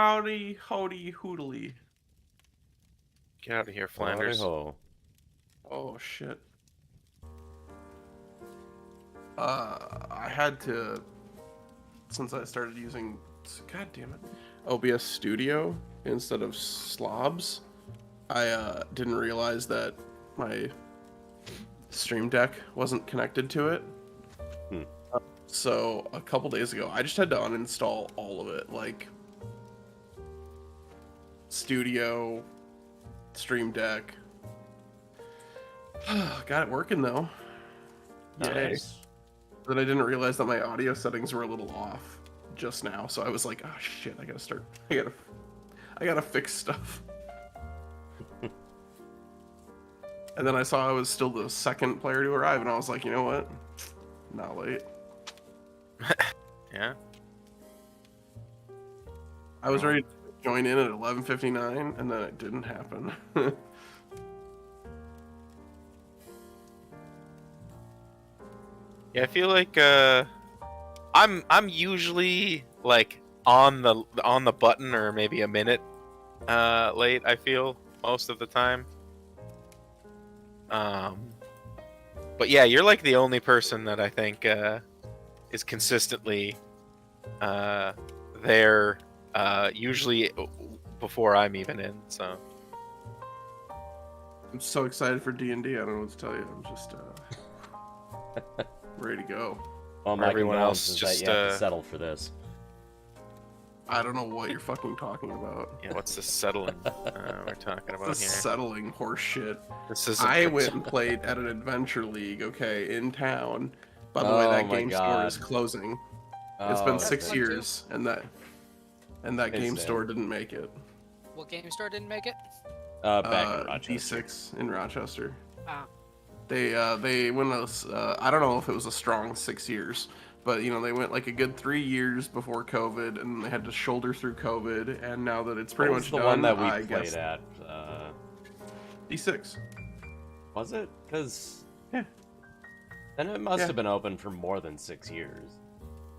Howdy, howdy, hoodly. Get out of here, Howdy Flanders. ho. Oh shit. I had to, since I started using, god damn it, OBS Studio instead of Slobs. I didn't realize that my Stream Deck wasn't connected to it. Hmm. So a couple days ago, I just had to uninstall all of it, like Studio, Stream Deck. Got it working though. Yay. Nice. Then I didn't realize that my audio settings were a little off just now, so I was like, oh shit, I gotta fix stuff. And then I saw I was still the second player to arrive, and I was like, you know what? Not late. Yeah. I was ready to join in at 11:59, and then it didn't happen. Yeah, I feel like I'm usually like on the button or maybe a minute late, I feel most of the time. But yeah, you're like the only person that I think is consistently there usually before I'm even in, so I'm so excited for D&D, I don't know what to tell you. I'm just ready to go. Well, my everyone else condolences just, that you have to settle for this. I don't know what you're fucking talking about. yeah, what's the settling we're talking about This here? settling horse shit. This is I went and played at an adventure league, okay, in town. By the way, Oh that my game store God. is closing. It's Oh, been that's 6 right. years, and that game sad. store didn't make it. What game store didn't make it? Back in Rochester. D6 in Rochester. Ah. They went I don't know if it was a strong 6 years, but you know they went like a good 3 years before COVID, and they had to shoulder through COVID, and now that it's pretty What was much the done, one that we I played guess at? D6. Was it? Because Yeah. then it must Yeah. have been open for more than 6 years.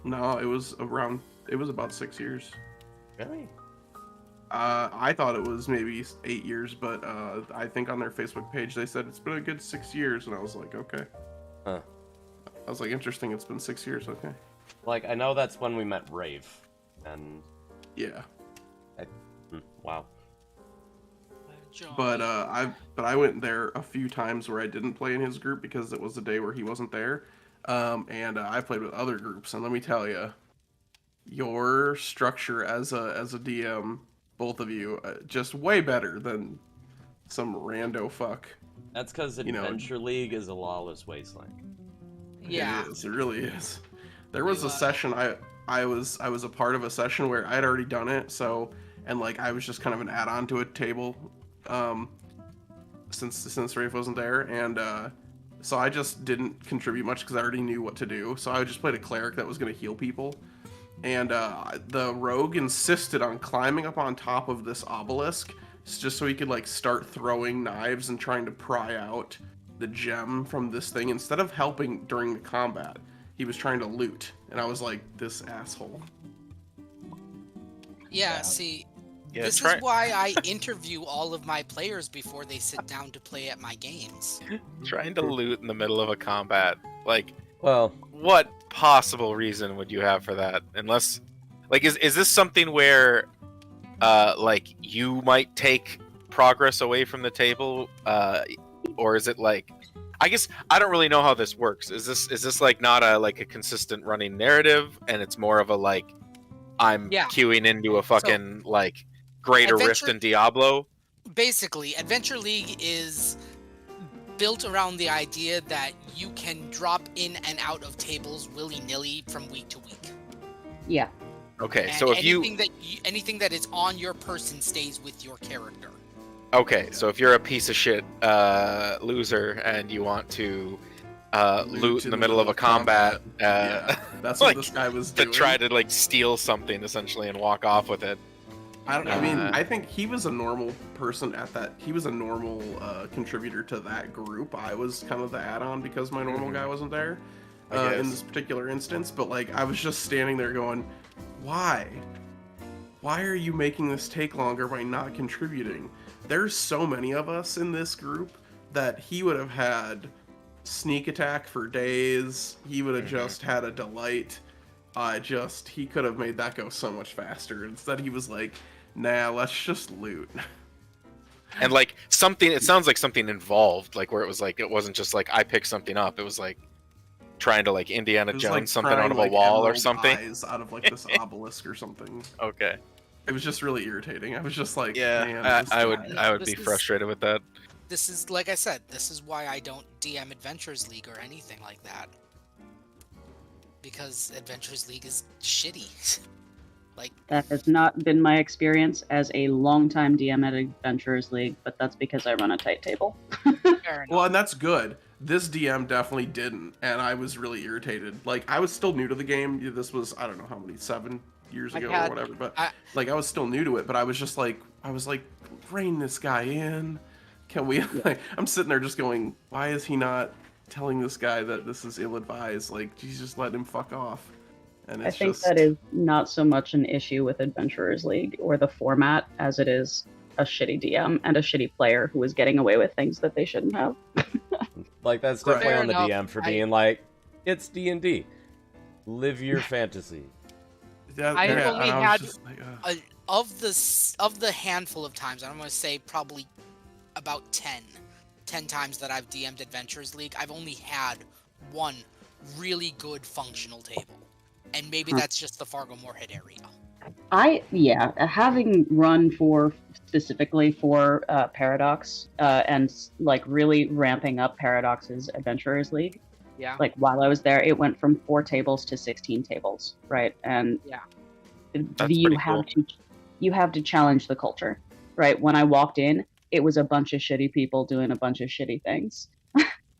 No, it was about 6 years. Really? I thought it was maybe 8 years, but I think on their Facebook page they said it's been a good 6 years, and I was like, okay. Huh. I was like, interesting. It's been 6 years. Okay. Like, I know that's when we met Rafe, and Yeah. wow. But I went there a few times where I didn't play in his group because it was the day where he wasn't there, and I played with other groups, and let me tell you, your structure as a DM, both of you, just way better than some rando fuck. That's because You know- Adventure League is a lawless wasteland. Yeah. It is. It really is. There was You, a session I was a part of a session where I'd already done it, so and like I was just kind of an add-on to a table, since Rafe wasn't there, and so I just didn't contribute much because I already knew what to do. So I just played a cleric that was going to heal people, and the rogue insisted on climbing up on top of this obelisk just so he could like start throwing knives and trying to pry out the gem from this thing instead of helping during the combat. He was trying to loot, and I was like, this asshole. Yeah, see, Yeah, this is why I interview all of my players before they sit down to play at my games. trying to loot in the middle of a combat. Like, Well, what possible reason would you have for that? Unless, like, is this something where, like, you might take progress away from the table, or is it like, I guess I don't really know how this works. Is this like not a consistent running narrative, and it's more of a like, I'm queuing into a fucking like greater rift in Diablo? Basically, Adventure League is built around the idea that you can drop in and out of tables willy-nilly from week to week. Yeah. Okay, And so if anything that is on your person stays with your character. Okay, so if you're a piece of shit loser and you want to loot in the middle of a combat, Yeah, that's like, what this guy was to doing. try to like steal something essentially and walk off with it. I mean, I think he was a normal person at that. He was a normal contributor to that group. I was kind of the add-on because my normal guy wasn't there in this particular instance. But like, I was just standing there going, "Why? why are you making this take longer by not contributing? There's so many of us in this group that he would have had sneak attack for days. He would have just had a delight. He could have made that go so much faster. Instead, he was like, nah, let's just loot. And like it sounds like something involved, like where it was like, it wasn't just like I picked something up. It was like trying to like Indiana It was Jones like something out of a prying, wall or emerald something. eyes out of like this obelisk or something. Okay. It was just really irritating. I was just like, Yeah, man, I would This be is- frustrated with that. This is, like I said, this is why I don't DM Adventures League or anything like that. Because Adventures League is shitty. Like, That has not been my experience as a longtime DM at Adventurers League, but that's because I run a tight table. fair enough. Well, and that's good. This DM definitely didn't, and I was really irritated. Like, I was still new to the game. This was, I don't know how many, 7 years I've ago had- or whatever, but I- like, I was still new to it, but I was just like, rein this guy in. Can we, like, I'm sitting there just going, why is he not telling this guy that this is ill-advised? Like, he's just letting him fuck off. And I it's think just, that is not so much an issue with Adventurers League or the format as it is a shitty DM and a shitty player who is getting away with things that they shouldn't have. Like, that's Right. definitely Fair on the enough. DM for being like, it's D&D. Live your fantasy. that, I yeah, only and I was had- just like, Of the handful of times, I'm going to say probably about 10 times that I've DM'd Adventures League, I've only had one really good functional table. And maybe that's just the Fargo Moorhead area. Having run specifically for Paradox and like really ramping up Paradox's Adventurers League. Yeah. Like while I was there, it went from 4 tables to 16 tables, right? And Yeah. That's you pretty have to challenge the culture, right? When I walked in, it was a bunch of shitty people doing a bunch of shitty things,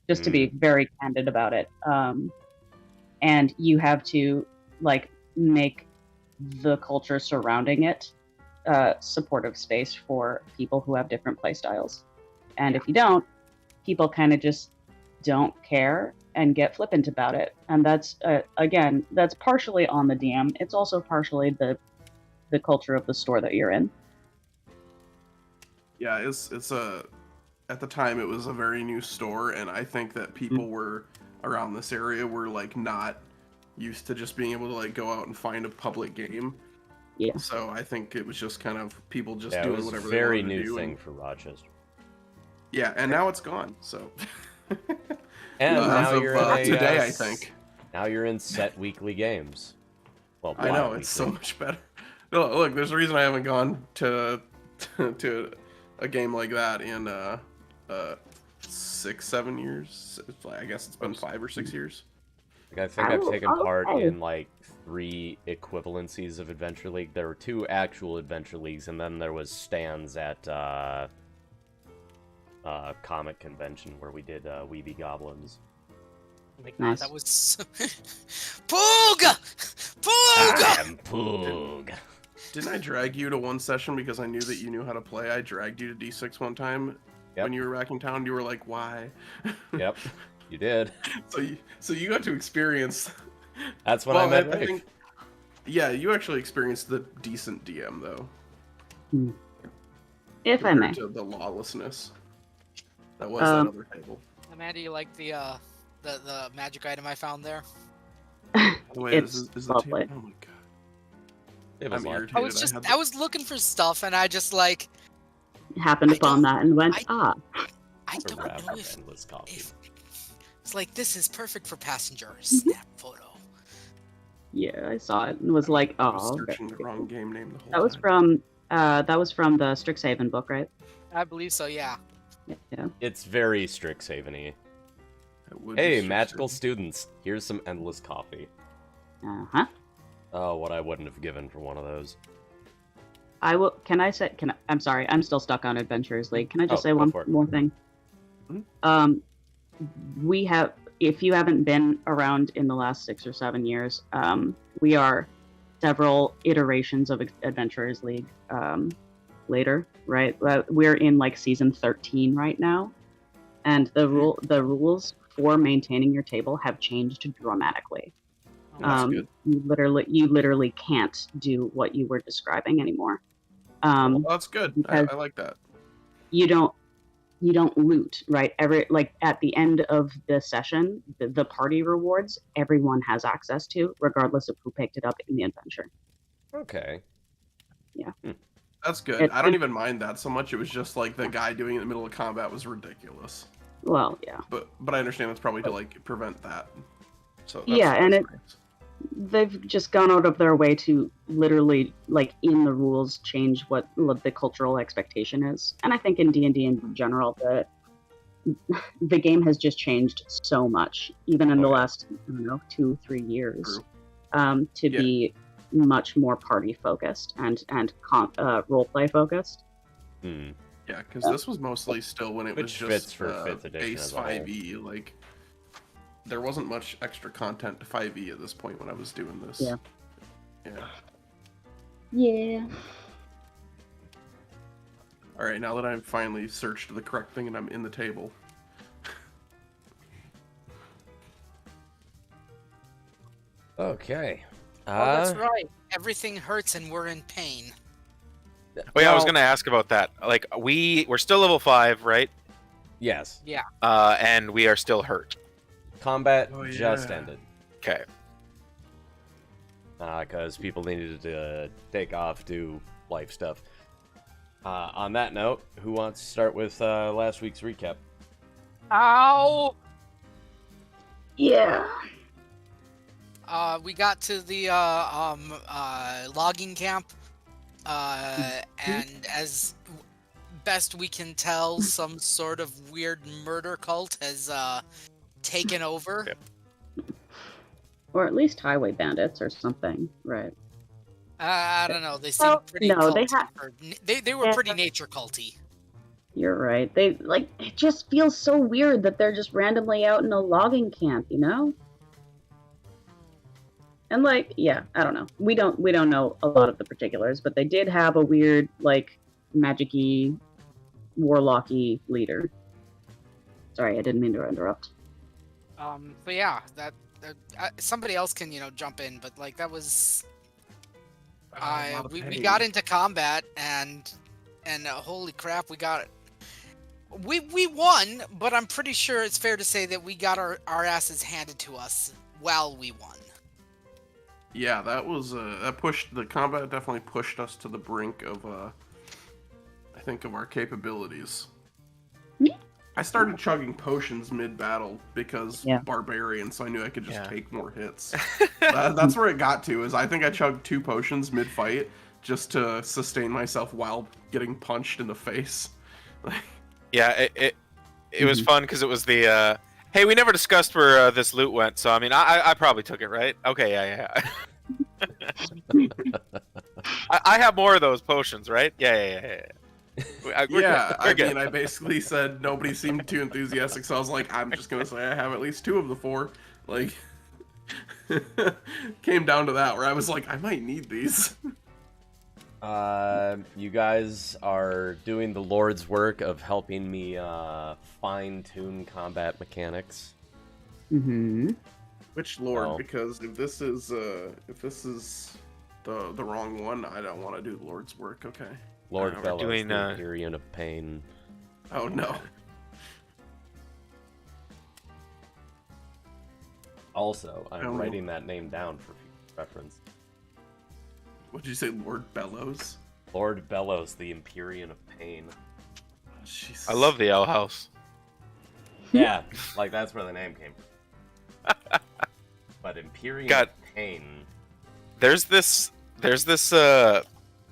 just to be very candid about it. And you have to like make the culture surrounding it supportive space for people who have different play styles. And if you don't, people kind of just don't care and get flippant about it. And that's again, that's partially on the DM. It's also partially the culture of the store that you're in. yeah, it's a, at the time it was a very new store, and I think that people were around this area were like not used to just being able to like go out and find a public game. Yeah. So I think it was just kind of people just Yeah, it doing was whatever a they very wanted to new do. thing And, for Rochester. yeah, and now it's gone. So And as now of, you're in a, today, uh, I think. Now you're in set weekly games. Well, I know bi-weekly. it's so much better. No, look, there's a reason I haven't gone to a game like that in 6-7 years. I guess it's been 5 or 6 years. Like, I think I've taken part okay. in like 3 equivalencies of Adventure League. There were 2 actual Adventure Leagues, and then there was stands at comic convention where we did Weeby Goblins. Oh my God, Nice. that was Pooga! Pooga! I'm Poog. Didn't I drag you to one session because I knew that you knew how to play? I dragged you to D6 one time Yep. when you were back in town. You were like, "Why?" Yep, you did. So you got to experience. That's when I met Rafe. think, yeah, you actually experienced the decent DM though, If I may. compared to the lawlessness that was Um, that other table. Amanda, you like the magic item I found there? Wait, it's is the lovely. table? Oh my god, It was I'm like, irritated. I was just had I was looking for stuff and I just like Happened I upon don't- that and went, I a don't wrap know of if endless coffee. it's like this is perfect for passenger snap photo. yeah, I saw it and was like, I was oh, okay. searching the wrong game name the whole That was time. from the Strixhaven book, right? I believe so, yeah. Yeah. It's very Strixhaven-y. It would be Hey, Strixhaven. magical students, here's some endless coffee. Uh-huh. Oh, what I wouldn't have given for one of those. I'm sorry, I'm still stuck on Adventurers League. Can I just Oh, say go one for it. more thing? Mhm. We have, if you haven't been around in the last 6 or 7 years, we are several iterations of Adventurers League later, right? We're in like season 13 right now, and the rules for maintaining your table have changed dramatically. That's good. You literally can't do what you were describing anymore. Well, that's good. because- I like that. You don't loot, right? At the end of the session, the party rewards everyone has access to, regardless of who picked it up in the adventure. Okay. That's good. I don't even mind that so much. It was just like the guy doing it in the middle of combat was ridiculous. Well, yeah. But I understand it's probably to like prevent that. So that's, Yeah, and that's nice. They've just gone out of their way to literally, like, in the rules, change what the cultural expectation is. And I think in D&D in general, the game has just changed so much, even in the last, 2-3 years, to be much more party focused and role play focused. Hmm. Yeah, because this was mostly still when it was Which just fits for 5th edition base as a whole. 5e. Like, there wasn't much extra content to 5e at this point when I was doing this. Yeah. Yeah. Yeah. All right, now that I've finally searched the correct thing and I'm in the table. Okay. Oh, that's right. Everything hurts and we're in pain. Oh yeah, I was well, gonna ask about that. Like we're still level 5, right? Yes. Yeah. And we are still hurt. Combat Oh, just yeah. ended. Okay. Because people needed to take off, do life stuff. On that note, who wants to start with last week's recap? Ow! Yeah. We got to the logging camp, and as best we can tell, some sort of weird murder cult has taken over. Yep. Or at least highway bandits or something, right? I don't know. They seem Well, pretty no, they culty. They were Yeah. pretty nature culty. You're right. They it just feels so weird that they're just randomly out in a logging camp, you know? And I don't know. We don't know a lot of the particulars, but they did have a weird, magic-y, warlock-y leader. Sorry, I didn't mean to interrupt. But yeah, that somebody else can jump in, but that was A lot of we pain. got into combat and holy crap, we won, but I'm pretty sure it's fair to say that we got our asses handed to us while we won. Yeah, that was that pushed the combat definitely pushed us to the brink of I think of our capabilities. Yeah. I started chugging potions mid-battle because Yeah. barbarian, so I knew I could just Yeah. take more hits. That's where it got to. Is I think I chugged 2 potions mid-fight just to sustain myself while getting punched in the face. Yeah, it was fun because it was the hey, we never discussed where this loot went, so I mean, I probably took it, right? Okay, yeah. I have more of those potions, right? Yeah. We're Yeah, good. We're good. mean, I basically said nobody seemed too enthusiastic, so I was like, I'm just gonna say I have at least 2 of the 4. Like, came down to that where I was like, I might need these. You guys are doing the Lord's work of helping me fine-tune combat mechanics. Mm-hmm. Which Lord? Well. Because if this is the wrong one, I don't want to do the Lord's work. Okay. Lord we're Bellows, doing, the Empyrean of Pain. Oh no. Also, I'm Oh. writing that name down for future reference. What did you say, Lord Bellows? Lord Bellows, the Empyrean of Pain. Oh, Jesus. I love the Owl House. Yeah, that's where the name came from. But Empyrean God. of Pain. There's this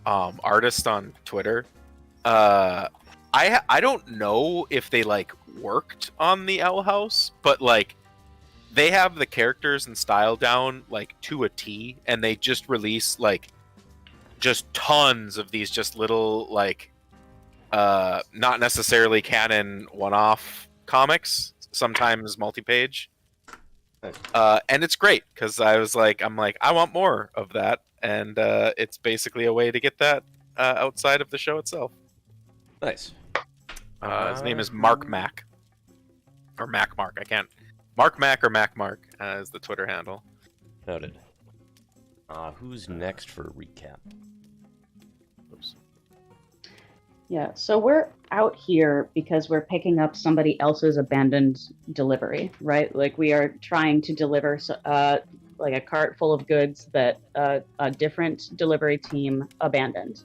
artist on Twitter. I don't know if they worked on the Owl House, but they have the characters and style down to a T, and they just release just tons of these just little not necessarily canon one-off comics, sometimes multi-page. Nice. And it's great because I want more of that, and it's basically a way to get that outside of the show itself. Nice. His name is Mark Mac, or Mac Mark. I can't. Mark Mac or Mac Mark is the Twitter handle. Noted. Who's next for a recap? Oops. Yeah, so we're out here because we're picking up somebody else's abandoned delivery, right? Like we are trying to deliver like a cart full of goods that a different delivery team abandoned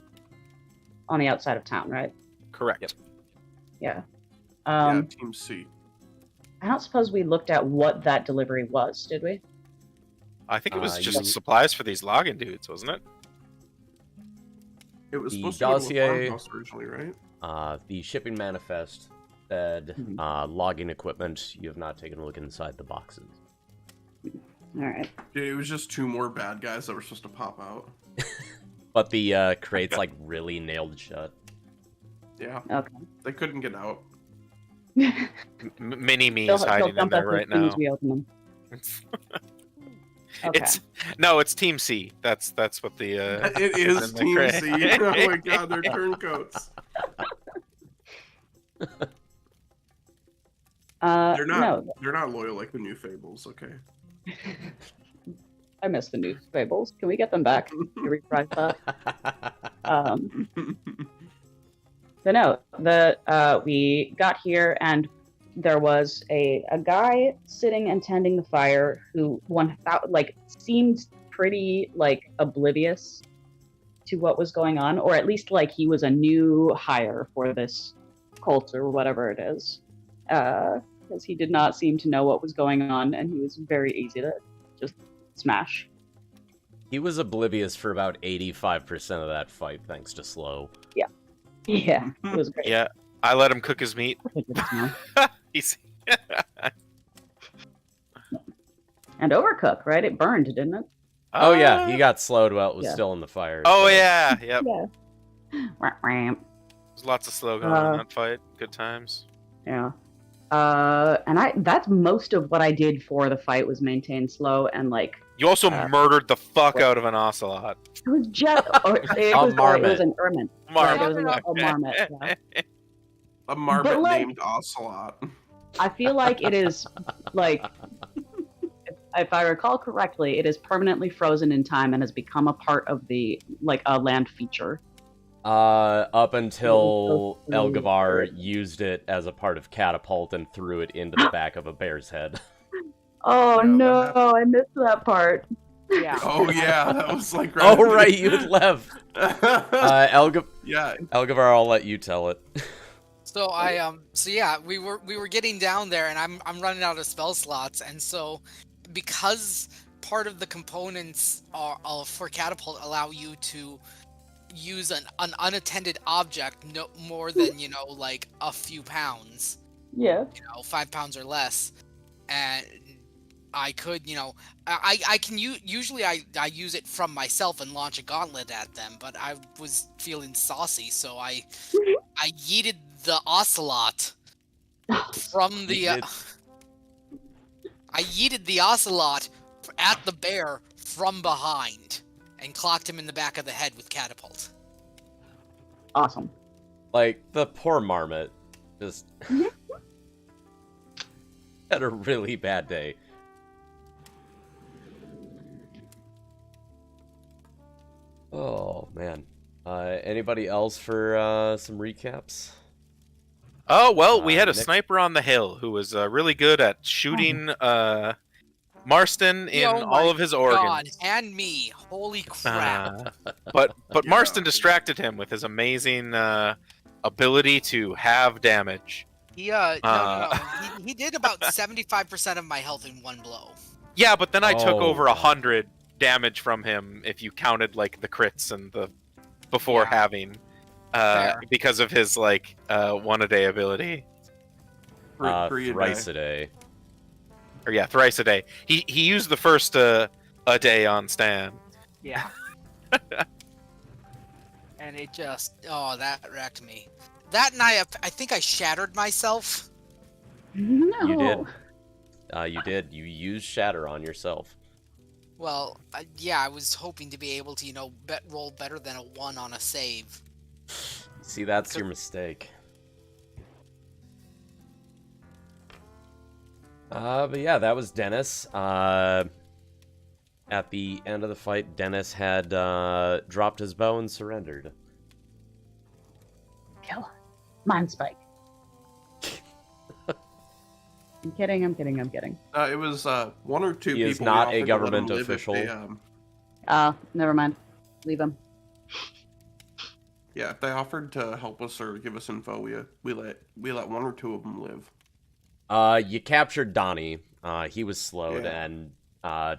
on the outside of town, right? Correct. Yep. Yeah. Yeah, Team C. I don't suppose we looked at what that delivery was, did we? I think it was just you- supplies for these login dudes, wasn't it? It was The supposed to go to a dossier- farmhouse originally, right? The shipping manifest said Mhm. logging equipment. You have not taken a look inside the boxes. All right. It was just 2 more bad guys that were supposed to pop out. But the crate's like really nailed shut. Yeah, Okay. they couldn't get out. Mini-me's They'll hiding in jump there us right as soon now. as we open them. Okay. It's Team C. That's what the It is the Team crate. C. Oh my god, they're turncoats. They're not. No, They're not loyal like the new Fables. Okay. I miss the new fables. Can we get them back? Can we reprise that? But no, we got here and there was a guy sitting and tending the fire who seemed pretty like oblivious to what was going on, or at least like he was a new hire for this cult or whatever it is, because he did not seem to know what was going on, and he was very easy to just smash. He was oblivious for about 85% of that fight, thanks to Slow. Yeah, it was great. Yeah, I let him cook his meat. He's And overcook, right? It burned, didn't it? Oh yeah, he got slowed while it was Yeah. still in the fire. Oh so- yeah, yep. Yeah. There's lots of slow going in that fight. Good times. Yeah. And that's most of what I did for the fight was maintain slow and like You also murdered the fuck what? out of an ocelot. it was just it was marmot. an ermine. Marmot. Right, it was a marmot. Yeah. A marmot But, like- named Ocelot. I feel like it is like if I recall correctly, it is permanently frozen in time and has become a part of the like a land feature. Up until It was so Elgavar cool. used it as a part of catapult and threw it into the back of a bear's head. Oh Yeah, that no, happened. I missed that part. Yeah. Oh yeah, that was like. Oh right, you had left. yeah. Elgavar, I'll let you tell it. So we were getting down there, and I'm running out of spell slots, and so because part of the components are for catapult allow you to use an unattended object no more than like a few pounds, Yeah. 5 pounds or less, and I could I can usually I use it from myself and launch a gauntlet at them, but I was feeling saucy, so I yeeted the ocelot from the You did. I yeeted the ocelot at the bear from behind and clocked him in the back of the head with catapult. Awesome. Like, the poor marmot just had a really bad day. Oh, man. Anybody else for some recaps? Oh well, we had a Nick- sniper on the hill who was really good at shooting Marston in Oh all my of his God, organs. and me. Holy crap. But Yeah. Marston distracted him with his amazing ability to have damage. He no. He did about 75% of my health in one blow. Yeah, but then I took Oh, over God. 100 damage from him if you counted like the crits and the before Yeah. having Fair. because of his like 1-a-day ability. Three a Thrice day. a day. Or yeah, thrice a day. He used the first a day on Stan. Yeah. And it just that wrecked me. That night I think I shattered myself. No. You did. You did. You used Shatter on yourself. Well, I was hoping to be able to, roll better than a 1 on a save. See, that's your mistake. But yeah, that was Dennis. at the end of the fight, Dennis had dropped his bow and surrendered. Kill him. Mind spike. I'm kidding. It was one or two He people. is we not a offered to let him government live if official. they, Never mind. Leave him. yeah, if they offered to help us or give us info, we let one or two of them live. You captured Donnie. He was slowed Yeah. and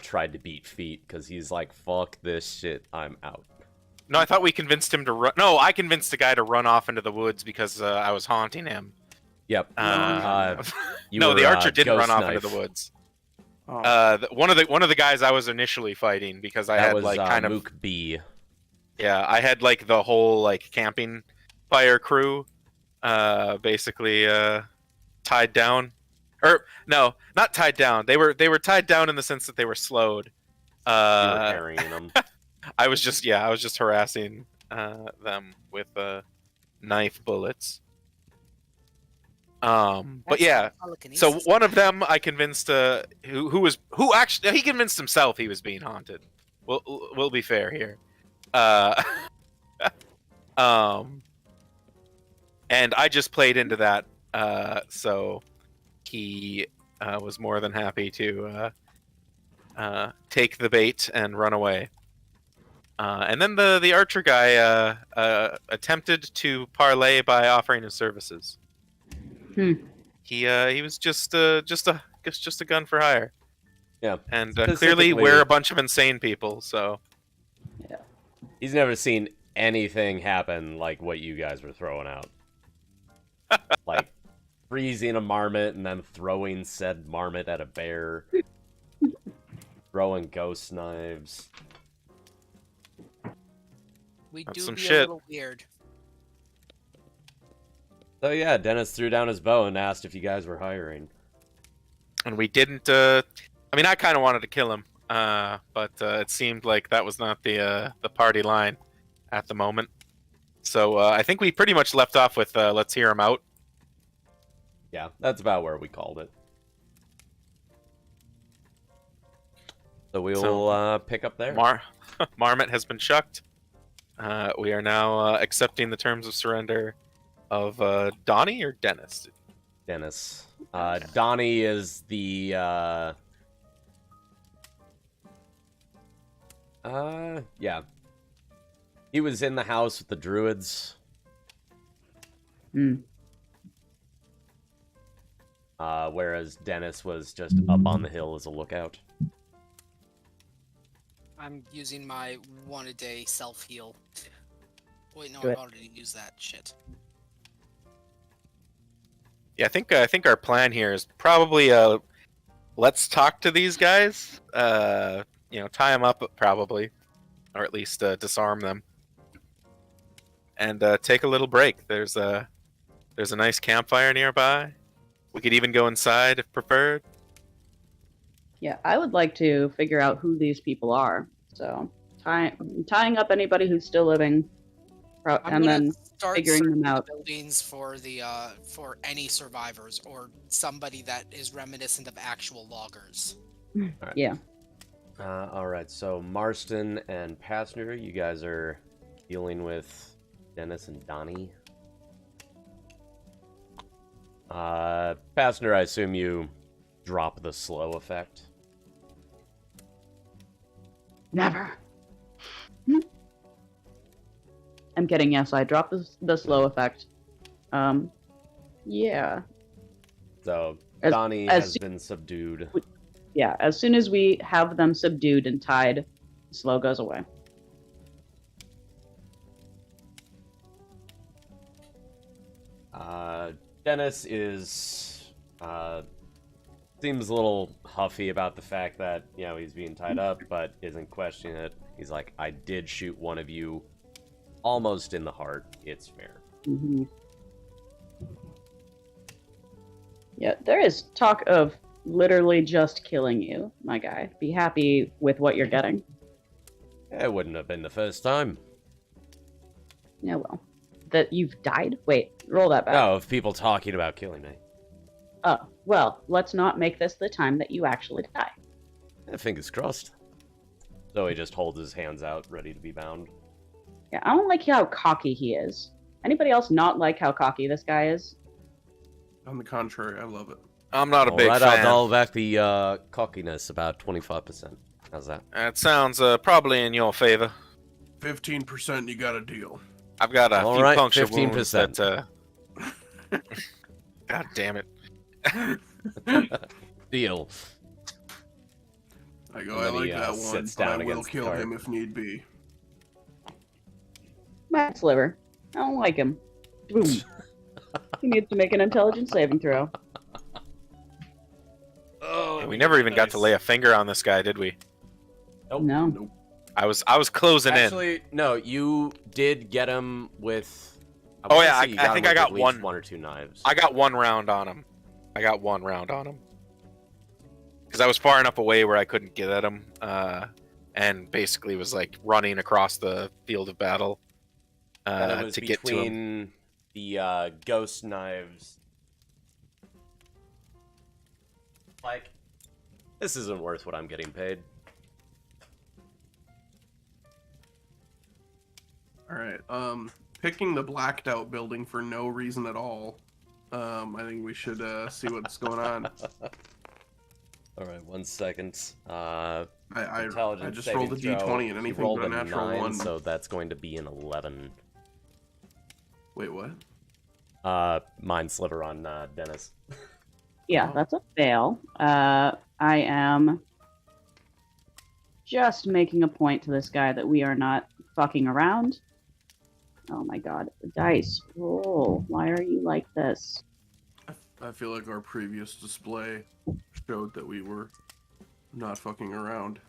tried to beat Feet because he's like, fuck this shit, I'm out. No, I thought we convinced him to run. No, I convinced the guy to run off into the woods because I was haunting him. Yep. You No, were, the archer didn't Ghost run off Knife. into the woods. Oh. One of the guys I was initially fighting because I That had was like kind of Mook B. yeah, I had like the whole like camping fire crew, basically tied down, or no, not tied down. They were tied down in the sense that they were slowed. You were carrying them. I was just harassing them with knife bullets. But yeah, so one of them I convinced who actually he convinced himself he was being haunted. We'll be fair here. And I just played into that, so he was more than happy to take the bait and run away. And then the archer guy attempted to parlay by offering his services. He was just a gun for hire. Yeah. And Specifically- clearly we're a bunch of insane people, so He's never seen anything happen like what you guys were throwing out. Like freezing a marmot and then throwing said marmot at a bear. Throwing ghost knives. We That's do some be shit. a little weird. So yeah, Dennis threw down his bow and asked if you guys were hiring. and we didn't. I mean, I kind of wanted to kill him, but it seemed like that was not the party line at the moment. So I think we pretty much left off with let's hear him out. Yeah, that's about where we called it. So we will pick up there. Marmot has been shucked. We are now accepting the terms of surrender of Donnie or Dennis. Dennis. Donnie is the yeah. He was in the house with the druids. Whereas Dennis was just up on the hill as a lookout. I'm using my 1-a-day self-heal. Wait, no, Good. I already used that shit. Yeah, I think our plan here is probably let's talk to these guys. You know, tie them up probably, or at least disarm them, and take a little break. There's a nice campfire nearby. We could even go inside if preferred. Yeah, I would like to figure out who these people are. So tying up anybody who's still living, I'm and gonna then start figuring searching them out. the buildings for the for any survivors or somebody that is reminiscent of actual loggers. Yeah. All right, so Marston and Passenger, you guys are dealing with Dennis and Donnie. Passenger, I assume you drop the slow effect. Never. I'm kidding. Yes, I dropped the slow effect. Yeah. So As- Donnie as has soo- been subdued. Yeah. As soon as we have them subdued and tied, the slow goes away. Dennis is seems a little huffy about the fact that, you know, he's being tied up, but isn't questioning it. He's like, I did shoot one of you almost in the heart. It's fair. Mm-hmm. Yeah, there is talk of literally just killing you, my guy. Be happy with what you're getting. It wouldn't have been the first time. Yeah, well. That you've died? Wait, roll that back. No, of people talking about killing me. Oh, well, let's not make this the time that you actually die. Fingers crossed. So he just holds his hands out, ready to be bound. Yeah, I don't like how cocky he is. Anybody else not like how cocky this guy is? On the contrary, I love it. I'm not a big Alright, I'll fan. dial back the cockiness about 25%. How's that? That sounds probably in your favor. 15%, you got a deal. I've got a All few right, puncture wounds 15%. that. God damn it! Deal. I go, And I then like he, that one, sits but I down will against the kill cart. him if need be. Matt Sliver. I don't like him. Boom. He needs to make an intelligence saving throw. Oh, We never even got to lay a finger on this guy, did we? Nope. No. Nope. I was closing in. Actually, no, you did get him with... Oh, wanna yeah, say you I him think I with got at least one or two knives. I got one round on him. Because I was far enough away where I couldn't get at him, and basically was like running across the field of battle And it was to get to him. between the ghost knives. Like, this isn't worth what I'm getting paid. All right. Picking the blacked out building for no reason at all. I think we should see what's going on. All right, 1 second. I Intelligence just rolled a saving throw. d20 and He anything rolled but a a natural 9, one. so that's going to be an 11. Wait, what? Mind sliver on Dennis. Yeah, that's a fail. I am just making a point to this guy that we are not fucking around. Oh my god. The dice. Roll. Why are you like this? I feel like our previous display showed that we were not fucking around.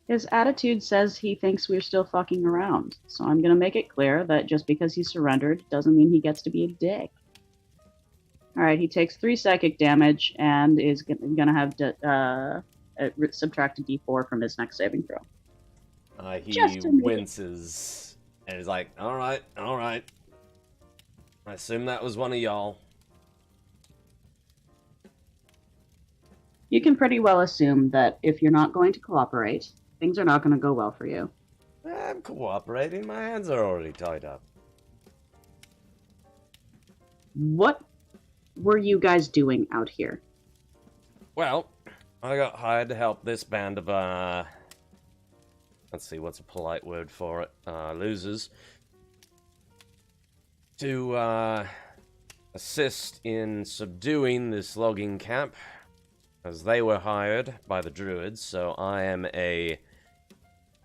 His attitude says he thinks we're still fucking around. So I'm going to make it clear that just because he surrendered doesn't mean he gets to be a dick. Alright, he takes 3 psychic damage and is going to have subtract a d4 from his next saving throw. He Just a minute. winces and he's like, all right. I assume that was one of y'all. You can pretty well assume that if you're not going to cooperate, things are not going to go well for you. I'm cooperating. My hands are already tied up. What were you guys doing out here? Well, I got hired to help this band of, let's see, what's a polite word for it? Losers. To, assist in subduing this logging camp, as they were hired by the druids, so I am a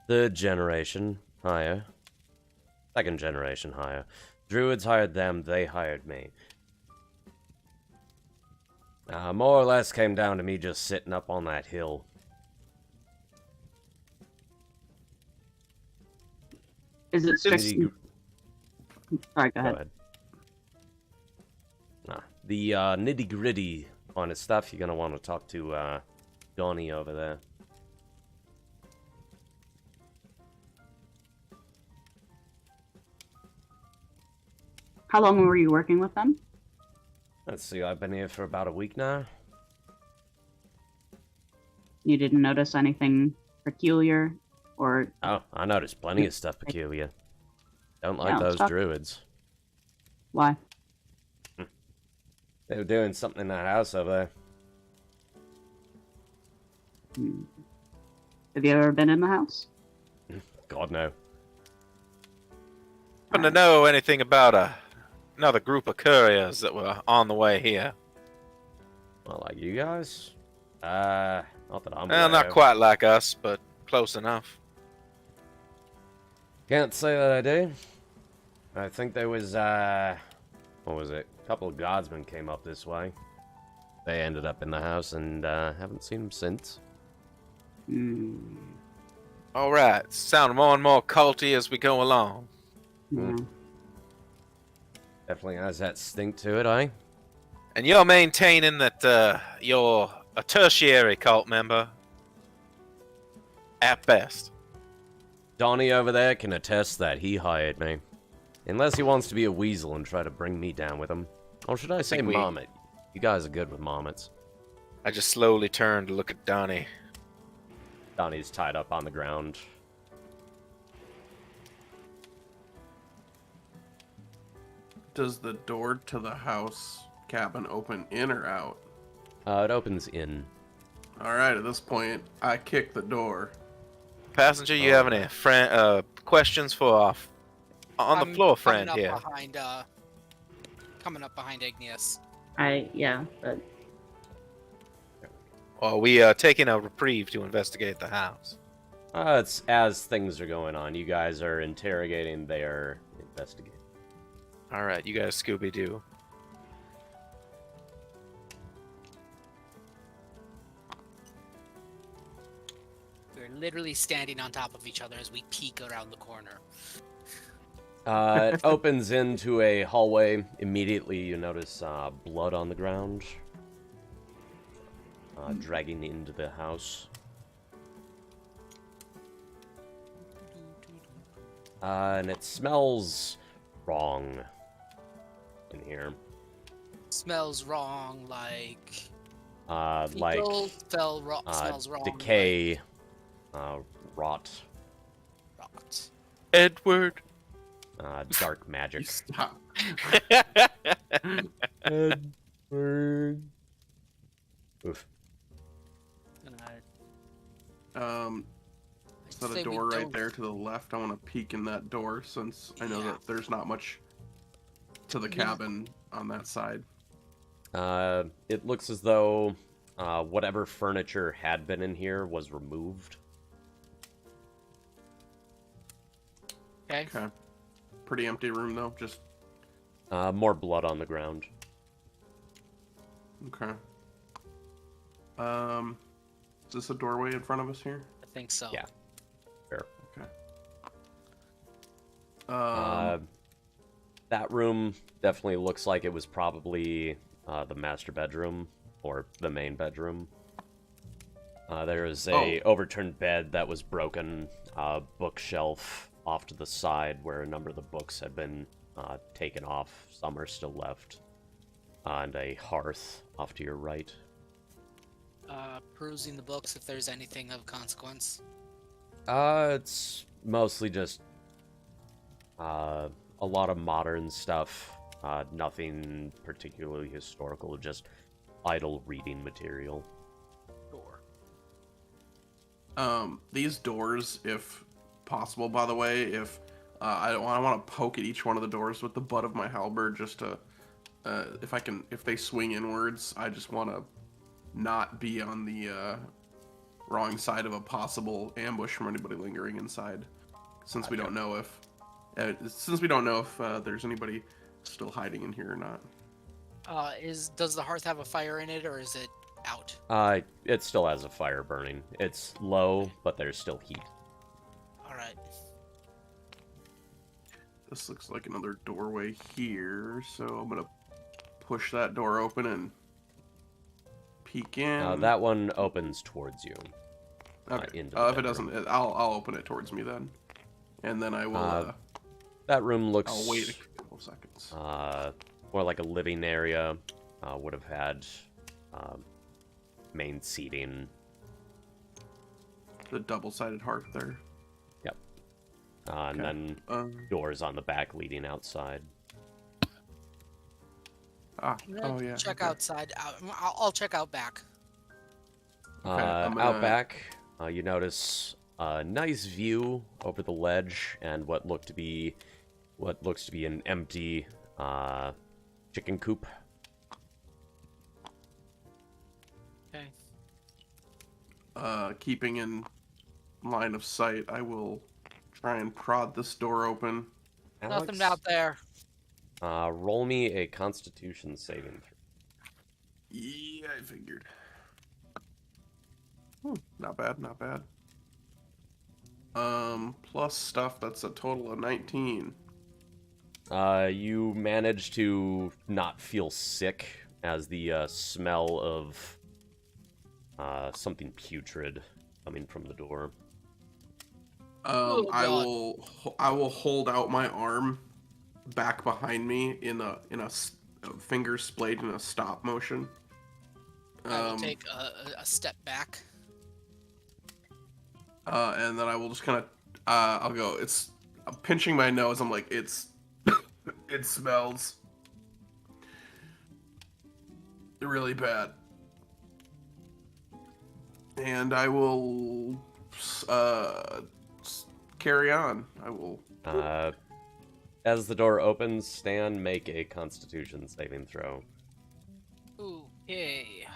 third generation hire. Second generation hire. Druids hired them, they hired me. More or less came down to me just sitting up on that hill. Is it strict? Nitty- Sorry, go ahead. The nitty gritty on his stuff, you're gonna want to talk to Donnie over there. How long were you working with them? Let's see, I've been here for about a week now. You didn't notice anything peculiar, or Oh, I noticed plenty of stuff peculiar. Don't like Yeah, let's those talk. druids. why? They were doing something in that house over there. Hmm. Have you ever been in the house? God, no. Happen to know anything about another group of couriers that were on the way here? Well, like you guys? Not that I'm Well, aware not of. quite like us, but close enough. Can't say that I do. I think there was, what was it? A couple of guardsmen came up this way. They ended up in the house and, haven't seen them since. Hmm. All right, sounding more and more culty as we go along. Yeah. Definitely has that stink to it, eh? And you're maintaining that you're a tertiary cult member at best. Donnie over there can attest that he hired me. Unless he wants to be a weasel and try to bring me down with him. Or should I say Think we- marmot? You guys are good with marmots. I just slowly turned to look at Donnie. Donnie's tied up on the ground. Does the door to the house cabin open in or out? It opens in. All right, at this point, I kick the door. Passenger, you have any questions for on the I'm floor, coming friend up here? coming up behind Igneous. But Or are we taking a reprieve to investigate the house? It's as things are going on. You guys are interrogating, they are investigating. All right, you guys Scooby Doo. We're literally standing on top of each other as we peek around the corner. It opens into a hallway. Immediately, you notice blood on the ground, dragging into the house. And it smells wrong in here. Smells wrong, like Like smells wrong. decay, rot, Rot. Edward. dark You magic. stop. Edward. Oof. And Is that a door right there to the left? I want to peek in that door since I know Yeah. that there's not much to the cabin on that side. It looks as though whatever furniture had been in here was removed. Okay. Okay. Pretty empty room though. Just More blood on the ground. okay. Is this a doorway in front of us here? I think so. Yeah. Fair. Okay. That room definitely looks like it was probably the master bedroom or the main bedroom. There is a overturned bed that was broken, bookshelf off to the side where a number of the books had been taken off. Some are still left. And a hearth off to your right. Perusing the books if there's anything of consequence. It's mostly just a lot of modern stuff. Nothing particularly historical, just idle reading material. Door. These doors, if possible, by the way, if I want to poke at each one of the doors with the butt of my halberd, just to, if they swing inwards, I just want to not be on the wrong side of a possible ambush from anybody lingering inside, since we don't know if there's anybody still hiding in here or not. Does the hearth have a fire in it, or is it out? It still has a fire burning. It's low, but there's still heat. All right. This looks like another doorway here, so I'm gonna push that door open and peek in. That one opens towards you. Okay. Into the If it bedroom. doesn't, I'll open it towards me then, and then I will. That room looks I'll wait a couple seconds. more like a living area. Would have had main seating. The double-sided hearth there. Yep. And then doors on the back leading outside. Oh yeah. Check okay. outside. I'll check out back. I'm Out gonna- back, you notice a nice view over the ledge and what looks to be an empty chicken coop. Okay. Keeping in line of sight, I will try and prod this door open. Nothing Alex, out there. roll me a Constitution saving throw. Yeah, I figured. Not bad, not bad. Plus stuff, that's a total of 19. You manage to not feel sick as the smell of something putrid coming from the door. Oh, I God. will hold out my arm back behind me in a finger splayed in a stop motion. I will take a step back. And then I will just kind of I'll go. I'm pinching my nose. I'm like, it smells really bad. And I will carry on. I will. As the door opens, Stan, make a Constitution saving throw. Okay.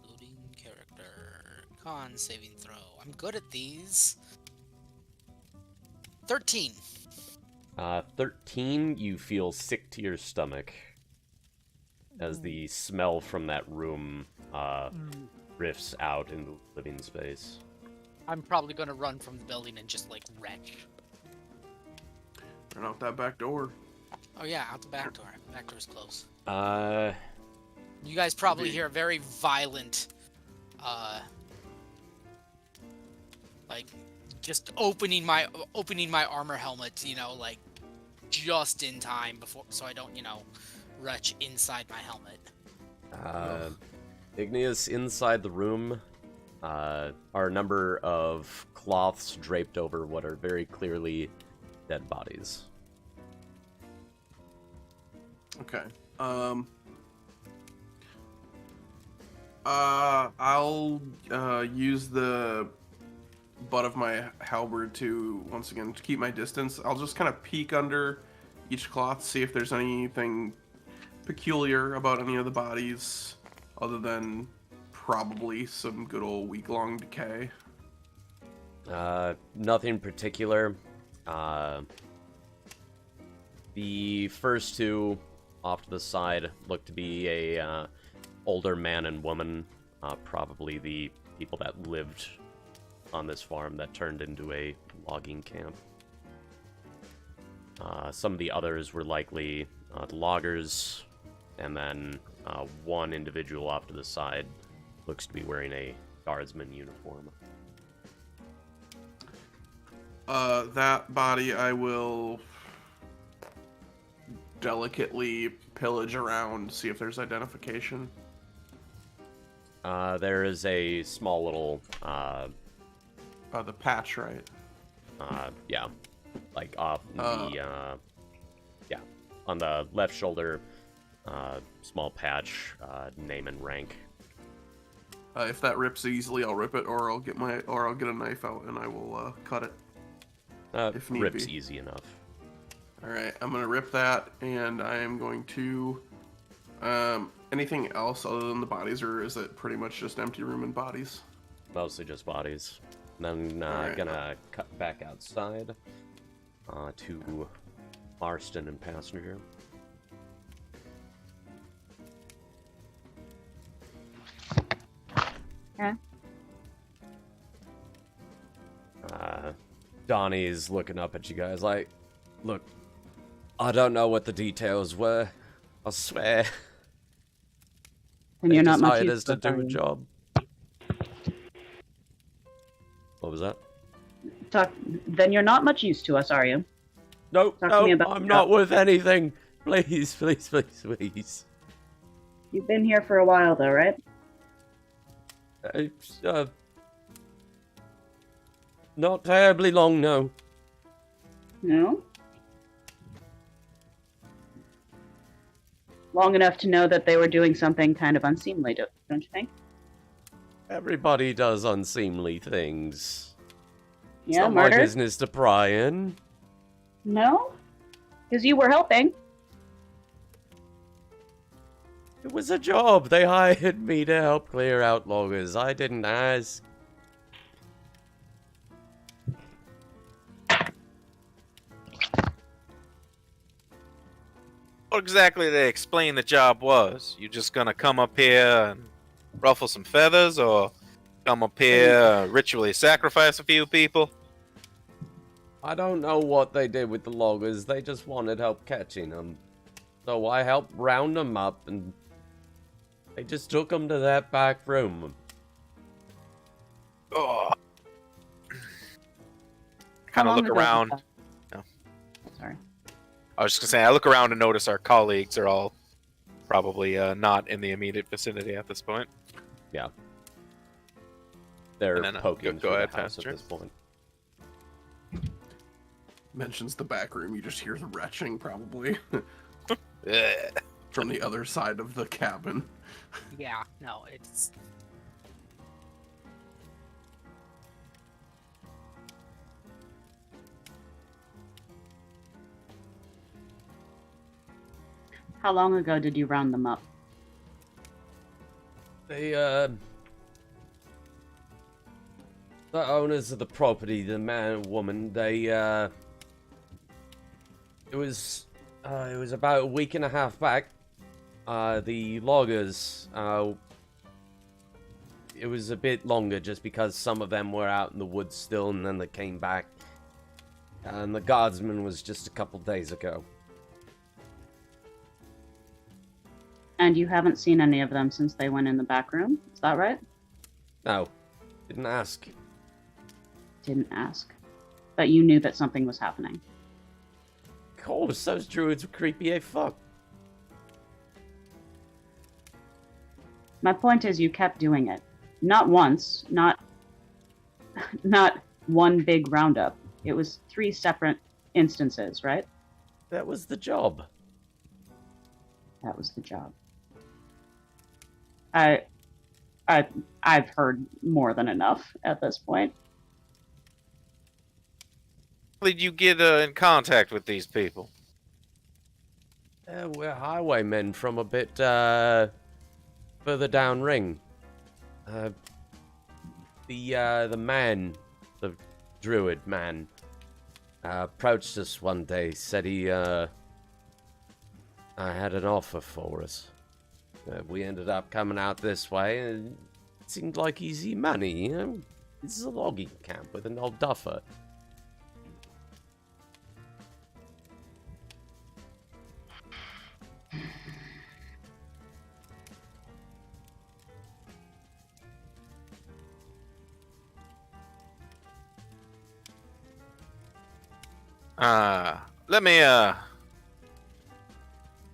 Loading character. Con saving throw. I'm good at these. 13. 13, you feel sick to your stomach as the smell from that room drifts out into living space. I'm probably gonna run from the building and just like wreck. Run out that back door. Oh yeah, out the back door. Back door's closed. Uh, You guys probably hear a very violent, like just opening my armor helmet. You know, like just in time before, so I don't, retch inside my helmet. Igneous, inside the room are a number of cloths draped over what are very clearly dead bodies. Okay. I'll use the butt of my halberd to, once again, to keep my distance. I'll just kind of peek under each cloth, see if there's anything peculiar about any of the bodies, other than probably some good old week-long decay. Nothing particular. The first two off to the side look to be a older man and woman, probably the people that lived on this farm that turned into a logging camp. Some of the others were likely the loggers, and then one individual off to the side looks to be wearing a guardsman uniform. That body I will delicately pillage around, see if there's identification. There is a small little, The patch, right? yeah, like off the, yeah, on the left shoulder, small patch, name and rank. If that rips easily, I'll rip it, or I'll get a knife out and I will cut it. If need Rip's be. easy enough. All right, I'm gonna rip that, and I am going to. Anything else other than the bodies, or is it pretty much just empty room and bodies? Mostly just bodies. And then Alright. gonna cut back outside to Marston and Passenger. Okay. Donnie's looking up at you guys like, look, I don't know what the details were. I swear. And you're not much hired use us to to us, do are a you? job. What was that? Then you're not much use to us, are you? Nope, Talk to me no, about I'm the not job. worth anything. Please, please, please, please. You've been here for a while, though, right? It's, not terribly long, no. No? Long enough to know that they were doing something kind of unseemly, don't you think? Everybody does unseemly things. It's Yeah, not my murder? business to pry in. No? Because you were helping. It was a job. They hired me to help clear out loggers. I didn't ask. What exactly did they explain the job was? You just gonna come up here and ruffle some feathers, or come up here, ritually sacrifice a few people? I don't know what they did with the loggers. They just wanted help catching them. So I helped round them up, and they just took them to that back room. Oh. How Kind of long look ago was around. that? No. Sorry. I was just gonna say, I look around and notice our colleagues are all probably not in the immediate vicinity at this point. Yeah. They're And then, poking go through ahead, the house Pastor. at this point. mentions the back room, you just hear the retching probably Ugh. from the other side of the cabin. Yeah, no, it's How long ago did you round them up? They, the owners of the property, the man and woman, they, it was about a week and a half back. The loggers, it was a bit longer just because some of them were out in the woods still and then they came back. And the guardsman was just a couple days ago. And you haven't seen any of them since they went in the back room? Is that right? No, didn't ask. Didn't ask. But you knew that something was happening. Of course, those druids were creepy as fuck. My point is you kept doing it. Not once, not one big roundup. It was 3 separate instances, right? That was the job. That was the job. I've heard more than enough at this point. How did you get in contact with these people? We're highwaymen from a bit further down Ring. The man, the druid man, approached us one day, said he had an offer for us. We ended up coming out this way, and it seemed like easy money, you know? This is a logging camp with an old duffer. Let me,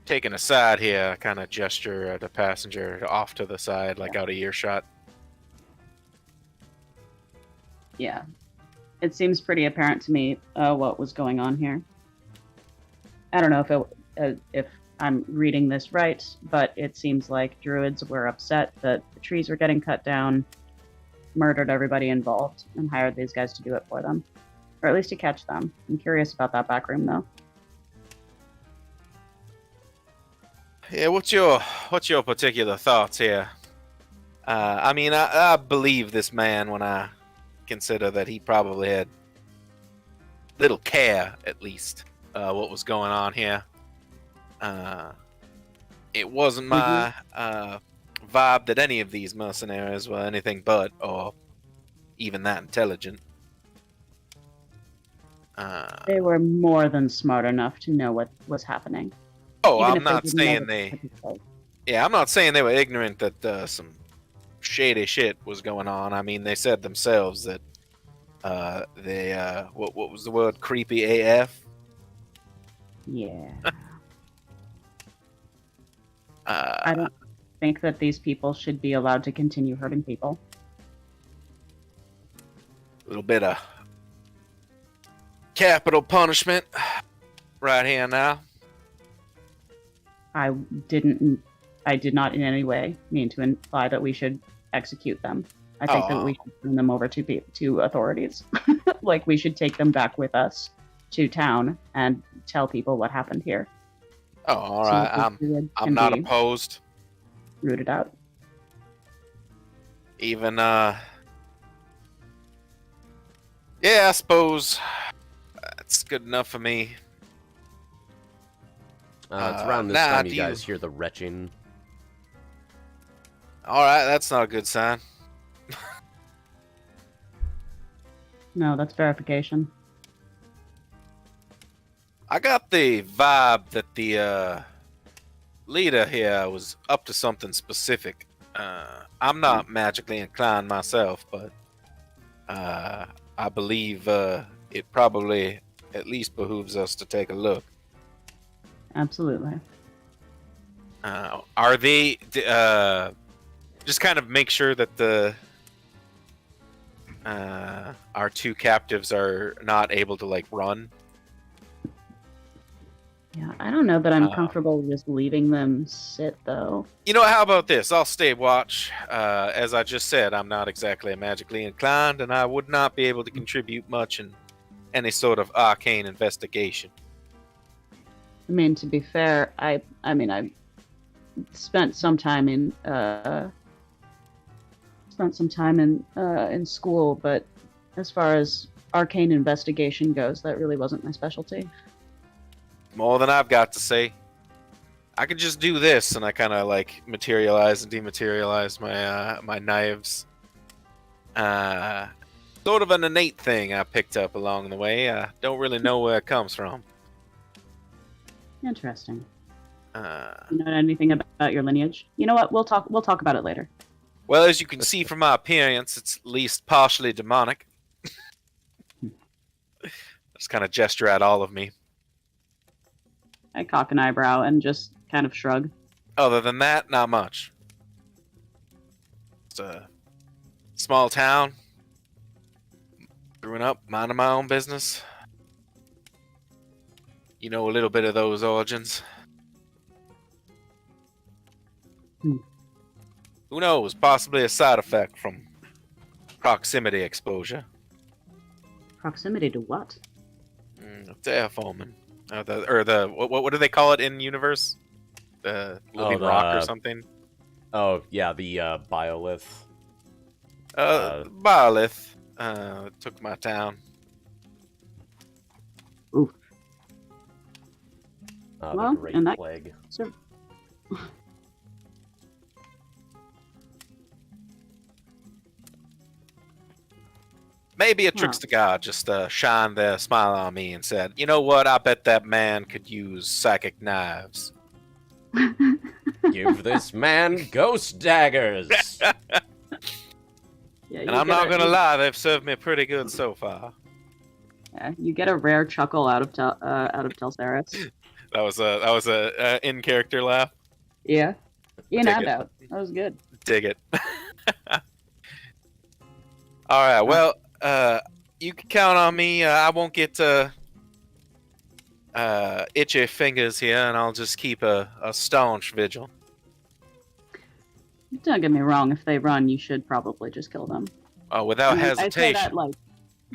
take an aside here, kind of gesture at the passenger off to the side, like out of earshot. Yeah. It seems pretty apparent to me what was going on here. I don't know if I'm reading this right, but it seems like druids were upset that the trees were getting cut down, murdered everybody involved, and hired these guys to do it for them. Or at least to catch them. I'm curious about that back room, though. Yeah, what's your particular thoughts here? I mean, I believe this man when I consider that he probably had little care, at least, what was going on here. It wasn't my vibe that any of these mercenaries were anything but, or even that intelligent. They were more than smart enough to know what was happening. Oh, Even I'm if they not didn't know saying what they. was happening. Yeah, I'm not saying they were ignorant that some shady shit was going on. I mean, they said themselves that they what was the word? Creepy AF. Yeah. I I don't think that these people should be allowed to continue hurting people. A little bit of capital punishment right here now. I did not in any way mean to imply that we should execute them. I think that we should turn them over to authorities. Like, we should take them back with us to town and tell people what happened here. Oh, all So right. that this druid I'm can not be opposed. rooted out. Even yeah, I suppose that's good enough for me. It's around this time you guys hear the retching. All right, that's not a good sign. No, that's verification. I got the vibe that the leader here was up to something specific. I'm not magically inclined myself, but I believe it probably at least behooves us to take a look. Absolutely. Are they just kind of make sure that the our two captives are not able to like run Yeah, I don't know that I'm Um, comfortable just leaving them sit though. You know, how about this? I'll stay watch. As I just said, I'm not exactly magically inclined, and I would not be able to contribute much in any sort of arcane investigation. I mean, to be fair, I mean, I spent some time in school, but as far as arcane investigation goes, that really wasn't my specialty. More than I've got to say. I could just do this, and I kind of like materialize and dematerialize my knives. Sort of an innate thing I picked up along the way. I don't really know where it comes from. Interesting. Uh, You know anything about your lineage? You know what? We'll talk about it later. well, as you can see from my appearance, it's at least partially demonic. Just kind of gesture at all of me. I cock an eyebrow and just kind of shrug. Other than that, not much. It's a small town. Growing up, minding my own business. You know a little bit of those origins. Hmm. Who knows? Possibly a side effect from proximity exposure. Proximity to what? Terraforming. What do they call it in universe? The living rock or something? Oh, yeah, the biolith. Biolith took my town. Ooh. The Great and that- Plague. So, Maybe a trickster god just shined their smile on me and said, "You know what? I bet that man could use psychic knives." Give this man ghost daggers. yeah, And I'm not gonna lie, they've served me pretty good so far. Yeah, you get a rare chuckle out of Telsaris. That was a in character laugh. Yeah, in Take and it. out. That was good. Dig it. All right. Well, you can count on me. I won't get itchy fingers here, and I'll just keep a staunch vigil. Don't get me wrong. If they run, you should probably just kill them. Without I say hesitation. that like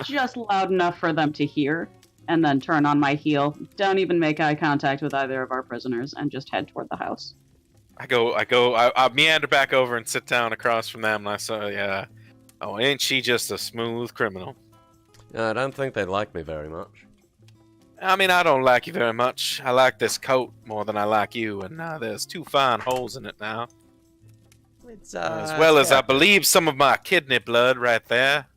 just loud enough for them to hear, and then turn on my heel. Don't even make eye contact with either of our prisoners, and just head toward the house. I meander back over and sit down across from them, and I say, "Yeah, oh, ain't she just a smooth criminal?" I don't think they like me very much. I mean, I don't like you very much. I like this coat more than I like you, and there's 2 fine holes in it now. It's As well as, I believe, some of my kidney blood right there.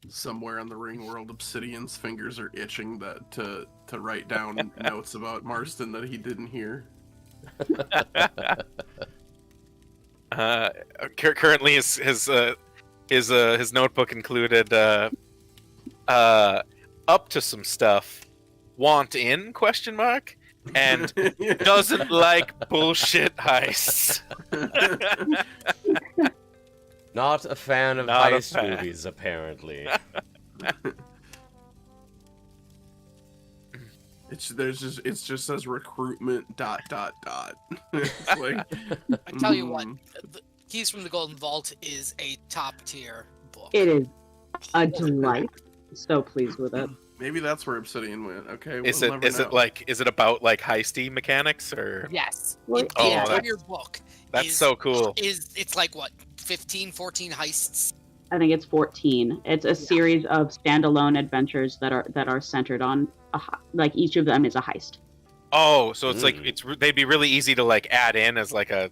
Somewhere on the Ringworld, Obsidian's fingers are itching to write down notes about Marston that he didn't hear. Currently, his notebook included up to some stuff. Want in? ? And doesn't like bullshit heists. Not a fan of Not a heist fan. movies, apparently. It just says recruitment ... It's like, I tell you what, the Keys from the Golden Vault is a top tier book. It is a delight. So pleased with it. maybe that's where Obsidian went. Okay, Is we'll it never know. is it about like heisty mechanics or? Yes. Well, The yeah. entire book That's is, so cool. it's like what, 15, 14 heists? I think it's 14. It's a series of standalone adventures that are centered on like each of them is a heist. Oh, so it's like they'd be really easy to like add in as like a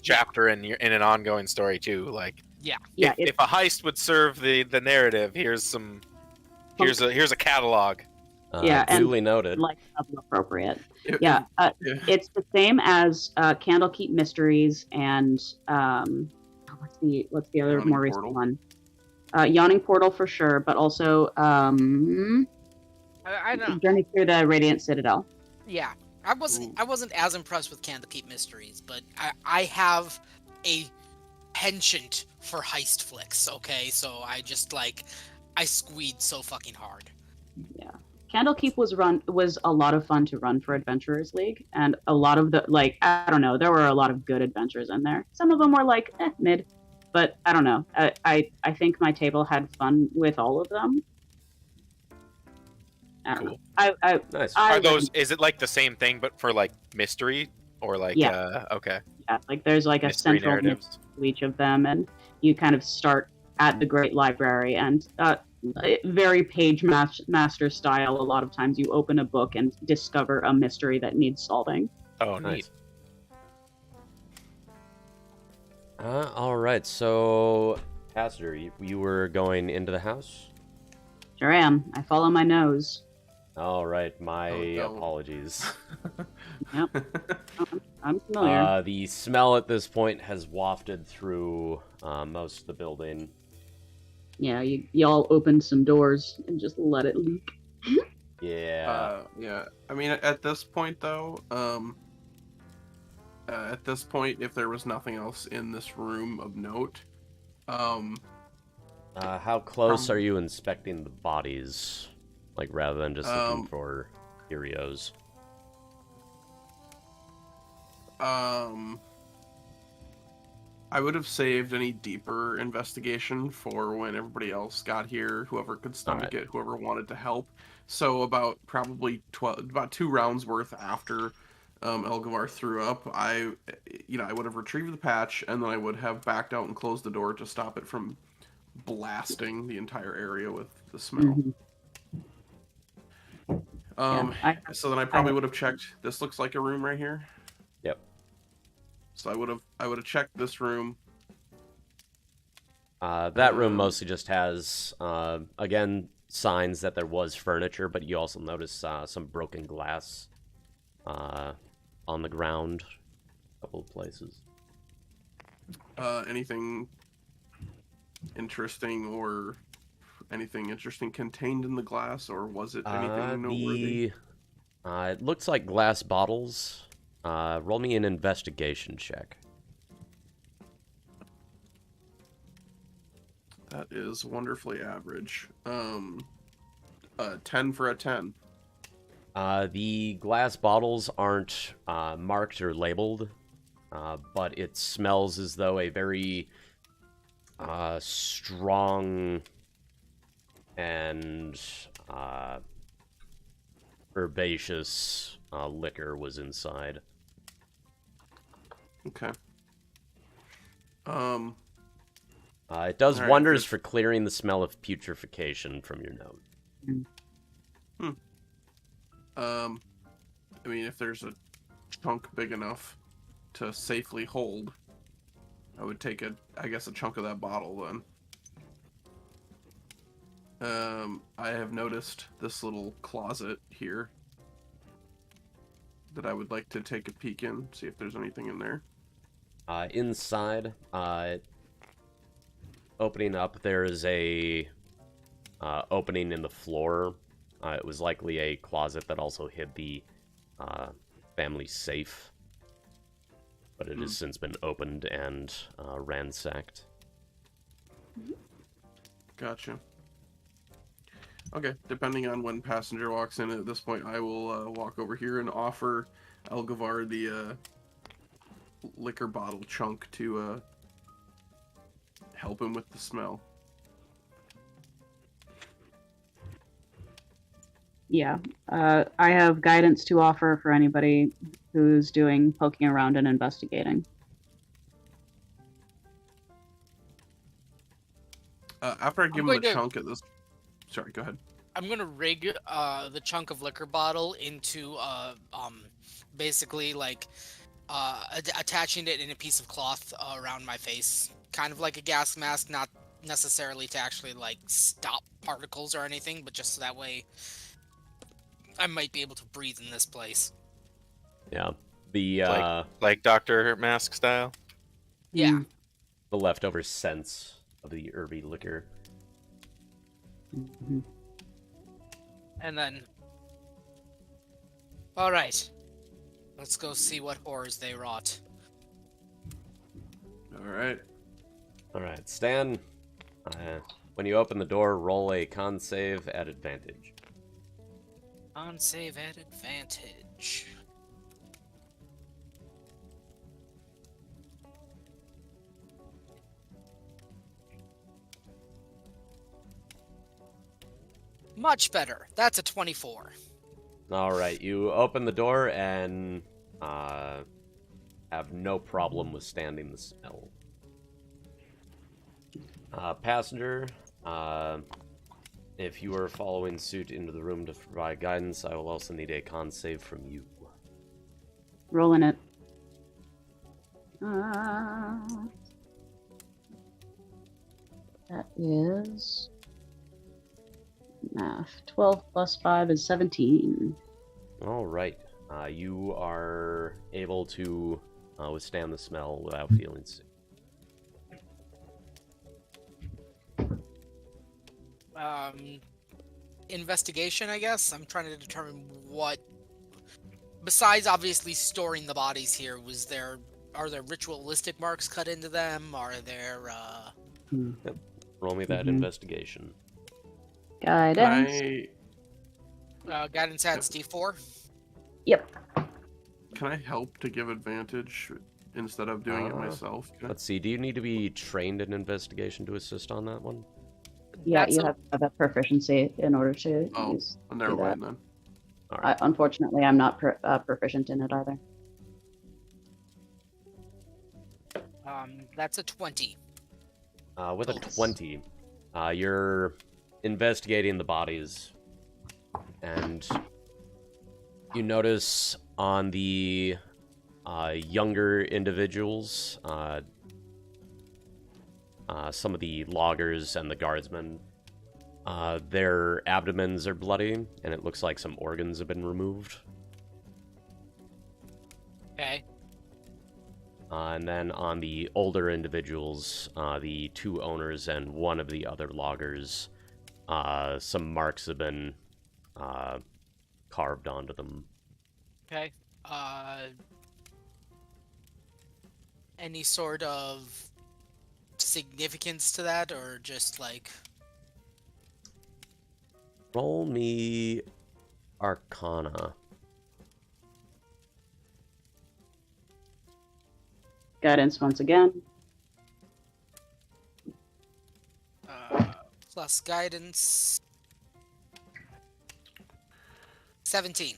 chapter in an ongoing story too. Like Yeah. Yeah, if a heist would serve the narrative, here's a catalog. Yeah, and- duly noted. like level appropriate. It- Yeah, yeah. it's the same as Candlekeep Mysteries and what's the other Yawning more recent Portal. one? Yawning Portal for sure, but also I know. Journey Through the Radiant Citadel. Yeah. I wasn't as impressed with Candlekeep Mysteries, but I have a penchant for heist flicks, okay? So I just like I squeed so fucking hard. Yeah. Candlekeep was a lot of fun to run for Adventurers League, and a lot of the like I don't know, there were a lot of good adventures in there. Some of them were like mid, but I don't know. I think my table had fun with all of them. I don't know. Nice. Are those? Is it like the same thing but for like mystery or like? Yeah. Okay. Yeah, like there's like a Mystery central narratives. to each of them, and you kind of start at the Great Library, and very page master style. A lot of times you open a book and discover a mystery that needs solving. Oh, Nice. neat. All right. So, Pastor, you were going into the house. Sure am. I follow my nose. All right. My Oh, no. apologies. Yep. I'm familiar. The smell at this point has wafted through most of the building. Yeah, y'all open some doors and just let it leak. Yeah. Yeah. I mean, at this point, though, if there was nothing else in this room of note, How close are you inspecting the bodies? Like, rather than just looking for curios. I would have saved any deeper investigation for when everybody else got here, whoever could stomach it, whoever wanted to help. So about probably 2 rounds worth after Elgavar threw up, I would have retrieved the patch, and then I would have backed out and closed the door to stop it from blasting the entire area with the smell. Mm-hmm. So then I probably would have checked. This looks like a room right here. Yep. So I would have checked this room. That room mostly just has, again, signs that there was furniture, but you also notice some broken glass on the ground, a couple of places. Anything interesting contained in the glass, or was it anything noteworthy? It looks like glass bottles. Roll me an investigation check. That is wonderfully average. 10 for a 10. The glass bottles aren't marked or labeled, but it smells as though a very strong and herbaceous liquor was inside. Okay. It does All right, wonders for clearing the smell of putrefaction from your nose. I mean, if there's a chunk big enough to safely hold, I would take a chunk of that bottle then. I have noticed this little closet here that I would like to take a peek in, see if there's anything in there. Inside, opening up, there is a opening in the floor. It was likely a closet that also hid the family safe, but it has since been opened and ransacked. Gotcha. Okay, depending on when passenger walks in at this point, I will walk over here and offer Elgavar the liquor bottle chunk to help him with the smell. Yeah. I have guidance to offer for anybody who's doing poking around and investigating. After I give him the chunk at this... Sorry, go ahead. I'm gonna rig the chunk of liquor bottle into basically like attaching it in a piece of cloth around my face, kind of like a gas mask, not necessarily to actually like stop particles or anything, but just so that way I might be able to breathe in this place. Yeah, the like Dr. Mask style. Yeah. The leftover scents of the herby liquor. Mm-hmm. And then, all right, let's go see what horrors they wrought. All right. All right, Stan. When you open the door, roll a con save at advantage. On save at advantage. Much better. That's a 24. All right, you open the door and have no problem withstanding the smell. Passenger, if you are following suit into the room to provide guidance, I will also need a con save from you. Rolling it. That is math. 12 plus 5 is 17. All right, you are able to withstand the smell without feeling sick. Investigation, I guess. I'm trying to determine what, besides obviously storing the bodies here, are there ritualistic marks cut into them? Are there Roll me that investigation. Guidance. guidance adds D4? Yep. Can I help to give advantage instead of doing it myself? Let's see, do you need to be trained in investigation to assist on that one? Yeah, That's you a- have to have that proficiency in order to Oh, use. never do that. mind then. All right. Unfortunately, I'm not proficient in it either. That's a 20. With a Nice. 20, you're investigating the bodies, and you notice on the younger individuals, some of the loggers and the guardsmen, their abdomens are bloody, and it looks like some organs have been removed. Okay. And then on the older individuals, the two owners and one of the other loggers, some marks have been carved onto them. Okay. Any sort of significance to that, or just like... Roll me Arcana. Guidance once again. Plus guidance... 17.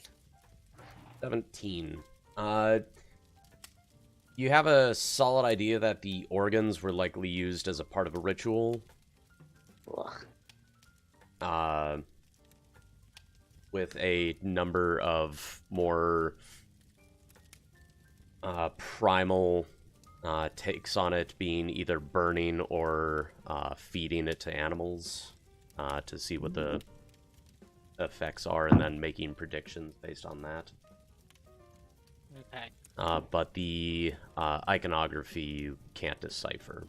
17. You have a solid idea that the organs were likely used as a part of a ritual. With a number of more primal takes on it, being either burning or feeding it to animals to see what the effects are, and then making predictions based on that. Okay. But the iconography you can't decipher.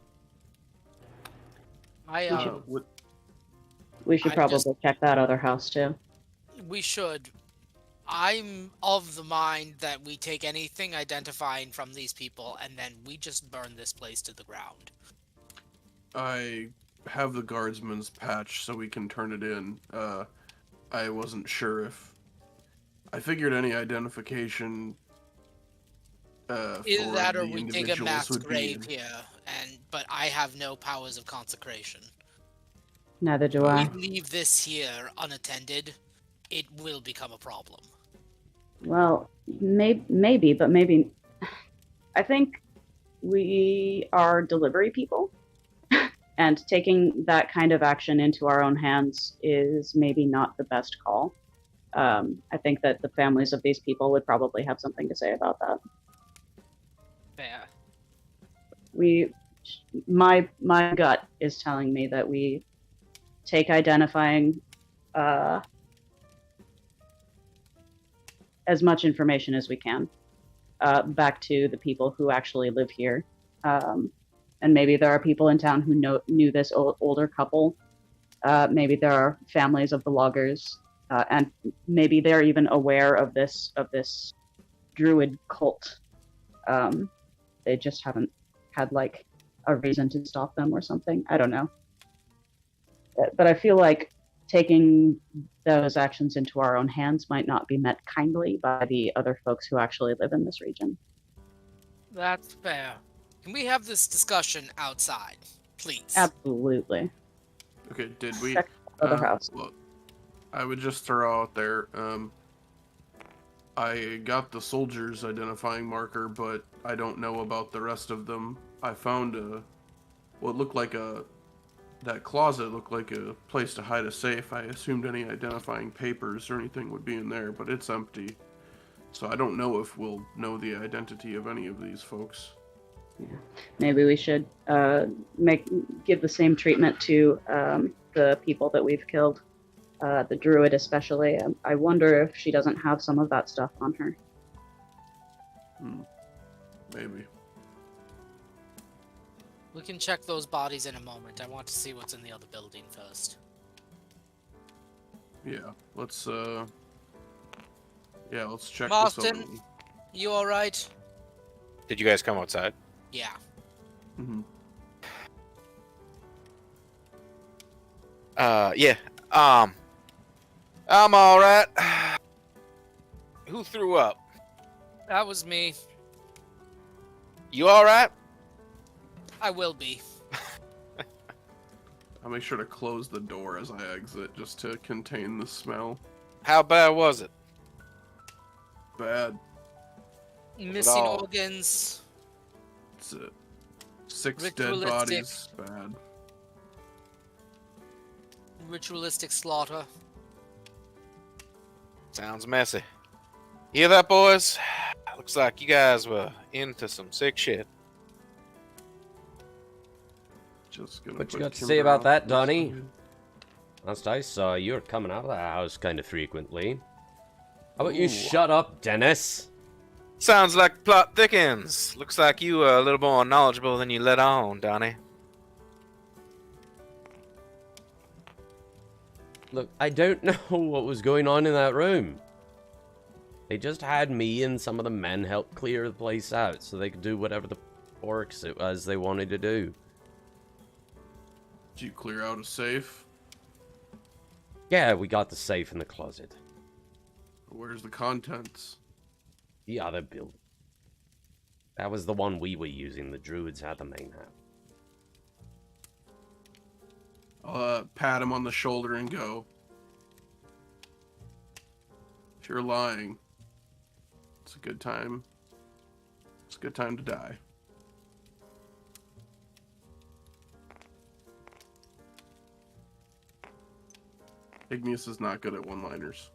We should I probably just- check that other house too. We should. I'm of the mind that we take anything identifying from these people and then we just burn this place to the ground. I have the guardsman's patch so we can turn it in. I wasn't sure if... I figured any identification Either for that or the we dig a individuals mass would be grave in- here, but I have no powers of consecration. Neither do I. We leave this here unattended, it will become a problem. Well, maybe, but maybe. I think we are delivery people, and taking that kind of action into our own hands is maybe not the best call. I think that the families of these people would probably have something to say about that. Fair. My gut is telling me that we take identifying as much information as we can back to the people who actually live here. And maybe there are people in town who knew this older couple. Maybe there are families of the loggers, and maybe they're even aware of this druid cult. They just haven't had like a reason to stop them or something. I don't know. but I feel like taking those actions into our own hands might not be met kindly by the other folks who actually live in this region. That's fair. Can we have this discussion outside, please? Absolutely. Okay, did we? Check the other house. Well, I would just throw out there, I got the soldier's identifying marker, but I don't know about the rest of them. I found what looked like that closet looked like a place to hide a safe. I assumed any identifying papers or anything would be in there, but it's empty. So I don't know if we'll know the identity of any of these folks. Maybe we should give the same treatment to the people that we've killed. The druid especially. I wonder if she doesn't have some of that stuff on her. Maybe. We can check those bodies in a moment. I want to see what's in the other building first. Yeah, let's check Marston? this other one. You alright? Did you guys come outside? Yeah. Mm-hmm. Yeah. I'm all right. Who threw up? That was me. You all right? I will be. I'll make sure to close the door as I exit, just to contain the smell. How bad was it? Bad. Missing all. organs. It's 6 dead Ritualistic. bodies. Bad. Ritualistic slaughter. Sounds messy. Hear that, boys? Looks like you guys were into some sick shit. Just gonna What you put got to Kimber say about off that, this Donnie? side. Last I saw, you were coming out of that house kind of frequently. How about you Ooh. shut up, Dennis? Sounds like the plot thickens. Looks like you are a little more knowledgeable than you let on, Donnie. Look, I don't know what was going on in that room. They just had me and some of the men help clear the place out so they could do whatever the orcs it was they wanted to do. Did you clear out a safe? Yeah, we got the safe in the closet. Where's the contents? The other building. That was the one we were using. The druids had the main house. I'll pat him on the shoulder and go. If you're lying, it's a good time. It's a good time to die. Igneous is not good at one-liners.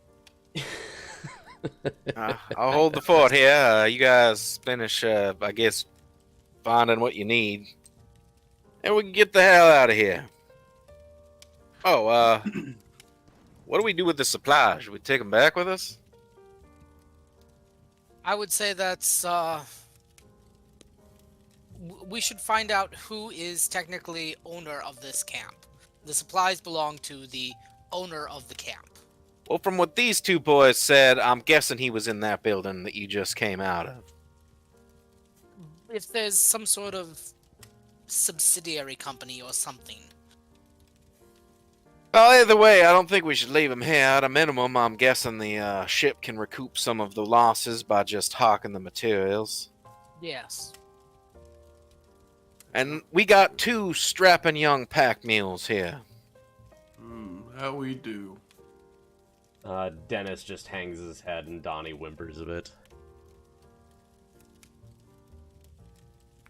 I'll hold the fort here. You guys finish, I guess, finding what you need. And we can get the hell out of here. Oh, what do we do with the supplies? Should we take them back with us? I would say that's, we should find out who is technically owner of this camp. The supplies belong to the owner of the camp. Well, from what these two boys said, I'm guessing he was in that building that you just came out of. If there's some sort of subsidiary company or something. Well, either way, I don't think we should leave him here. At a minimum, I'm guessing the ship can recoup some of the losses by just hawking the materials. Yes. And we got 2 strapping young pack mules here. How we do. Dennis just hangs his head and Donnie whimpers a bit.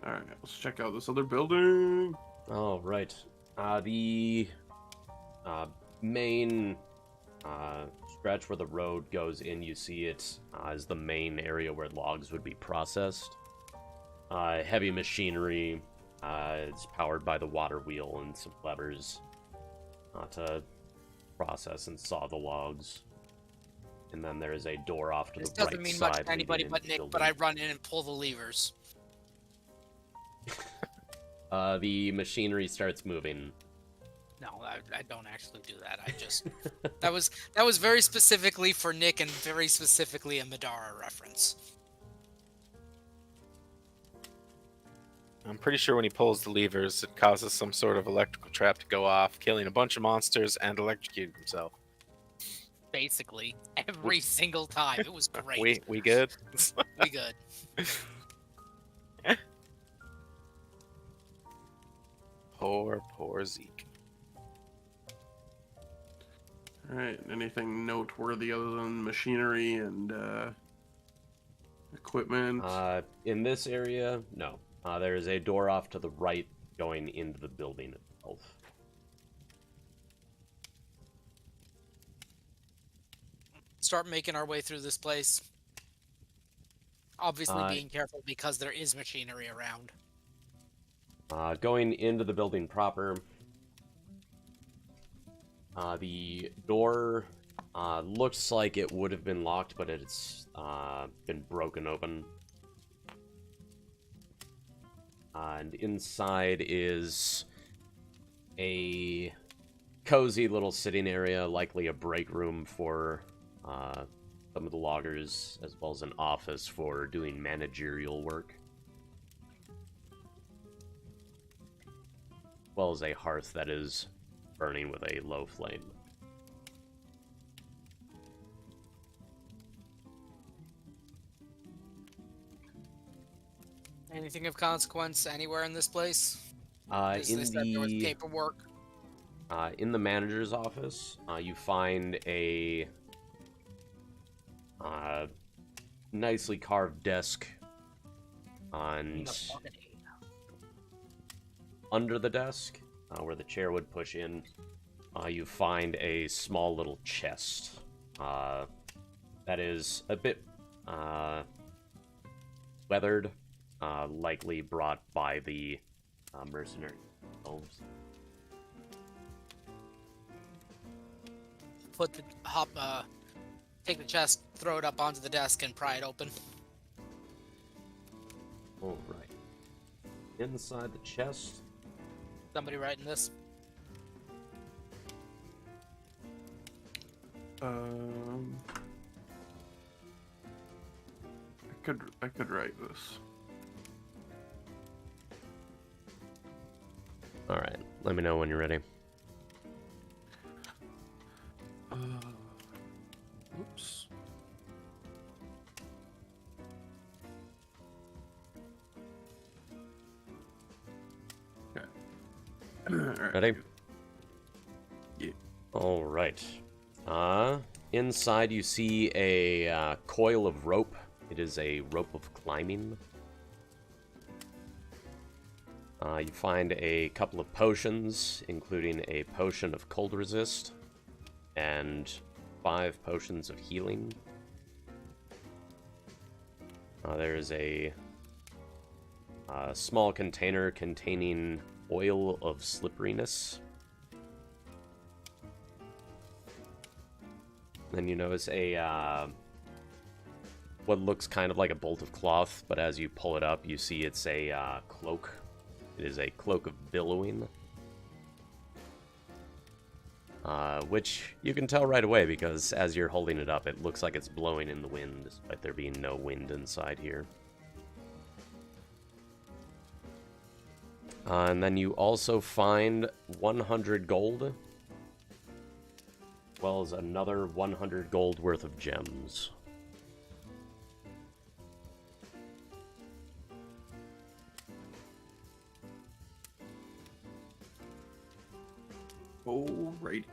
Alright, let's check out this other building. All right. The main stretch where the road goes in, you see it is the main area where logs would be processed. Heavy machinery. It's powered by the water wheel and some levers to process and saw the logs. And then there is a door off to This the right doesn't mean side. much to anybody leading but into the Nick, but I building. run in and pull the levers. The machinery starts moving. No, I don't actually do that. I just that was very specifically for Nick and very specifically a Madara reference. I'm pretty sure when he pulls the levers, it causes some sort of electrical trap to go off, killing a bunch of monsters and electrocuting himself. Basically, every single time. It was great. We good? We good. Poor Zeke. All right. Anything noteworthy other than machinery and equipment? In this area, no. There is a door off to the right going into the building itself. Start making our way through this place. Obviously being careful because there is machinery around. Going into the building proper, the door looks like it would have been locked, but it's been broken open. And inside is a cozy little sitting area, likely a break room for some of the loggers, as well as an office for doing managerial work. As well as a hearth that is burning with a low flame. Anything of consequence anywhere in this place? In There was paperwork. In the manager's office, you find a nicely carved desk, and under the desk, where the chair would push in, you find a small little chest that is a bit weathered, likely brought by the mercenary elves. Take the chest, throw it up onto the desk, and pry it open. All right. Inside the chest. Somebody writing this? I could write this. All right. Let me know when you're ready. Oops. Okay. All right. Ready? Yeah. All right. Inside you see a coil of rope. It is a rope of climbing. You find a couple of potions, including a potion of cold resist and 5 potions of healing. There is a small container containing oil of slipperiness. Then you notice a what looks kind of like a bolt of cloth, but as you pull it up, you see it's a cloak. It is a cloak of billowing. Which you can tell right away because as you're holding it up, it looks like it's blowing in the wind, despite there being no wind inside here. And then you also find 100 gold, as well as another 100 gold worth of gems. Alrighty.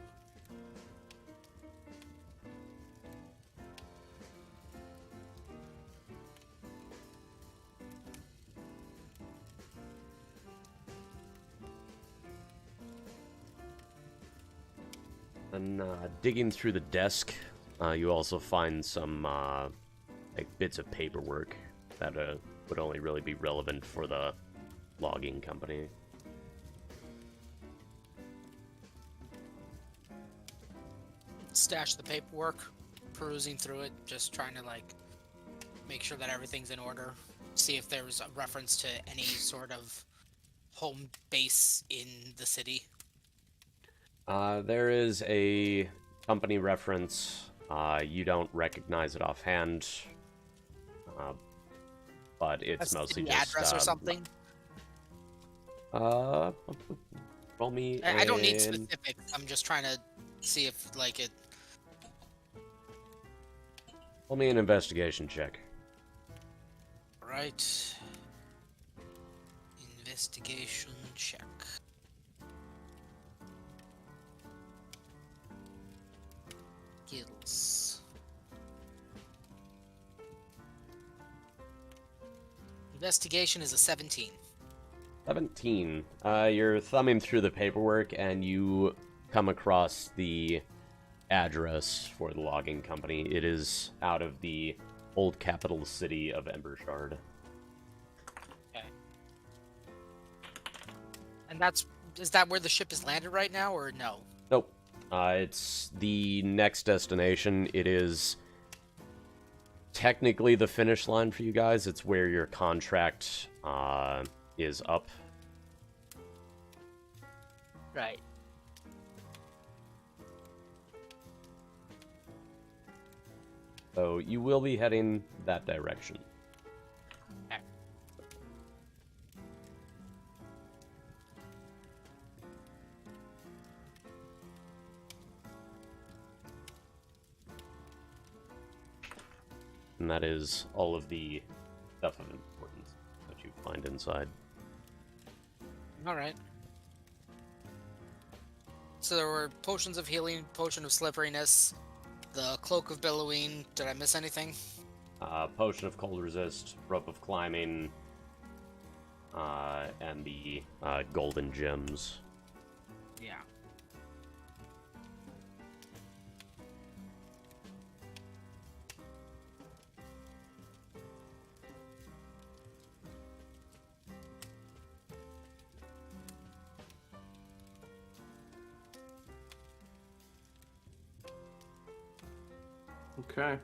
And digging through the desk, you also find some like bits of paperwork that would only really be relevant for the logging company. Stash the paperwork, perusing through it, just trying to like make sure that everything's in order. See if there's a reference to any sort of home base in the city. There is a company reference. You don't recognize it offhand, but it's A mostly city just address or something. Uh, roll me. I don't need an- specifics. I'm just trying to see if like it. Roll me an investigation check. Right. Investigation check. Skills. Investigation is a 17. 17. You're thumbing through the paperwork and you come across the address for the logging company. It is out of the old capital city of Embershard. Okay. And is that where the ship is landed right now, or no? Nope. It's the next destination. It is technically the finish line for you guys. It's where your contract is up. Right. So you will be heading that direction. Okay. And that is all of the stuff of importance that you find inside. All right. So there were potions of healing, potion of slipperiness, the cloak of billowing. Did I miss anything? Potion of cold resist, rope of climbing, and the golden gems. Yeah. Okay.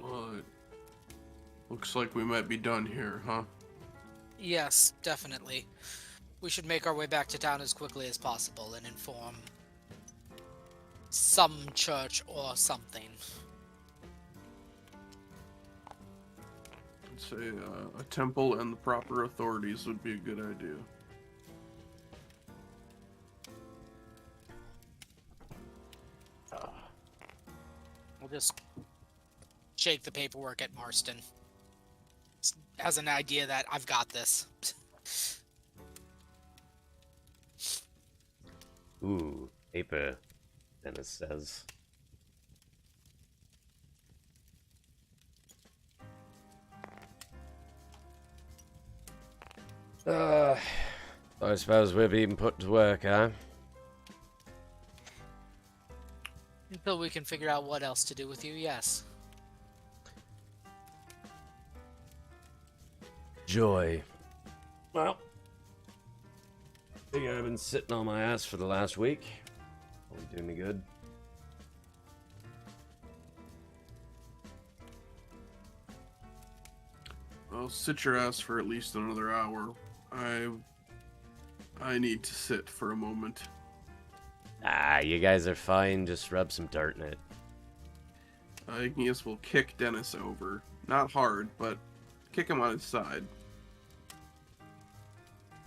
Well, it looks like we might be done here, huh? Yes, definitely. We should make our way back to town as quickly as possible and inform some church or something. I'd say a temple and the proper authorities would be a good idea. We'll just shake the paperwork at Marston. Has an idea that I've got this. Ooh, paper, Dennis says. I suppose we're being put to work, huh? Until we can figure out what else to do with you, yes. Joy. Well, I think I've been sitting on my ass for the last week. Probably doing me good. Well, sit your ass for at least another hour. I need to sit for a moment. Ah, you guys are fine. Just rub some dirt in it. I guess we'll kick Dennis over. Not hard, but kick him on his side.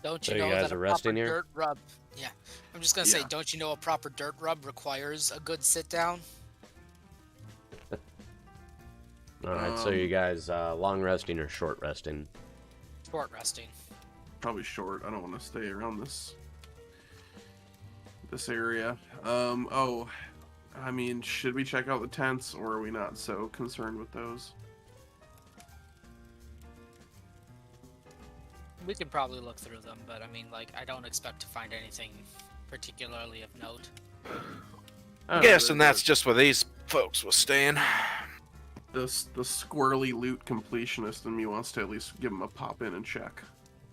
Don't So you you know guys that a are proper resting here? dirt rub? Yeah, I'm just gonna say, Yeah. don't you know a proper dirt rub requires a good sit down? Alright, so you guys long resting or short resting? Short resting. Probably short. I don't want to stay around this area. Oh, I mean, should we check out the tents, or are we not so concerned with those? We could probably look through them, but I mean, like, I don't expect to find anything particularly of note. I'm guessing that's just where these folks were staying. the squirrely loot completionist in me wants to at least give him a pop in and check.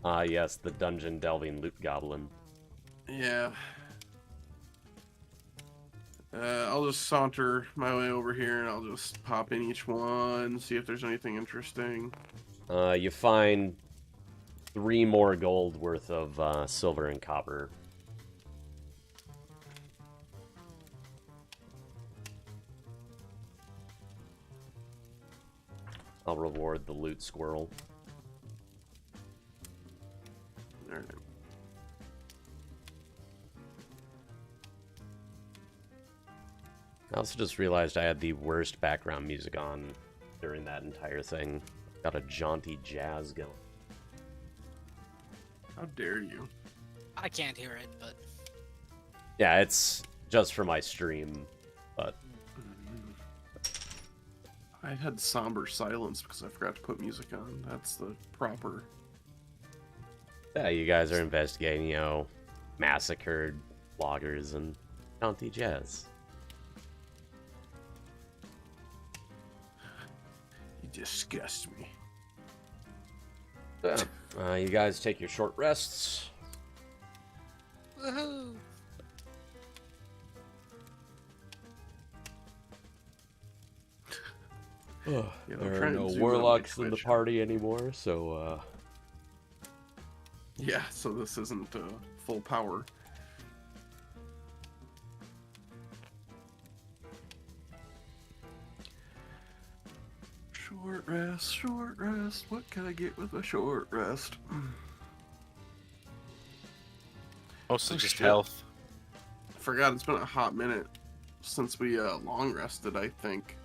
Yes, the dungeon delving loot goblin. Yeah. I'll just saunter my way over here and I'll just pop in each one, see if there's anything interesting. You find 3 more gold worth of silver and copper. I'll reward the loot squirrel. Alright. I also just realized I had the worst background music on during that entire thing. Got a jaunty jazz going. How dare you? I can't hear it, but Yeah, it's just for my stream, but I had somber silence because I forgot to put music on. That's the proper. yeah, you guys are investigating, massacred bloggers and jaunty jazz. You disgust me. You guys take your short rests. woohoo! Yeah, There are trying to no zoom in warlocks my in the Twitch. party anymore, so Yeah, so this isn't full power. Short rest, short rest. What can I get with a short rest? Mostly Oh, just shit. health. Forgot it's been a hot minute since we long rested, I think.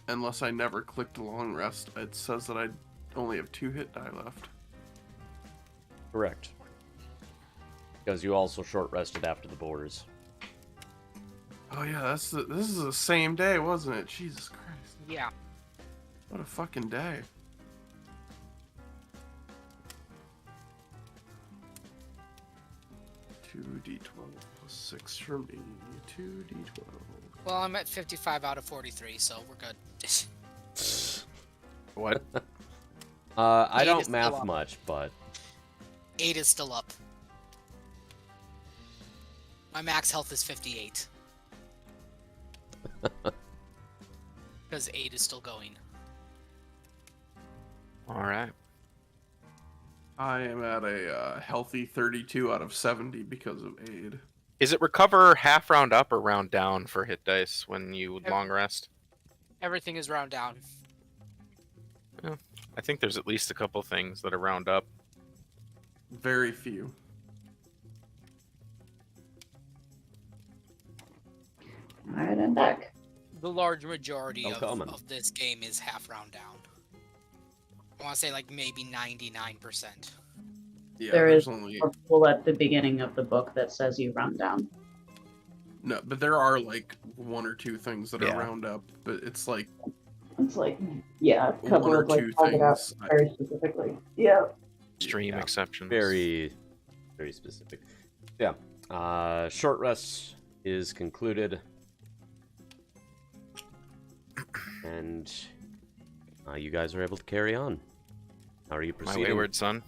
Unless I never clicked long rest, it says that I only have 2 hit die left. correct. Because you also short rested after the boars. Oh yeah, this is the same day, wasn't it? Jesus Christ. Yeah. What a fucking day. Two D12 plus 6 for me. 2D12. Well, I'm at 55 out of 43, so we're good. What? I Eight don't is math still up. much, but 8 is still up. My max health is 58. Because 8 is still going. All right. I am at a healthy 32 out of 70 because of aid. Is it recover half round up or round down for hit dice when you long rest? Everything is round down. I think there's at least a couple things that are round up. Very few. Alright, I'm back. The large majority No comment. of this game is half round down. I want to say like maybe 99%. Yeah, There there's is only a rule at the beginning of the book that says you run down. no, but there are like 1 or 2 things that Yeah. are round up, but it's like It's like, yeah, a couple 1 or of like 2 called it out things. very specifically. Yeah. Extreme Yeah. exceptions. very, very specific. Yeah. Short rest is concluded. And you guys are able to carry on. How are you My proceeding? wayward son.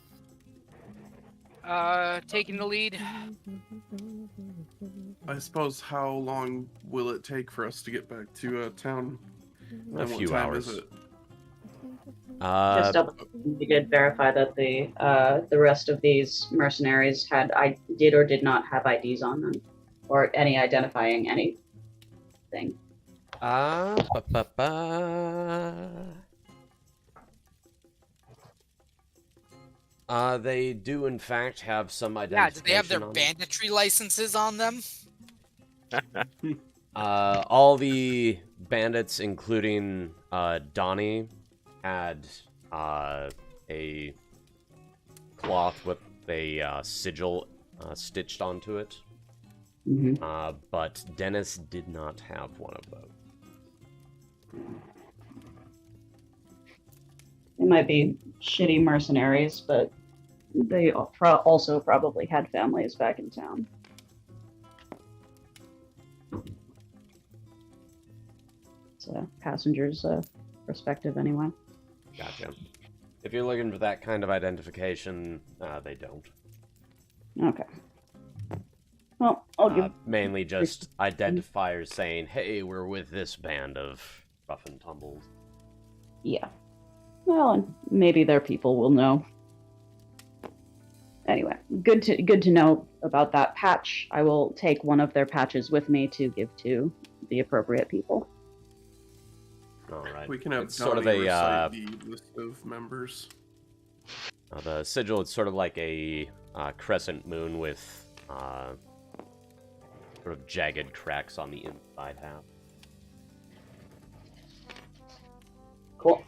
Taking the lead. I suppose how long will it take for us to get back to town? A And few what time hours. is it? Just double we did verify that the rest of these mercenaries did or did not have IDs on them, or any identifying anything. They do in fact have some Yeah, identification. do they have their on them. banditry licenses on them? All the bandits, including Donnie, had a cloth with a sigil stitched onto it. Mm-hmm. But Dennis did not have one of those. They might be shitty mercenaries, but they also probably had families back in town. It's a passenger's perspective, anyway. Gotcha. If you're looking for that kind of identification, they don't. Okay. Well, I'll give. Mainly just identifiers saying, hey, we're with this band of rough and tumbles. Yeah. Well, and maybe their people will know. Anyway, good to know about that patch. I will take one of their patches with me to give to the appropriate people. All right. We can have It's sort of Donnie a recite the list of members. The sigil is sort of like a crescent moon with sort of jagged cracks on the inside half. Cool.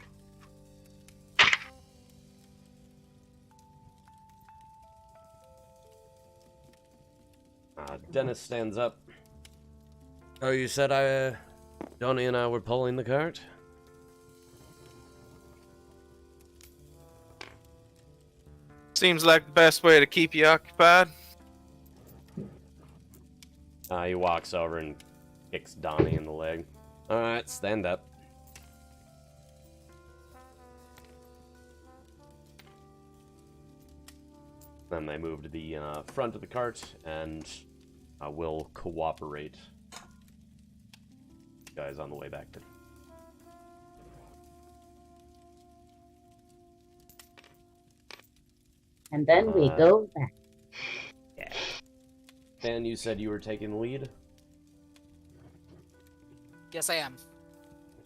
Dennis stands up. Oh, you said Donnie and I were pulling the cart? Seems like the best way to keep you occupied. He walks over and kicks Donnie in the leg. Alright, stand up. Then they move to the front of the cart and will cooperate. Guys on the way back to... And then we go back. Yeah. Dan, you said you were taking the lead? Yes, I am.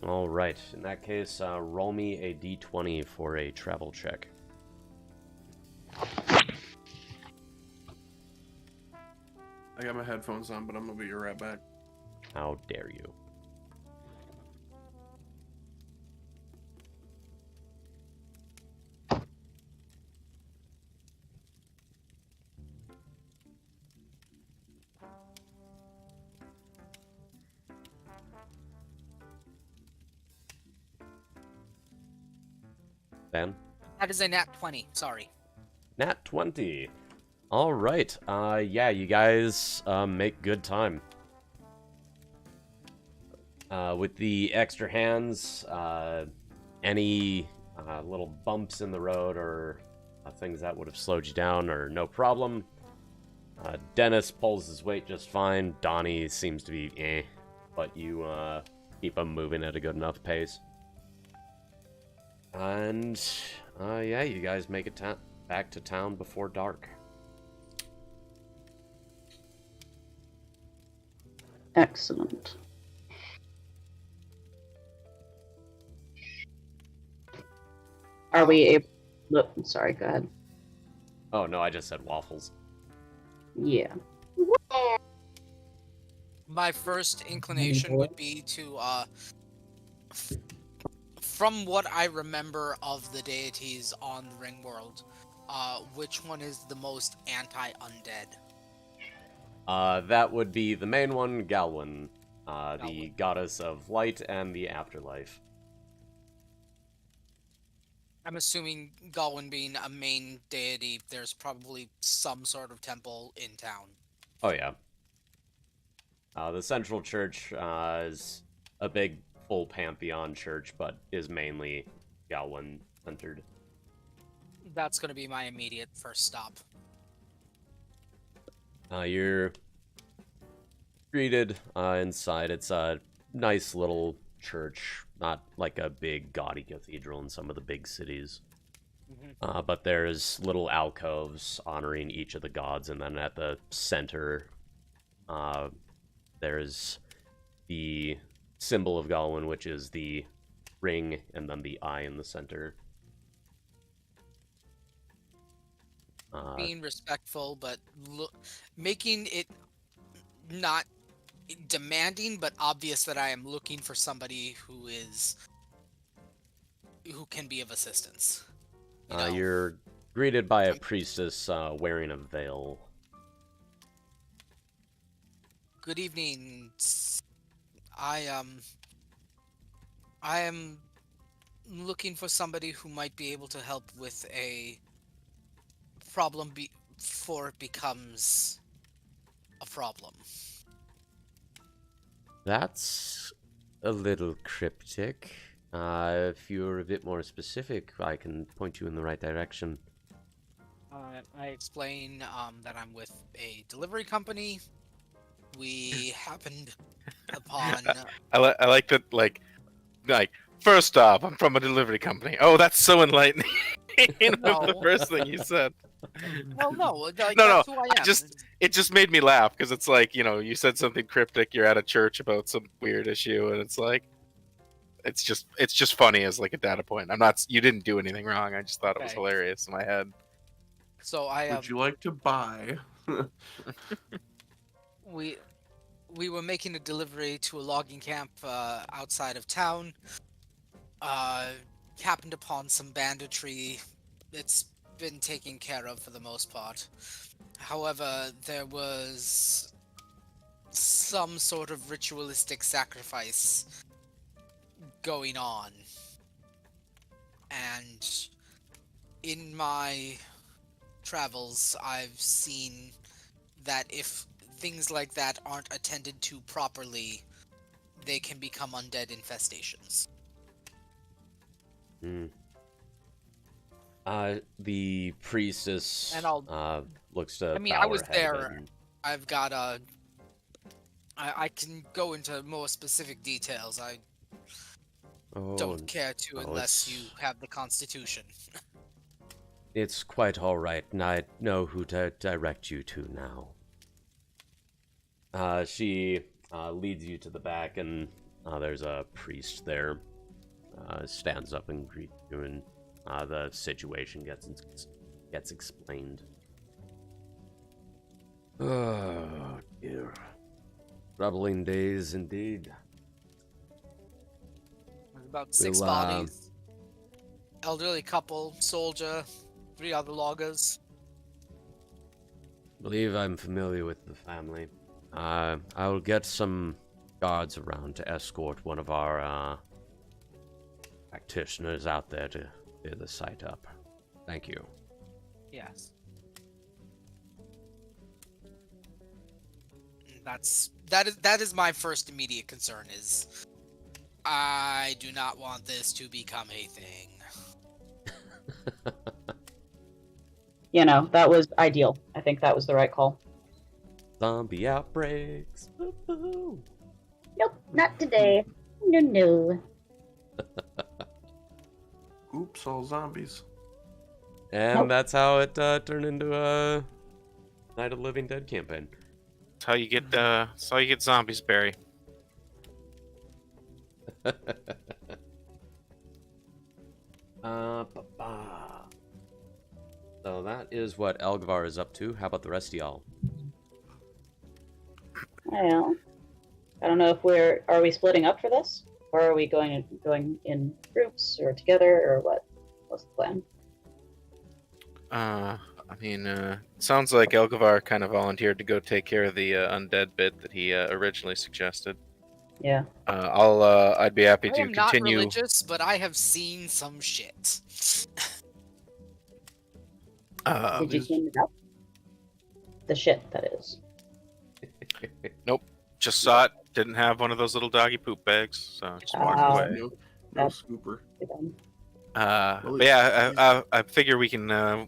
Alright, in that case, roll me a d20 for a travel check. I got my headphones on, but I'm gonna be right back. How dare you? Ben? That is a nat 20. Sorry. Nat 20. All right. Yeah, you guys make good time. With the extra hands, any little bumps in the road or things that would have slowed you down are no problem. Dennis pulls his weight just fine. Donnie seems to be but you keep him moving at a good enough pace. And yeah, you guys make it back to town before dark. Excellent. Are we able... Look, sorry, go ahead. Oh, no, I just said waffles. Yeah. My first inclination would be to, from what I remember of the deities on Ringworld, which one is the most anti-undead? That would be the main one, Galwin, the Galwin. goddess of light and the afterlife. I'm assuming Galwin being a main deity, there's probably some sort of temple in town. Oh, yeah. The central church is a big, full pantheon church, but is mainly Galwin-centered. That's going to be my immediate first stop. You're greeted inside. It's a nice little church, not like a big gaudy cathedral in some of the big cities. But there's little alcoves honoring each of the gods, and then at the center, there's the symbol of Galwin, which is the ring, and then the eye in the center. Being respectful, but making it not demanding, but obvious that I am looking for somebody who can be of assistance. You know? You're greeted by a priestess wearing a veil. Good evening. I am looking for somebody who might be able to help with a problem before it becomes a problem. That's a little cryptic. If you're a bit more specific, I can point you in the right direction. I explain that I'm with a delivery company. We happened upon... I like that, like, first off, I'm from a delivery company. Oh, that's so enlightening. No. The first thing you said. Well, no, like, No, that's who I am. It just made me laugh, because it's like, you know, you said something cryptic, you're at a church about some weird issue, and it's like, It's just funny as like a data point. I'm not. You didn't do anything wrong. I just thought it was Okay. hilarious in my head. So Would you like to buy? we were making a delivery to a logging camp outside of town. Happened upon some banditry. It's been taken care of for the most part. However, there was some sort of ritualistic sacrifice going on. And in my travels, I've seen that if things like that aren't attended to properly, they can become undead infestations. Hmm. The priestess And I'll- looks to I mean, bow I was her head a bit there. and- I've got I can go into more specific details. I Oh, don't care to oh, unless it's- you have the constitution. It's quite all right, and I know who to direct you to now. She leads you to the back, and there's a priest there. Stands up and greets you, and the situation gets explained. Oh dear, troubling days indeed. There's about 6 We'll, bodies. Elderly couple, soldier, 3 other loggers. Believe I'm familiar with the family. I will get some guards around to escort one of our practitioners out there to clear the site up. Thank you. Yes. That is my first immediate concern is I do not want this to become a thing. You know, that was ideal. I think that was the right call. Zombie outbreaks. Woo-hoo. Nope, not today. No, no. Oops, all zombies. And Nope. that's how it turned into a Night of the Living Dead campaign. That's how you get zombies, Barry. Ba-ba. So that is what Elgvar is up to. How about the rest of y'all? Well, I don't know if are we splitting up for this, or are we going in groups or together, or what? What's the plan? I mean, sounds like Elgavar kind of volunteered to go take care of the undead bit that he originally suggested. Yeah. I'd be happy I to am not continue. religious, but I have seen some shit. Did you clean it up? The shit, that is. Just saw it. Didn't have one of those little doggy poop bags, so just walked Oh. away. No That's- scooper. But yeah, I figure we can. I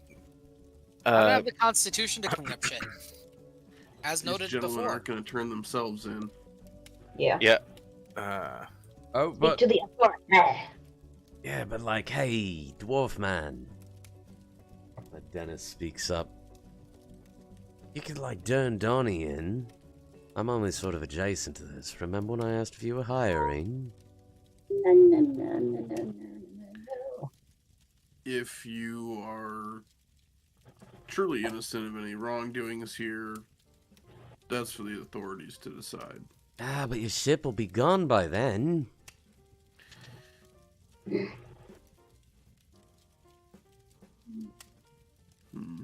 don't have the constitution to clean up shit. As These noted gentlemen before. aren't going to turn themselves in. Yeah. Oh, Speak but to the authority. yeah, but like, hey, dwarf man. But Dennis speaks up. You could like turn Donnie in. I'm only sort of adjacent to this. Remember when I asked if you were hiring? No, no, no, no, no, no, no. If you are truly innocent of any wrongdoings here, that's for the authorities to decide. Ah, but your ship will be gone by then. Hmm.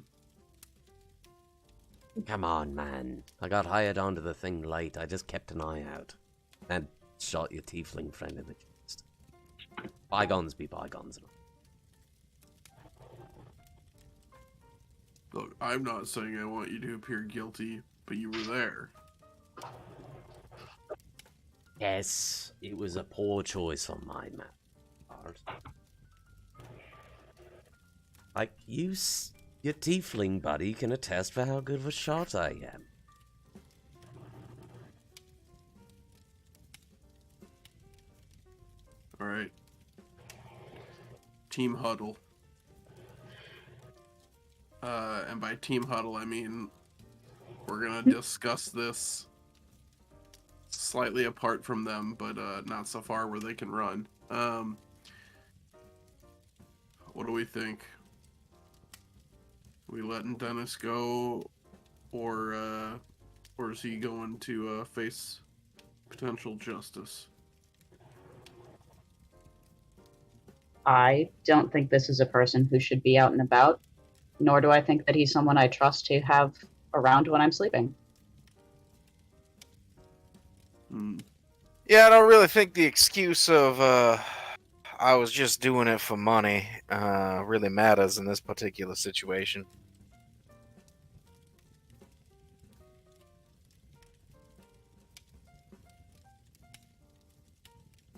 Come on, man. I got hired onto the thing late. I just kept an eye out. And shot your tiefling friend in the chest. Bygones be bygones. Look, I'm not saying I want you to appear guilty, but you were there. Yes, it was a poor choice on my part. Like, your tiefling buddy can attest for how good of a shot I am. Alright. Team huddle. And by team huddle, I mean we're gonna discuss this slightly apart from them, but not so far where they can run. What do we think? We letting Dennis go, or is he going to face potential justice? I don't think this is a person who should be out and about, nor do I think that he's someone I trust to have around when I'm sleeping. Hmm. Yeah, I don't really think the excuse of I was just doing it for money really matters in this particular situation.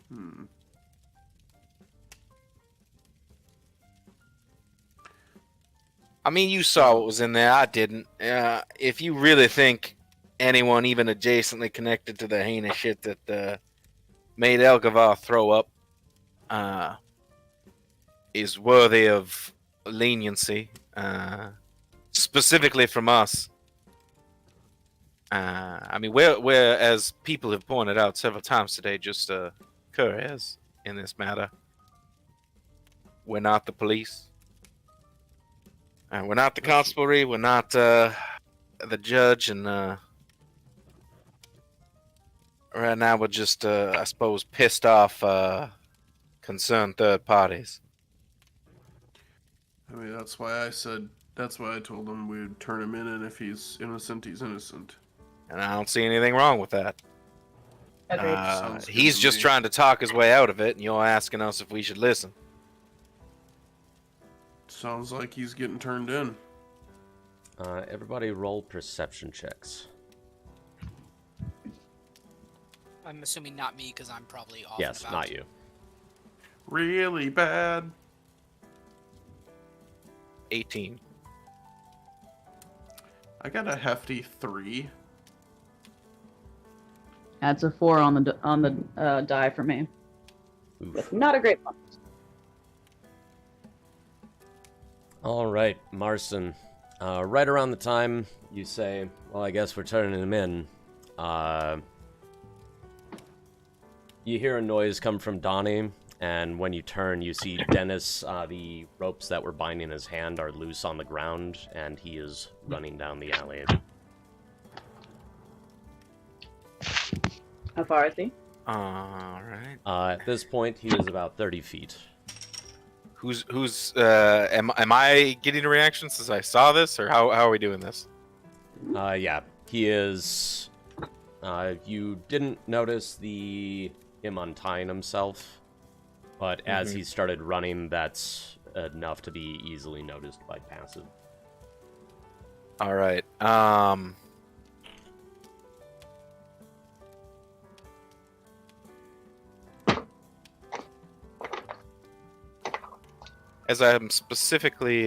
Hmm. I mean, you saw what was in there. I didn't. If you really think anyone even adjacently connected to the heinous shit that made Elgavar throw up is worthy of leniency, specifically from us. I mean, we're, as people have pointed out several times today, just couriers in this matter. We're not the police. We're not the constabulary. We're not the judge. And right now, we're just, I suppose, pissed off concerned third parties. I mean, that's why I told him we'd turn him in, and if he's innocent, he's innocent. And I don't see anything wrong with that. Agreed. Sounds good He's to just me. trying to talk his way out of it, and you're asking us if we should listen. Sounds like he's getting turned in. Everybody roll perception checks. I'm assuming not me because I'm probably off. Yes, and about. not you. Really bad. 18. I got a hefty 3. That's a 4 on the die for me. Oof. With not a great one. All right, Marson. Right around the time you say, well, I guess we're turning him in, you hear a noise come from Donnie, and when you turn, you see Dennis, the ropes that were binding his hand are loose on the ground, and he is running down the alley. How far is he? All right. At this point, he is about 30 feet. Am I getting a reaction since I saw this, or how are we doing this? Yeah, he is. You didn't notice him untying himself, but as he started running, that's enough to be easily noticed by passive. All right. As I'm specifically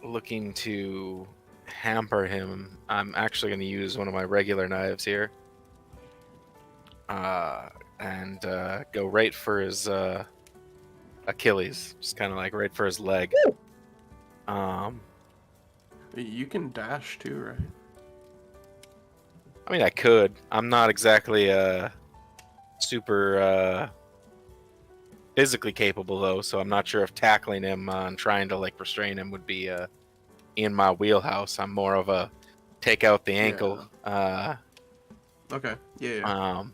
looking to hamper him, I'm actually going to use one of my regular knives here. And go right for his Achilles. Just kind of like right for his leg. You can dash too, right? I mean, I could. I'm not exactly super physically capable, though, so I'm not sure if tackling him and trying to like restrain him would be in my wheelhouse. I'm more of a take out the ankle. Okay. Yeah.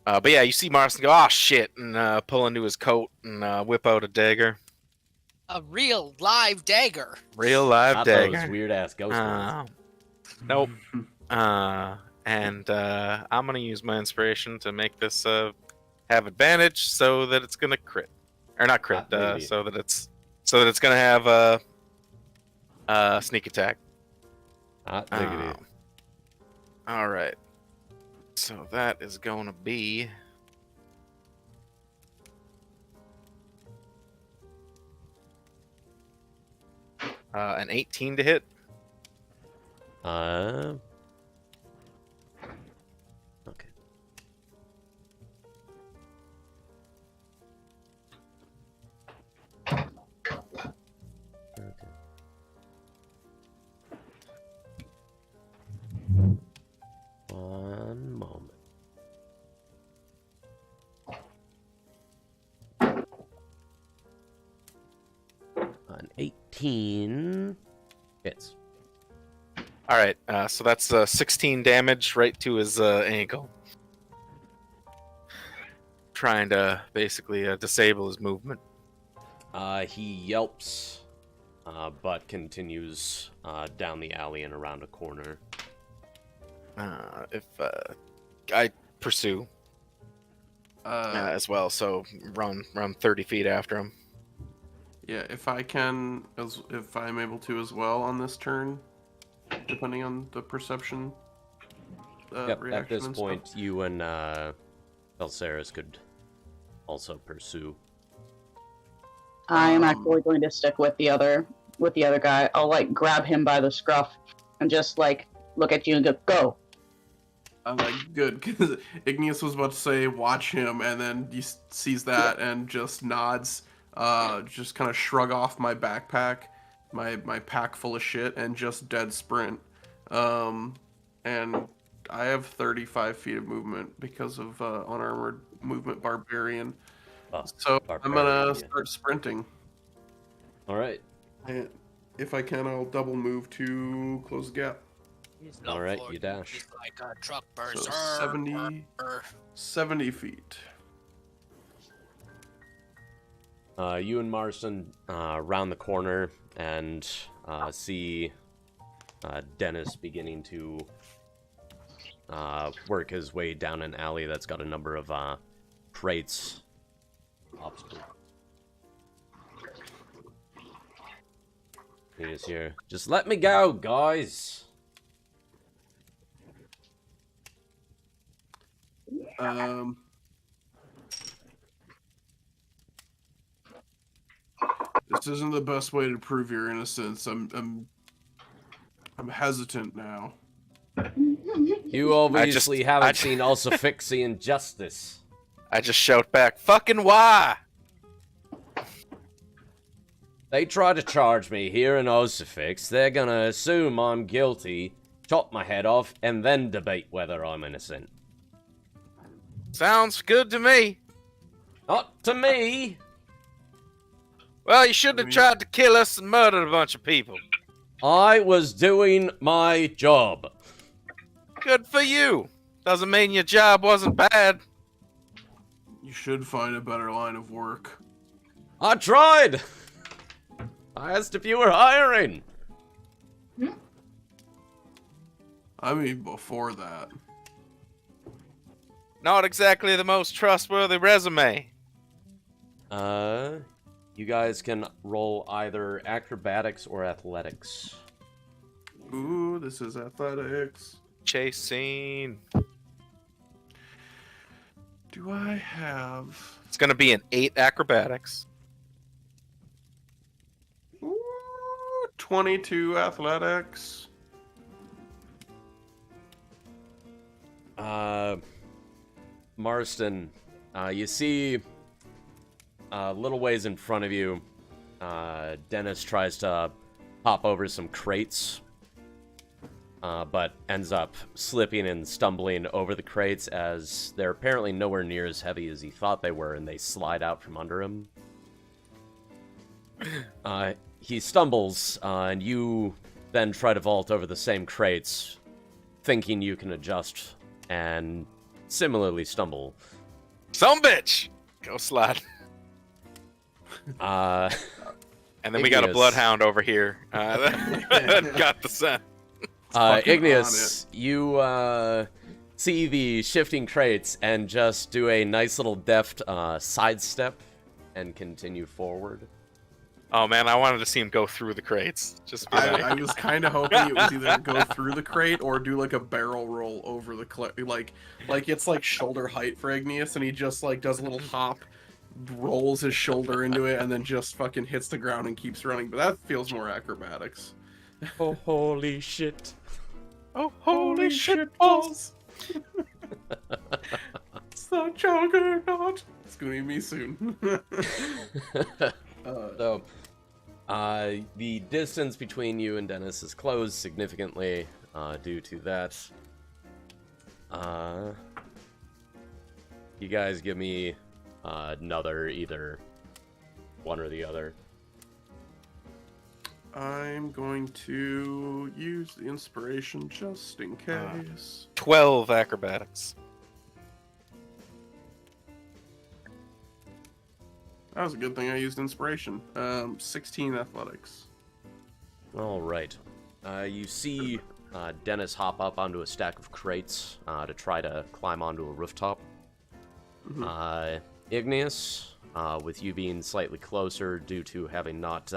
But yeah, you see Marston go, "Oh shit," and pull into his coat and whip out a dagger. A real live dagger. Real live Not dagger. those weird ass ghost ones. Nope. And I'm gonna use my inspiration to make this have advantage, so that it's gonna crit, or not crit, so that it's gonna have a sneak attack. Diggity. All right. So that is going to be an 18 to hit. Okay. An 18 hits. All right, so that's 16 damage right to his ankle. Trying to basically disable his movement. He yelps, but continues down the alley and around a corner. If I pursue as well, so run 30 feet after him. Yeah, if I can, if I'm able to as well on this turn, depending on the perception. Yep, Reaction at this and point, stuff. you and Belceris could also pursue. I am actually going to stick with the other guy. I'll like grab him by the scruff and just like look at you and go. I'm like, good, because Igneous was about to say, watch him, and then he sees that and just nods, just kind of shrug off my backpack, my pack full of shit, and just dead sprint. And I have 35 feet of movement because of unarmored movement barbarian. So I'm gonna start sprinting. All right. And if I can, I'll double move to close the gap. All right, you dash. He's like a truck So berserker. 70 feet. You and Marston round the corner and see Dennis beginning to work his way down an alley that's got a number of crates. Obstacle. He is here. Just let me go, guys. This isn't the best way to prove your innocence. I'm hesitant now. You obviously haven't seen Ulcifixi Justice. I just shout back, "Fucking why?" They try to charge me here in Ossifix. They're gonna assume I'm guilty, chop my head off, and then debate whether I'm innocent. Sounds good to me. Not to me! Well, you shouldn't have tried to kill us and murdered a bunch of people. I was doing my job. Good for you. Doesn't mean your job wasn't bad. You should find a better line of work. I tried! I asked if you were hiring. I mean, before that. Not exactly the most trustworthy resume. You guys can roll either acrobatics or athletics. Ooh, this is athletics. Chase scene. Do I have... It's gonna be an 8 acrobatics. Ooh, 22 athletics. Marston, you see a little ways in front of you, Dennis tries to hop over some crates, but ends up slipping and stumbling over the crates as they're apparently nowhere near as heavy as he thought they were, and they slide out from under him. He stumbles, and you then try to vault over the same crates, thinking you can adjust, and similarly stumble. Some bitch! Go slide. And then we got a Igneous. bloodhound over here. That got the scent. fucking Igneous, you see the shifting crates and just do a nice little deft sidestep and continue forward. Oh man, I wanted to see him go through the crates. Just be like, I was kind of hoping it was either go through the crate or do like a barrel roll over the like it's like shoulder height for Igneous, and he just like does a little hop, rolls his shoulder into it, and then just fucking hits the ground and keeps running. But that feels more acrobatics. Oh, holy shit. oh Holy shit balls! It's the juggernaut. It's gonna be me soon. So, the distance between you and Dennis has closed significantly due to that. You guys give me another, either one or the other. I'm going to use the inspiration just in case. 12 acrobatics. That was a good thing I used inspiration. 16 athletics. All right. You see Dennis hop up onto a stack of crates to try to climb onto a rooftop. Igneous, with you being slightly closer due to having not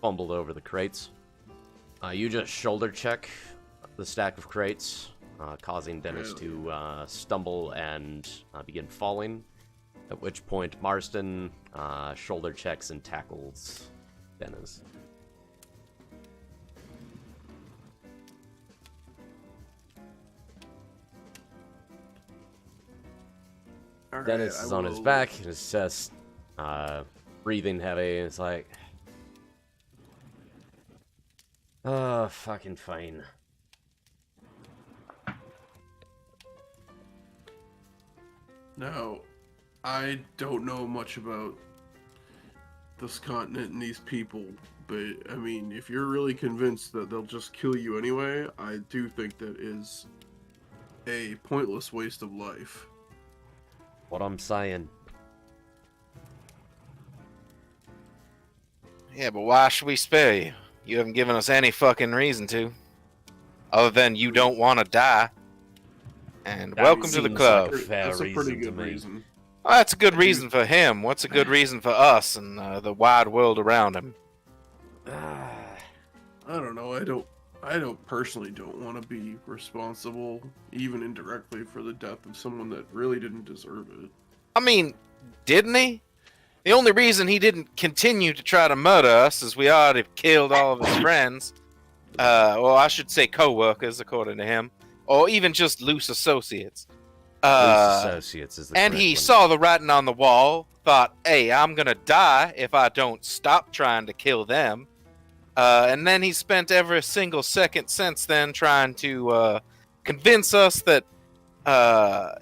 fumbled over the crates, you just shoulder check the stack of crates, causing Dennis to stumble and begin falling. At which point, Marston shoulder checks and tackles Dennis. Alright, Dennis is on his back, his chest, breathing heavy. It's like, oh, fucking fine. Now, I don't know much about this continent and these people, but I mean, if you're really convinced that they'll just kill you anyway, I do think that is a pointless waste of life. What I'm saying. Yeah, but why should we spare you? You haven't given us any fucking reason to. Other than you don't want to die. And That welcome to the seems club. like a fair That's a pretty reason to good me. reason. Well, that's a good reason for him. What's a good reason for us and the wide world around him? I don't know. I don't personally don't want to be responsible, even indirectly, for the death of someone that really didn't deserve it. I mean, didn't he? The only reason he didn't continue to try to murder us is we already killed all of his friends. Well, I should say co-workers, according to him. Or even just loose associates. Loose associates is the And correct he one. saw the writing on the wall, thought, hey, I'm gonna die if I don't stop trying to kill them. And then he spent every single second since then trying to convince us that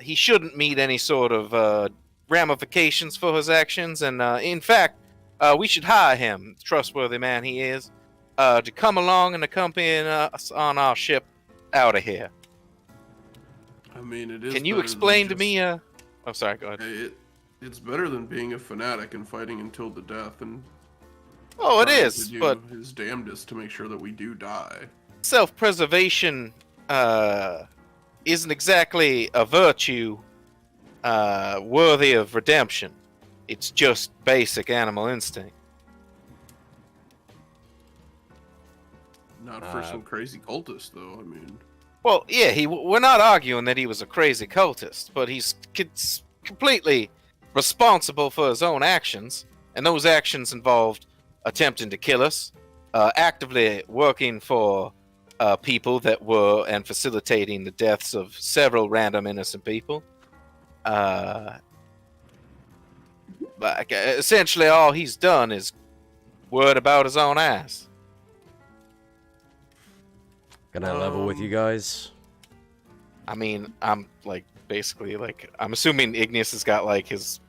he shouldn't meet any sort of ramifications for his actions. And in fact, we should hire him, trustworthy man he is, to come along and accompany us on our ship out of here. I mean, it is. Can you better explain to than me? just- Oh, sorry, go ahead. It's better than being a fanatic and fighting until the death and. Oh, it trying is, to do but his damnedest to make sure that we do die. self-preservation isn't exactly a virtue worthy of redemption. It's just basic animal instinct. Not for some crazy cultist, though. I mean, Well, yeah, we're not arguing that he was a crazy cultist, but he's completely responsible for his own actions, and those actions involved attempting to kill us, actively working for people that were and facilitating the deaths of several random innocent people. Essentially, all he's done is worried about his own ass. Can I level with you guys? I mean, I'm basically I'm assuming Igneous has got his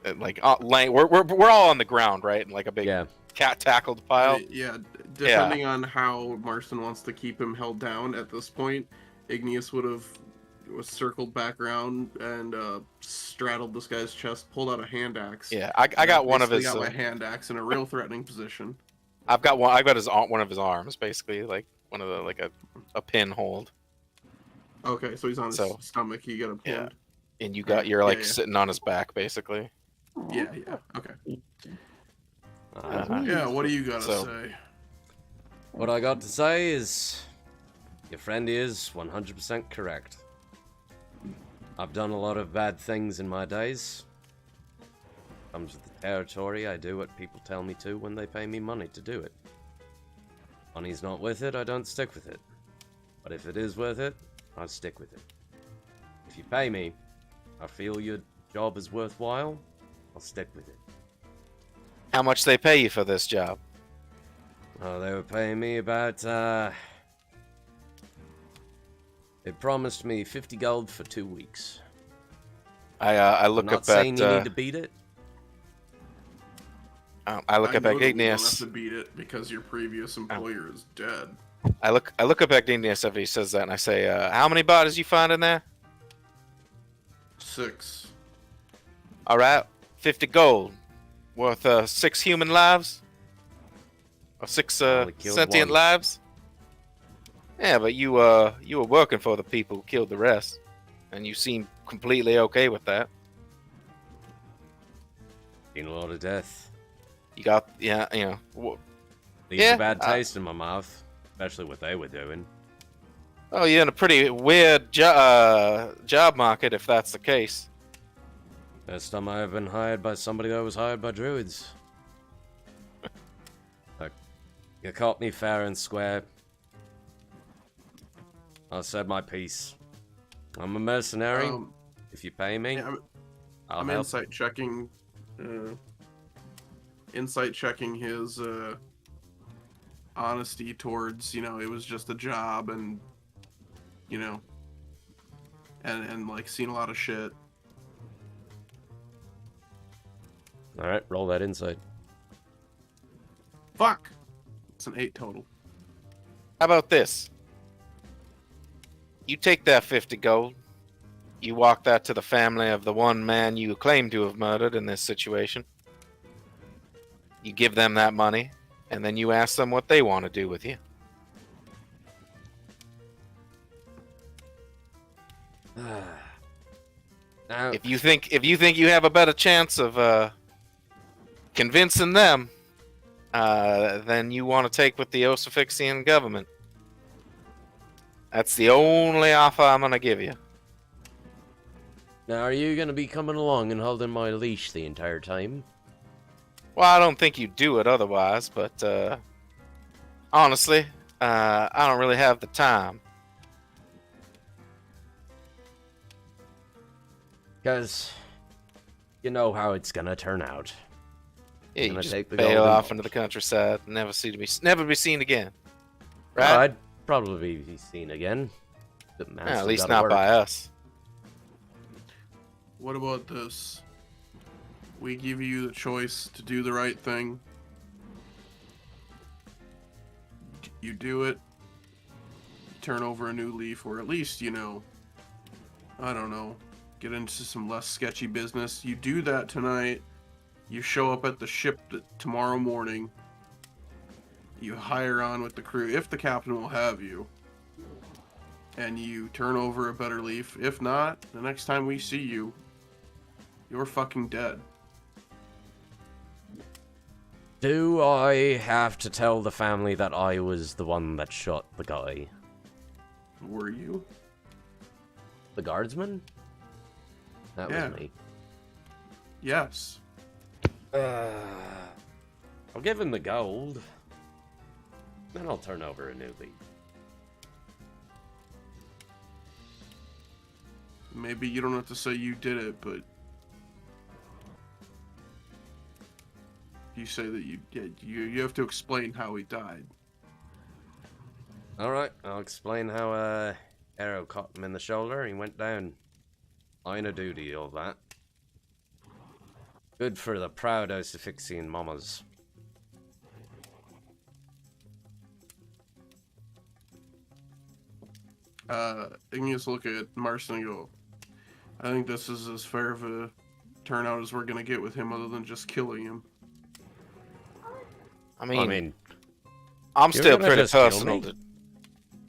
we're all on the ground, right? In a big Yeah. cat tackled pile. yeah. Depending on how Marston wants to keep him held down at this point, Igneous was circled back around and straddled this guy's chest, pulled out a hand axe. Yeah, I got one of his. Got my hand axe in a real threatening position. I've got one. I've got one of his arms, basically, one of the a pin hold. Okay, so he's on his stomach. You got a pin. Yeah. And you're sitting on his back, basically. Yeah. Okay. Uh, Yeah. What do you gotta say? What I got to say is, your friend is 100% correct. I've done a lot of bad things in my days. Comes with the territory, I do what people tell me to when they pay me money to do it. Money's not worth it, I don't stick with it. But if it is worth it, I stick with it. If you pay me, I feel your job is worthwhile, I'll stick with it. How much they pay you for this job? Oh, they were paying me about, they promised me 50 gold for 2 weeks. I look I'm not up saying at. you need to beat it. I look up know at that we don't have Igneous. to beat it because your previous employer is dead. I look up at Igneous after he says that, and I say, "How many bodies you find in there?" 6. All right, 50 gold, worth 6 human lives, or 6 Only killed sentient one. lives. Yeah, but you were working for the people who killed the rest, and you seem completely okay with that. Seen a lot of death. You got, yeah, Leaves Yeah, a bad taste in my mouth, especially what they were doing. Oh, you're in a pretty weird job market if that's the case. First time I have been hired by somebody that was hired by druids. Look, you caught me fair and square. I said my piece. I'm a mercenary. If you pay me, Yeah, I'll I'm help. insight checking his honesty towards, it was just a job, and and like seen a lot of shit. All right, roll that insight. Fuck. It's an 8 total. How about this? You take that 50 gold. You walk that to the family of the one man you claim to have murdered in this situation. You give them that money, and then you ask them what they want to do with you. Now, If you think you have a better chance of convincing them, then you want to take with the Ossifixian government. That's the only offer I'm gonna give you. now, are you gonna be coming along and holding my leash the entire time? Well, I don't think you'd do it otherwise, but honestly, I don't really have the time. Because you know how it's gonna turn out. Yeah, you Gonna just take the bail golden off mulch. into the countryside, never be seen again. Well, Right? I'd probably be seen again. The Yeah, man's at still least gotta not work. by us. What about this? We give you the choice to do the right thing. You do it. Turn over a new leaf, or at least, I don't know, get into some less sketchy business. You do that tonight. You show up at the ship tomorrow morning. You hire on with the crew, if the captain will have you. And you turn over a better leaf. If not, the next time we see you, you're fucking dead. Do I have to tell the family that I was the one that shot the guy? Were you? The guardsman? That Yeah. was me. Yes. I'll give him the gold. Then I'll turn over a new leaf. Maybe you don't have to say you did it, but you say that you have to explain how he died. Alright, I'll explain how arrow caught him in the shoulder and he went down. Line of duty, all that. Good for the proud Ossifixian mamas. Igneous look at Marson and go, I think this is as fair of a turnout as we're gonna get with him, other than just killing him. I I mean, mean, I'm you're still gonna pretty just kill personal. me?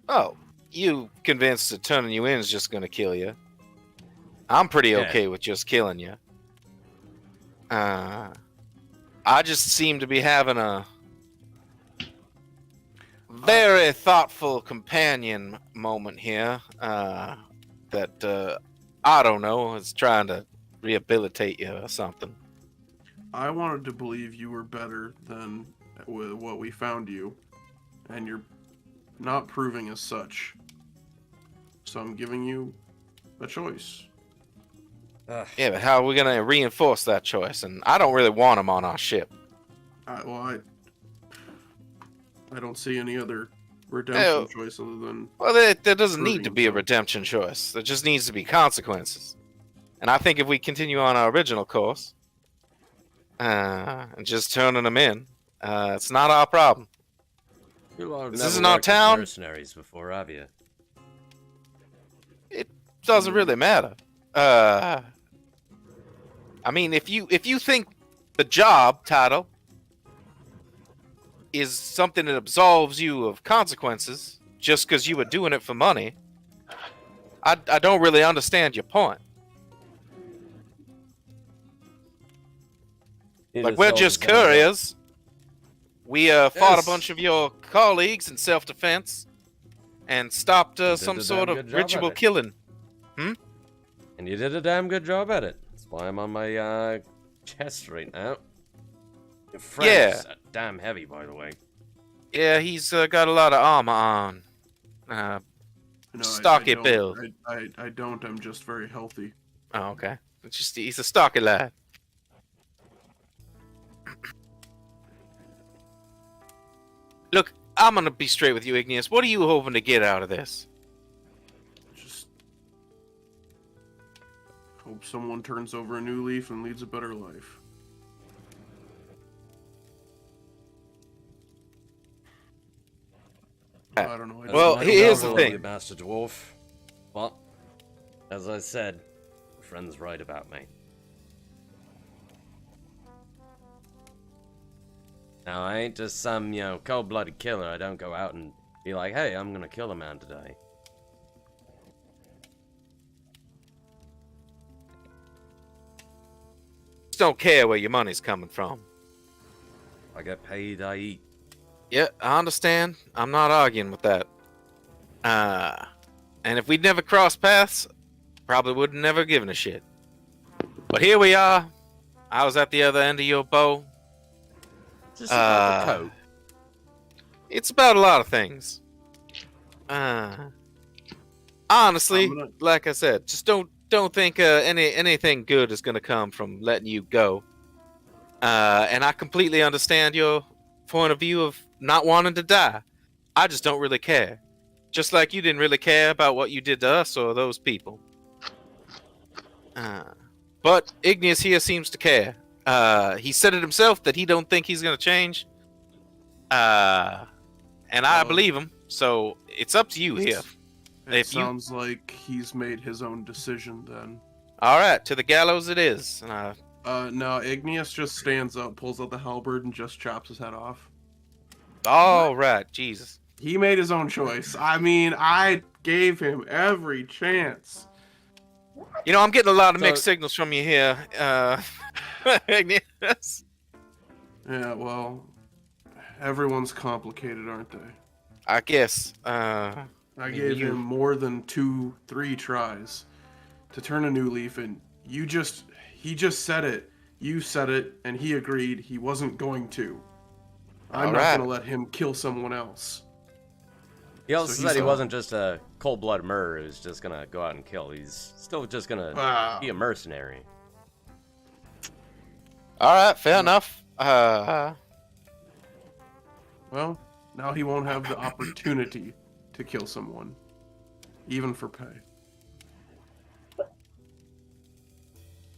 Oh, you convinced that turning you in is just gonna kill you. I'm pretty Yeah. okay with just killing you. I just seem to be having a very thoughtful companion moment here. That I don't know is trying to rehabilitate you or something. I wanted to believe you were better than with what we found you, and you're not proving as such. So I'm giving you a choice. Yeah, but how are we gonna reinforce that choice? And I don't really want him on our ship. I don't see any other redemption choice other than Well, there doesn't need to Proving be a himself. redemption choice. There just needs to be consequences. And I think if we continue on our original course, and just turning them in. It's not our problem. This isn't our town. Mercenaries before, have you? It doesn't really matter. I mean, if you think the job title is something that absolves you of consequences just because you were doing it for money, I don't really understand your point. Like, we're just couriers. We fought a bunch of your colleagues in self-defense and stopped some sort of ritual killing. And you did a damn good job at it. That's why I'm on my chest right now. Your friend's damn heavy, by the way. Yeah, he's got a lot of armor on. No, stocky I don't. build. I don't. I'm just very healthy. Oh, okay. It's just he's a stocky lad. Look, I'm gonna be straight with you, Igneous. What are you hoping to get out of this? Just hope someone turns over a new leaf and leads a better life. I don't know. Well, here's the thing, Master Dwarf. But as I said, my friend's right about me. Now, I ain't just some, cold-blooded killer. I don't go out and be like, hey, I'm gonna kill a man today. just don't care where your money's coming from. I get paid, I eat. Yeah, I understand. I'm not arguing with that. And if we'd never crossed paths, probably would have never given a shit. But here we are. I was at the other end of your bow. Just about the coat. It's about a lot of things. Honestly, like I said, just don't think anything good is gonna come from letting you go. And I completely understand your point of view of not wanting to die. I just don't really care. Just like you didn't really care about what you did to us or those people. But Igneous here seems to care. He said it himself that he don't think he's gonna change. And I believe him. So it's up to you here. It sounds like he's made his own decision then. All right, to the gallows it is. No, Igneous just stands up, pulls out the halberd, and just chops his head off. All right, Jesus. He made his own choice. I mean, I gave him every chance. You know, I'm getting a lot of mixed signals from you here, Igneous. Yeah, well, everyone's complicated, aren't they? I guess. I gave him more than 2-3 tries to turn a new leaf, and he just said it. You said it, and he agreed he wasn't going to. I'm not gonna let him kill someone else. He also said he wasn't just a cold-blooded murderer who's just gonna go out and kill. He's still just gonna be a mercenary. All right, fair enough. Well, now he won't have the opportunity to kill someone, even for pay.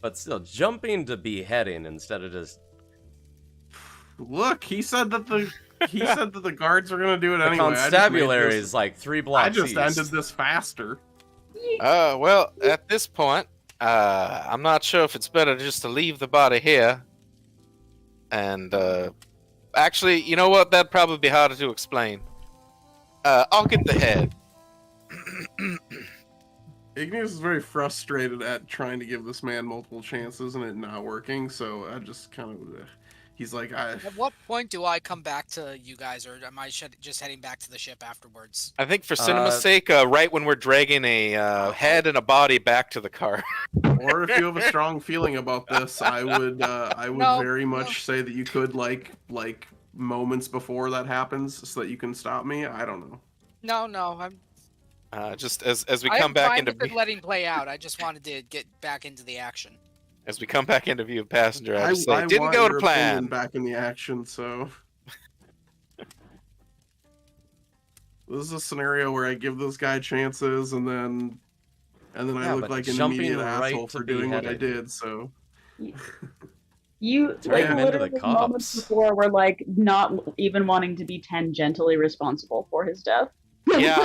But still, jumping to beheading instead of just... Look, he said that the guards were gonna do it anyway. Constabulary is like 3 blocks I just east. ended this faster. Well, at this point, I'm not sure if it's better just to leave the body here. And, actually, you know what? That'd probably be harder to explain. I'll get the head. Igneous is very frustrated at trying to give this man multiple chances and it not working, so I just kind of... He's like, At what point do I come back to you guys, or am I just heading back to the ship afterwards? I think for cinema's sake, right when we're dragging a head and a body back to the car. Or if you have a strong feeling about this, I would very much say that you could like moments before that happens, so that you can stop me. I don't know. No, I'm. Just as we come back into letting play out. I just wanted to get back into the action. As we come back into view of passenger, I just say, I didn't want go your to plan. opinion back in the action, so. This is a scenario where I give this guy chances, and then I look like an immediate asshole for doing what I did. So. You Turn like him into the literally moments cops. before were like not even wanting to be tangentially responsible for his death. Yeah,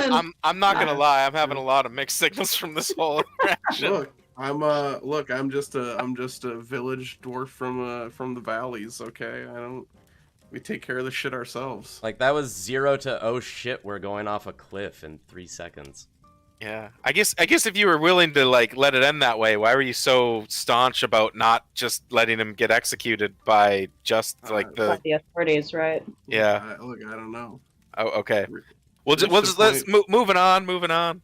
I'm not gonna Yeah. lie. I'm having a lot of mixed signals from this whole interaction. I'm just a village dwarf from the valleys. Okay, we take care of this shit ourselves. Like, that was 0 to oh shit, we're going off a cliff in 3 seconds. Yeah, I guess if you were willing to like let it end that way, why were you so staunch about not just letting him get executed by just like By the authorities, right? Yeah. Look, I don't know. Oh, okay. Re- We'll reach just the let's point- moving on.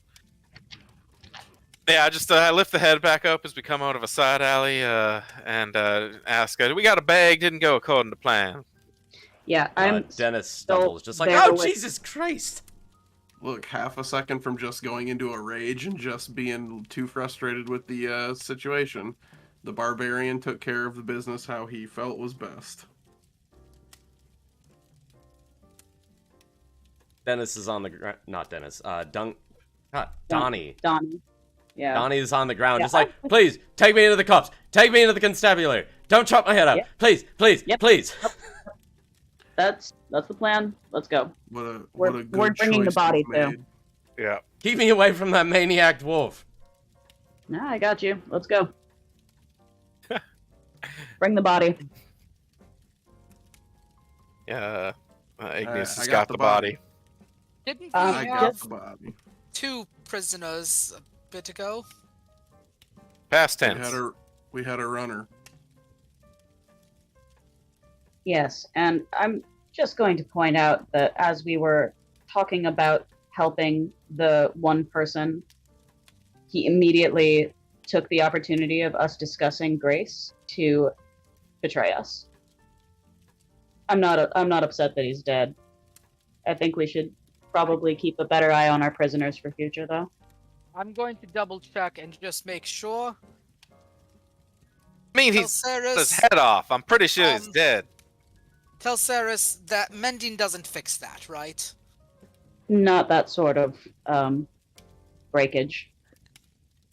Yeah, I lift the head back up as we come out of a side alley, and ask, "We got a bag? Didn't go according to plan." Yeah, I'm Dennis still stumbles, just like, there oh, with- Jesus Christ! Look, half a second from just going into a rage and just being too frustrated with the situation. The barbarian took care of the business how he felt was best. Dennis is on the ground. Not Dennis. Donnie. Donnie. Yeah. Donnie's on the ground, Yeah, just like, please, take me into the cops. Take me into the constabulary. Don't chop my head up. Yep. Please, please, Yep. please. That's the plan. Let's go. What We're a good bringing the choice body, you've too. made. Yeah. Keep me away from that maniac dwarf. Nah, I got you. Let's go. Bring the body. Yeah. Ignis I has got got the the body. Didn't we I got have the body. 2 prisoners a bit ago? Past We tense. had a runner. Yes, and I'm just going to point out that as we were talking about helping the one person, he immediately took the opportunity of us discussing Grace to betray us. I'm not upset that he's dead. I think we should probably keep a better eye on our prisoners for future, though. I'm going to double check and Just make sure. I mean, Tell he's cut his Ceres, head off. I'm pretty sure he's dead. tell Ceres that mending doesn't fix that, right? Not that sort of breakage.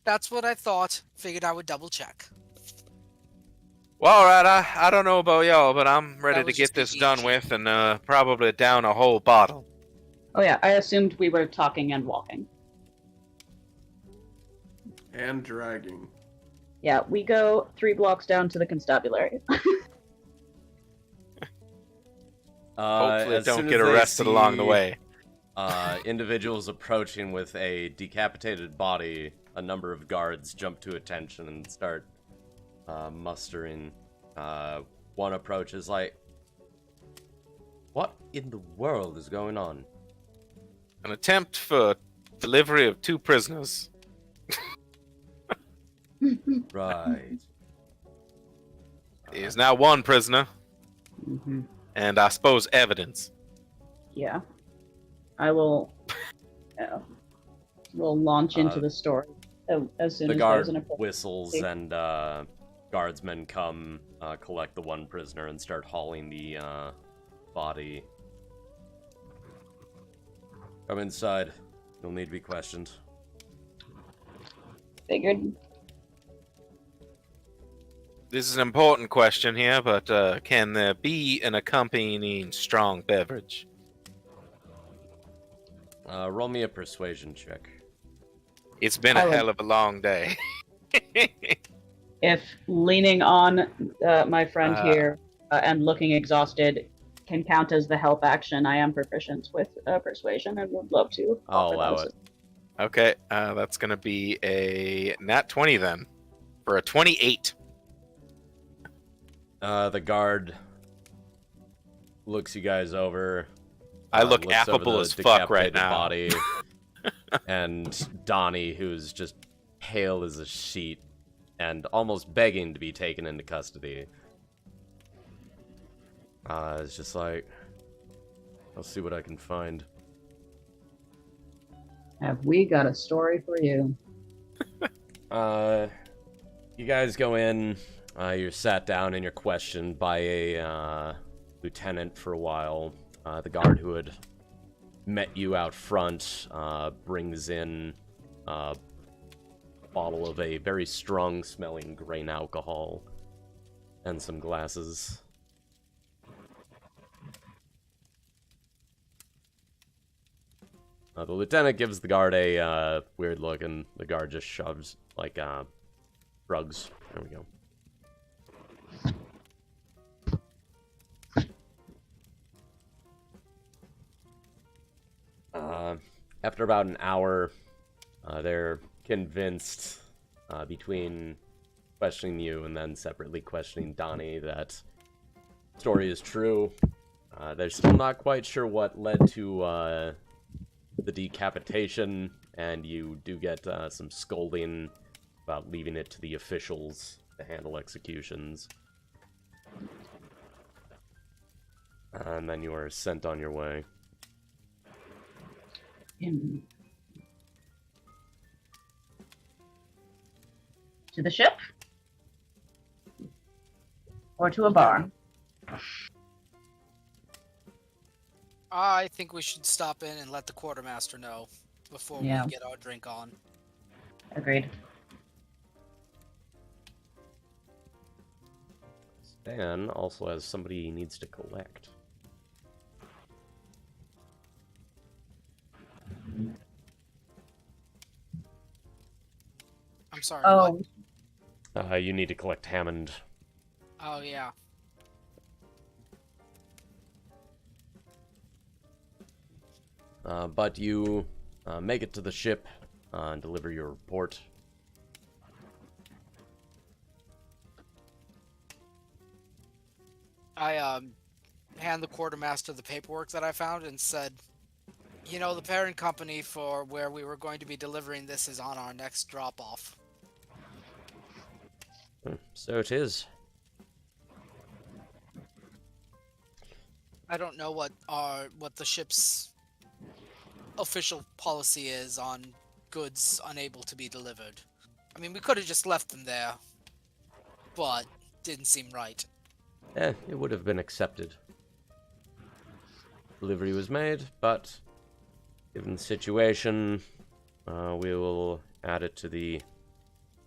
That's what I thought. Figured I would double check. Well, all right. I don't know about y'all, but I'm ready That to was get just this the done beach. with and probably down a whole bottle. Oh yeah, I assumed we were talking and walking. And dragging. Yeah, we go 3 blocks down to the constabulary. Hopefully, As don't soon get as they arrested along the see, way. Individuals approaching with a decapitated body, a number of guards jump to attention and start mustering. One approach is like, what in the world is going on? An attempt for delivery of 2 prisoners. Right. He is now 1 prisoner, Mm-hmm. and I suppose evidence. Yeah. I will we'll launch into the story as soon The as guard there's an appropriate. whistles and guardsmen come collect the 1 prisoner and start hauling the body. Come inside. You'll need to be questioned. Figured. This is an important question here, but can there be an accompanying strong beverage? Roll me a persuasion check. It's been I a would- hell of a long day. If leaning on my friend Uh. here and looking exhausted can count as the help action, I am proficient with persuasion and would love to. I'll offer allow those. it. Okay, that's gonna be a nat 20 then, for a 28. The guard looks you guys over. I look looks over affable the as fuck right decapitated now. Body, and Donnie, who's just pale as a sheet and almost begging to be taken into custody. It's just like, I'll see what I can find. Have we got a story for you? You guys go in. You're sat down and you're questioned by a lieutenant for a while. The guard who had met you out front brings in a bottle of a very strong-smelling grain alcohol. and some glasses. The lieutenant gives the guard a weird look, and the guard just shoves, like, drugs. There we go. After about an hour, they're convinced, between questioning you and then separately questioning Donnie, that the story is true. They're still not quite sure what led to the decapitation, and you do get some scolding about leaving it to the officials to handle executions. And then you are sent on your way. To the ship? Or to a bar? I think we should stop in and let the quartermaster know before Yeah. we get our drink on. Agreed. Stan also has somebody he needs to collect. I'm sorry. Oh, What? You need to collect Hammond. Oh yeah. But you make it to the ship and deliver your report. I hand the quartermaster the paperwork that I found and said, you know, the parent company for where we were going to be delivering this is on our next drop-off. So it is. I don't know what the ship's official policy is on goods unable to be delivered. I mean, we could have just left them there, but didn't seem right. It would have been accepted. Delivery was made, but given the situation, we will add it to the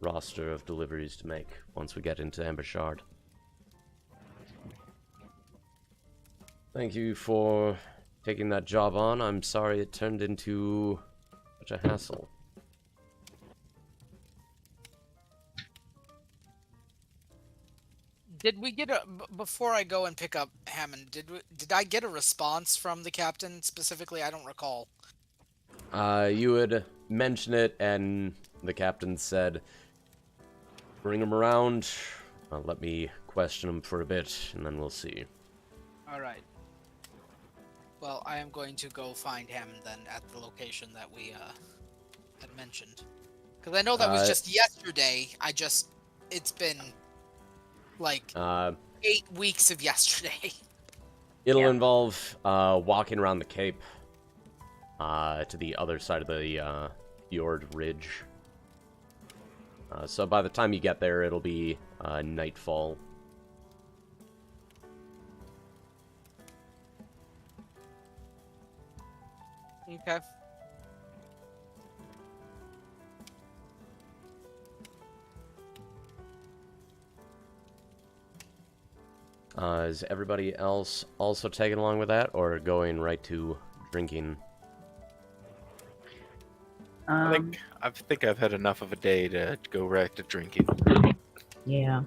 roster of deliveries to make once we get into Ambershard. Thank you for taking that job on. I'm sorry it turned into such a hassle. Did we get before I go and pick up Hammond? Did I get a response from the captain specifically? I don't recall. You would mention it, and the captain said, "Bring him around. Let me question him for a bit, and then we'll see." All right. Well, I am going to go find Hammond then at the location that we had mentioned, because I know that was just yesterday. It's been like 8 weeks of yesterday. It'll involve walking around the cape to the other side of the fjord ridge. So by the time you get there, it'll be nightfall. Okay. Is everybody else also tagging along with that, or going right to drinking? I think I've had enough of a day to go right to drinking. yeah.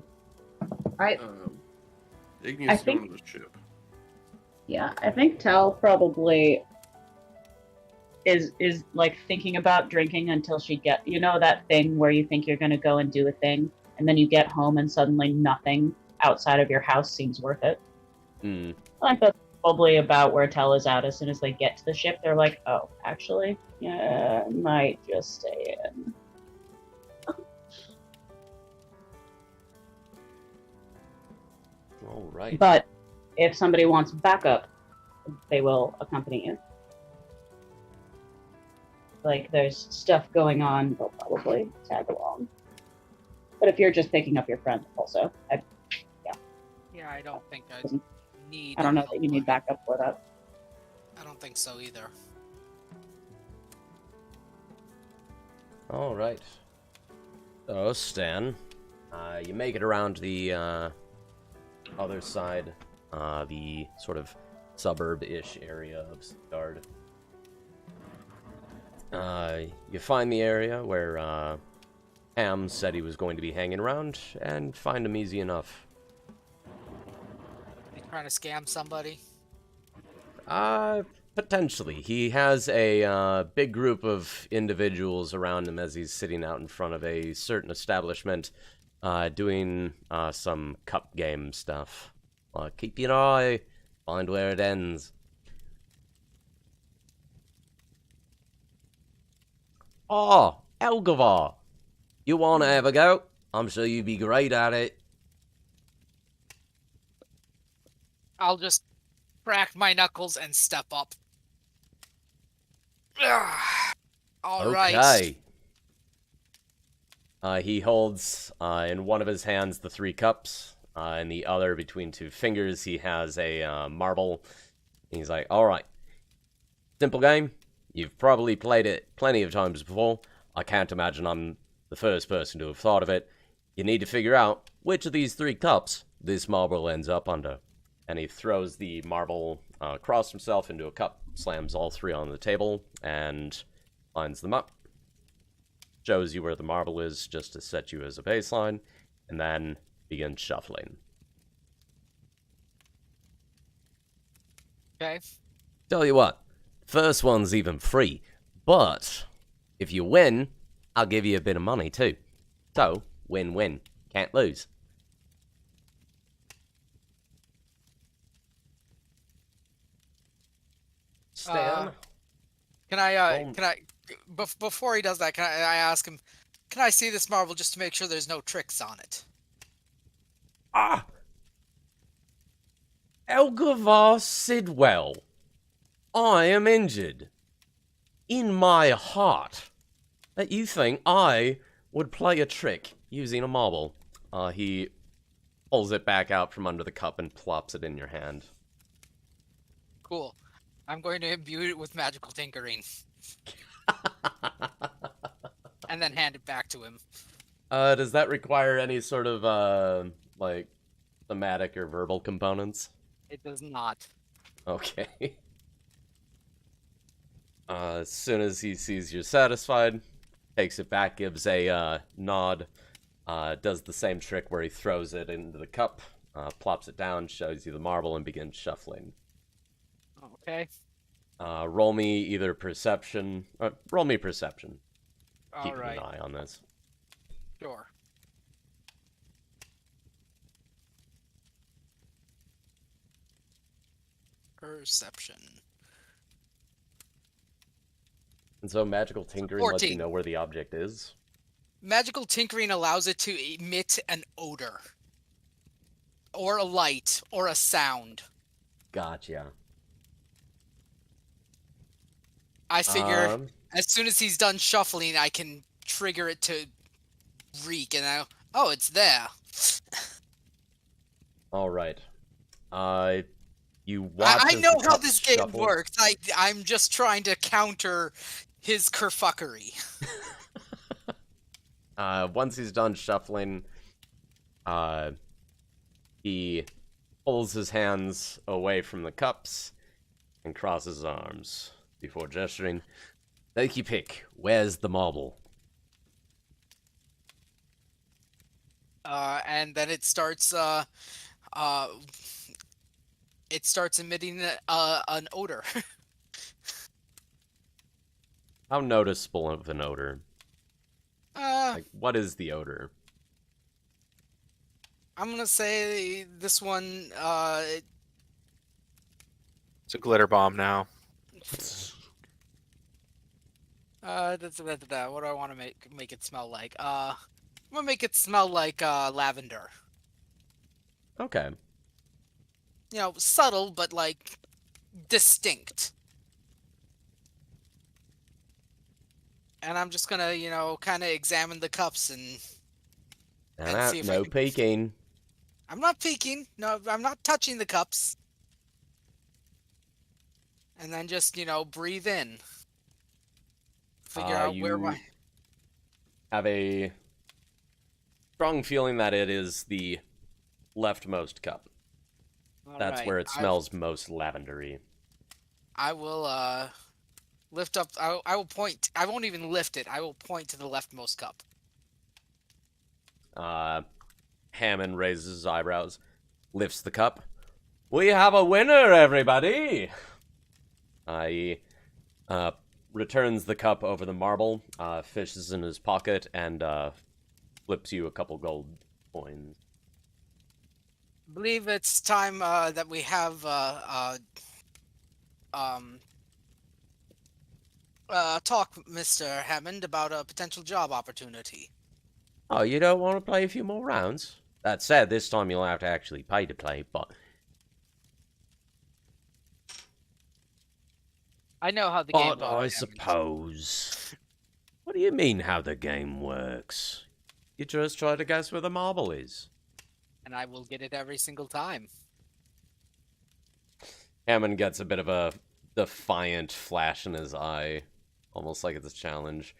Igneous I is going think- to the ship. Yeah, I think Tal probably is like thinking about drinking until she that thing where you think you're gonna go and do a thing, and then you get home and suddenly nothing outside of your house seems worth it. I think that's probably about where Tal is at. As soon as they get to the ship, they're like, oh, actually, yeah, I might just stay in. All right. But if somebody wants backup, they will accompany you. Like, there's stuff going on, they'll probably tag along. But if you're just picking up your friend, also, Yeah, I don't think I need. I don't know help that you need on- backup for that. I don't think so either. All right. So, Stan, you make it around the other side, the sort of suburb-ish area of Stuttgart. You find the area where Ham said he was going to be hanging around, and find him easy enough. You trying to scam somebody? Potentially. He has a big group of individuals around him as he's sitting out in front of a certain establishment, doing some cup game stuff. Keep your eye, find where it ends. Oh, Elgavar! You wanna have a go? I'm sure you'd be great at it. I'll just crack my knuckles and step up. All right. Okay. He holds in one of his hands the 3 cups. In the other, between 2 fingers, he has a marble. He's like, alright. Simple game. You've probably played it plenty of times before. I can't imagine I'm the first person to have thought of it. You need to figure out which of these 3 cups this marble ends up under. And he throws the marble across himself into a cup, slams all 3 on the table, and lines them up. Shows you where the marble is, just to set you as a baseline, and then begins shuffling. Okay. Tell you what, first one's even free, but if you win, I'll give you a bit of money too. So, win-win. Can't lose. Stan? Before he does that, can I ask him, can I see this marble just to make sure there's no tricks on it? Elgavar Sidwell, I am injured in my heart that you think I would play a trick using a marble. He pulls it back out from under the cup and plops it in your hand. Cool. I'm going to imbue it with magical tinkering. And then hand it back to him. Does that require any sort of, like, thematic or verbal components? It does not. Okay. As soon as he sees you're satisfied, takes it back, gives a nod, does the same trick where he throws it into the cup, plops it down, shows you the marble, and begins shuffling. Okay. Roll me either perception. Roll me perception. Keeping Alright. an eye on this. Sure. Perception. And so magical tinkering lets you 14. know where the object is. Magical tinkering allows it to emit an odor. Or a light. Or a sound. Gotcha. I figure as soon as he's done shuffling, I can trigger it to reek, and oh, it's there. All right. You watch. I as know the how cup this game shuffles. works. I'm just trying to counter his kerfuckery. Once he's done shuffling, he pulls his hands away from the cups and crosses his arms before gesturing. Take your pick. Where's the marble? And then it starts emitting an odor. How noticeable of an odor? I'm What is the odor? gonna say this one. It's a glitter bomb now. What do I want to make it smell like? I'm gonna make it smell like lavender. Okay. You know, subtle but like distinct. And I'm just gonna, kind of examine the cups and see if I No can- peeking. I'm not peeking. No, I'm not touching the cups. And then just, breathe in. Figure out where You my... have a strong feeling that it is the leftmost cup. That's Alright, where it smells most lavendery. I will lift up. I will point. I won't even lift it. I will point to the leftmost cup. Hammond raises his eyebrows, lifts the cup. We have a winner, everybody! He returns the cup over the marble, fishes in his pocket, and flips you a couple gold coins. Believe it's time that we have talk, Mr. Hammond, about a potential job opportunity. Oh, you don't want to play a few more rounds? That said, this time you'll have to actually pay to play, but... I know how the game But I suppose... What do you mean how the game works? You just try to guess where the marble is. And I will get it every single time. Hammond gets a bit of a defiant flash in his eye. Almost like it's a challenge.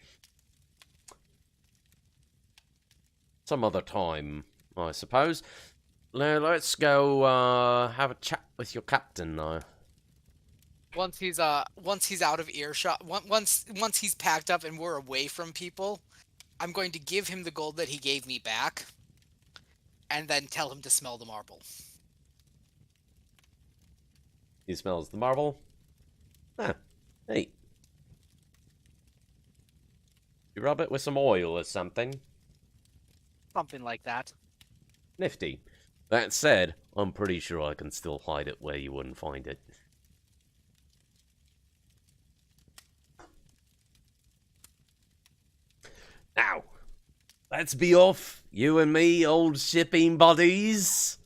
Some other time, I suppose. Now, let's go have a chat with your captain now. Once he's out of earshot, once he's packed up and we're away from people, I'm going to give him the gold that he gave me back, and then tell him to smell the marble. He smells the marble. Ah, neat. You rub it with some oil or something. Something like that. Nifty. That said, I'm pretty sure I can still hide it where you wouldn't find it. Now, let's be off, you and me, old shipping buddies.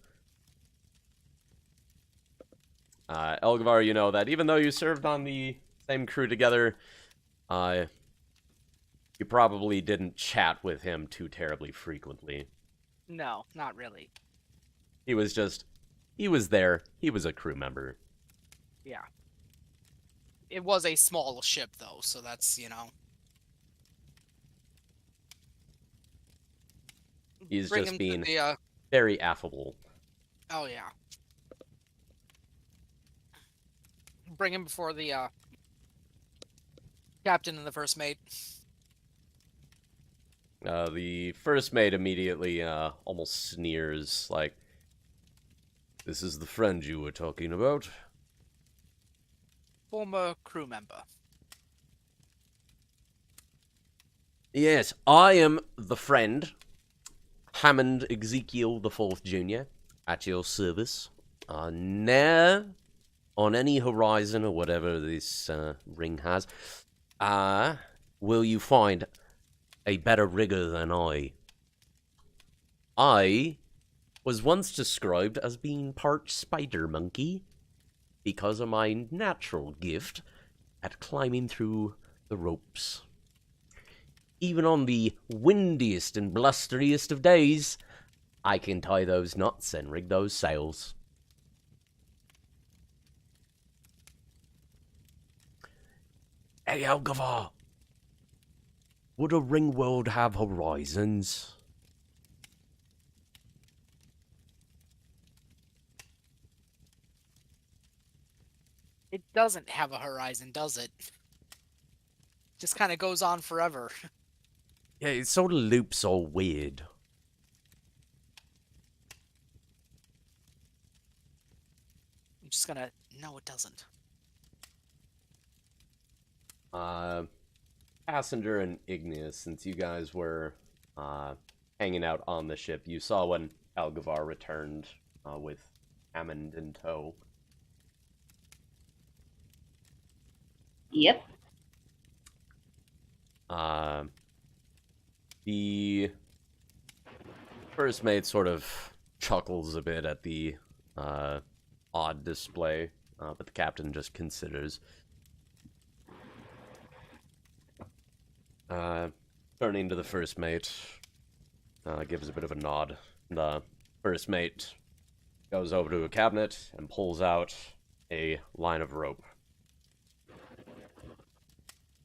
Elgavar, you know that even though you served on the same crew together, you probably didn't chat with him too terribly frequently. No, not really. He was there. He was a crew member. Yeah. It was a small ship, though, so that's, He's Bring just him being to the, very affable. Oh, yeah. Bring him before the, captain and the first mate. The first mate immediately almost sneers, like, "This is the friend you were talking about?" Former crew member. Yes, I am the friend, Hammond Ezekiel the Fourth Jr., at your service. Ne'er on any horizon or whatever this ring has, will you find a better rigger than I. I was once described as being part spider monkey because of my natural gift at climbing through the ropes. Even on the windiest and blusteriest of days, I can tie those knots and rig those sails. Hey, Elgavar, would a Ringworld have horizons? It doesn't have a horizon, does it? Just kind of goes on forever. Yeah, it sort of loops all weird. I'm just gonna... No, it doesn't. Passenger and Igneous, since you guys were hanging out on the ship, you saw when Elgavar returned with Hammond in tow. Yep. The first mate sort of chuckles a bit at the odd display, but the captain just considers. Turning to the first mate, gives a bit of a nod. The first mate goes over to a cabinet and pulls out a line of rope.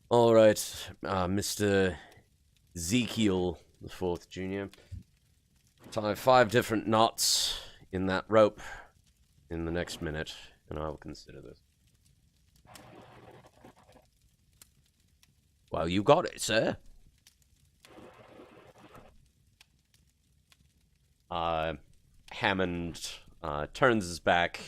All right, Mr. Ezekiel the Fourth Jr. Tie 5 different knots in that rope. in the next minute, and I will consider this. Well, you got it, sir. Hammond turns his back.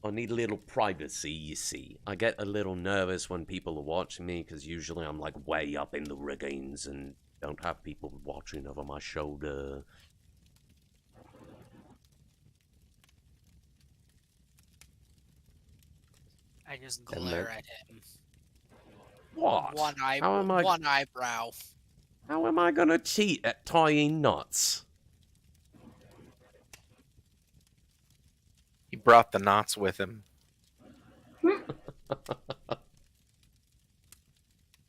I need a little privacy, you see. I get a little nervous when people are watching me, because usually I'm like way up in the riggings and don't have people watching over my shoulder. I just And glare at him. What? One eyebrow. How am I gonna cheat at tying knots? He brought the knots with him.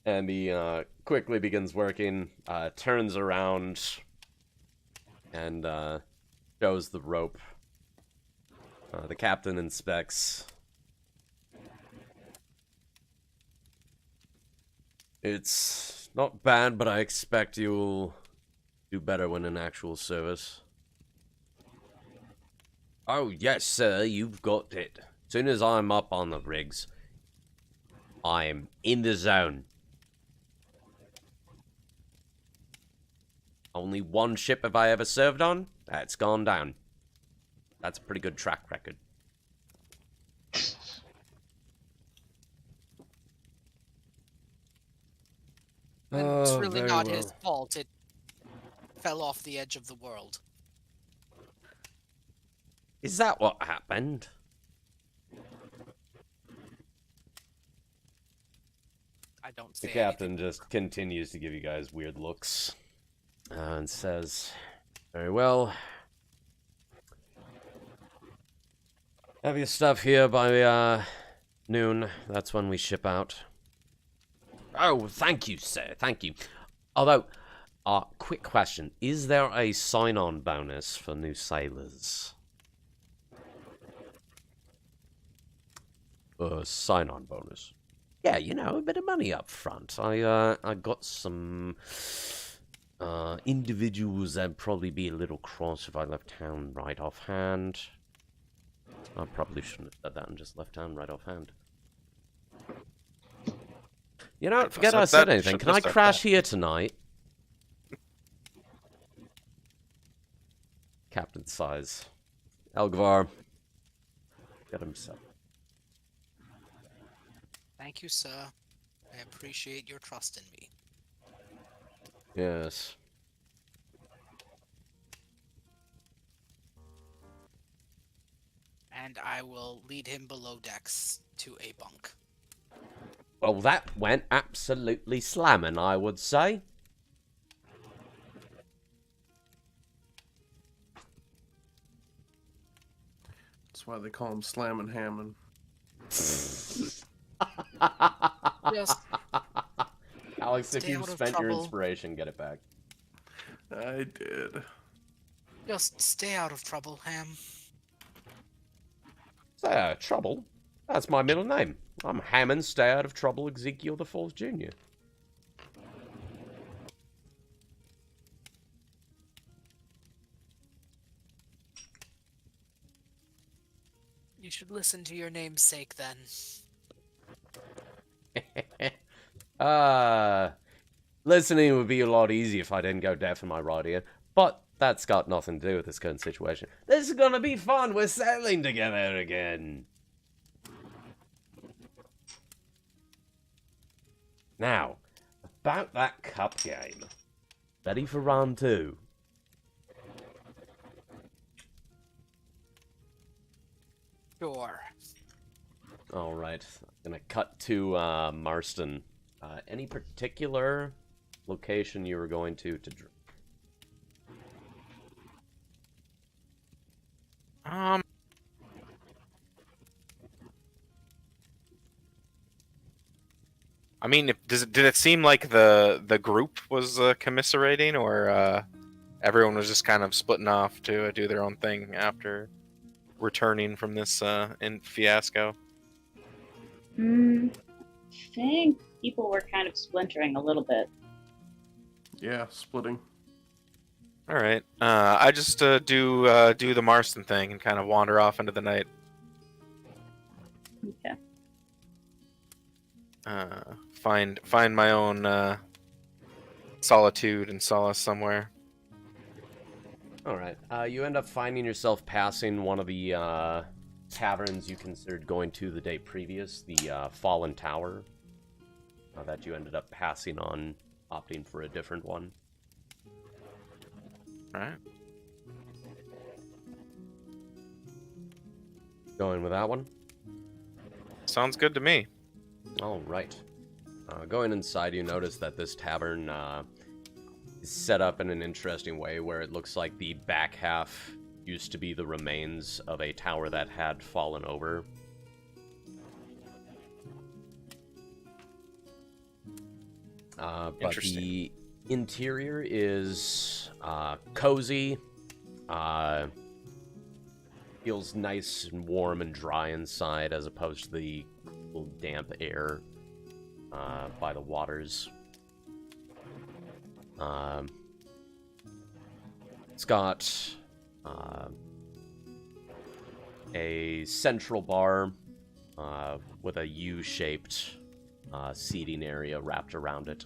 And he quickly begins working, turns around, and shows the rope. The captain inspects. It's not bad, but I expect you'll do better when in actual service. Oh, yes, sir, you've got it. As soon as I'm up on the rigs, I'm in the zone. Only one ship have I ever served on. That's gone down. That's a pretty good track record. And it's Oh, really very not well. his fault. It fell off the edge of the world. Is that what happened? I don't The say captain anything. just continues to give you guys weird looks. And says, very well. Have your stuff here by noon. That's when we ship out. Oh, thank you, sir. Thank you. Although, quick question. Is there a sign-on bonus for new sailors? Sign-on bonus. Yeah, you know, a bit of money up front. I got some individuals that'd probably be a little cross if I left town right offhand. I probably shouldn't have said that and just left town right offhand. You know, forget I said anything. Can I crash here tonight? Captain sighs. Elgvar. Get himself. Thank you, sir. I appreciate your trust in me. Yes. And I will lead him below decks to a bunk. Well, that went absolutely slamming, I would say. That's why they call him Slam and Hammond. Just Alex, if stay you've out of spent your trouble. inspiration, get it back. I did. stay out of trouble, Ham. Stay out of trouble? That's my middle name. I'm Hammond, stay out of trouble, Ezekiel the 4th Jr. You should listen to your namesake then. Listening would be a lot easier if I didn't go deaf in my right ear, but that's got nothing to do with this current situation. This is gonna be fun, we're sailing together again. Now, about that cup game. Ready for round 2? Sure. Alright, I'm gonna cut to Marston. Any particular location you were going to drink? I mean, did it seem like the group was commiserating, or everyone was just kind of splitting off to do their own thing after returning from this fiasco? I think people were kind of splintering a little bit. Yeah, splitting. All right. I just do the Marston thing and kind of wander off into the night. Okay. Find my own solitude and solace somewhere. All right. You end up finding yourself passing one of the taverns you considered going to the day previous, the Fallen Tower, that you ended up passing on, opting for a different one. All right. Going with that one? Sounds good to me. All right. Going inside, you notice that this tavern is set up in an interesting way where it looks like the back half used to be the remains of a tower that had fallen over. But the interior is cozy. Feels nice and warm and dry inside as opposed to the little damp air by the waters. It's got a central bar with a U-shaped seating area wrapped around it.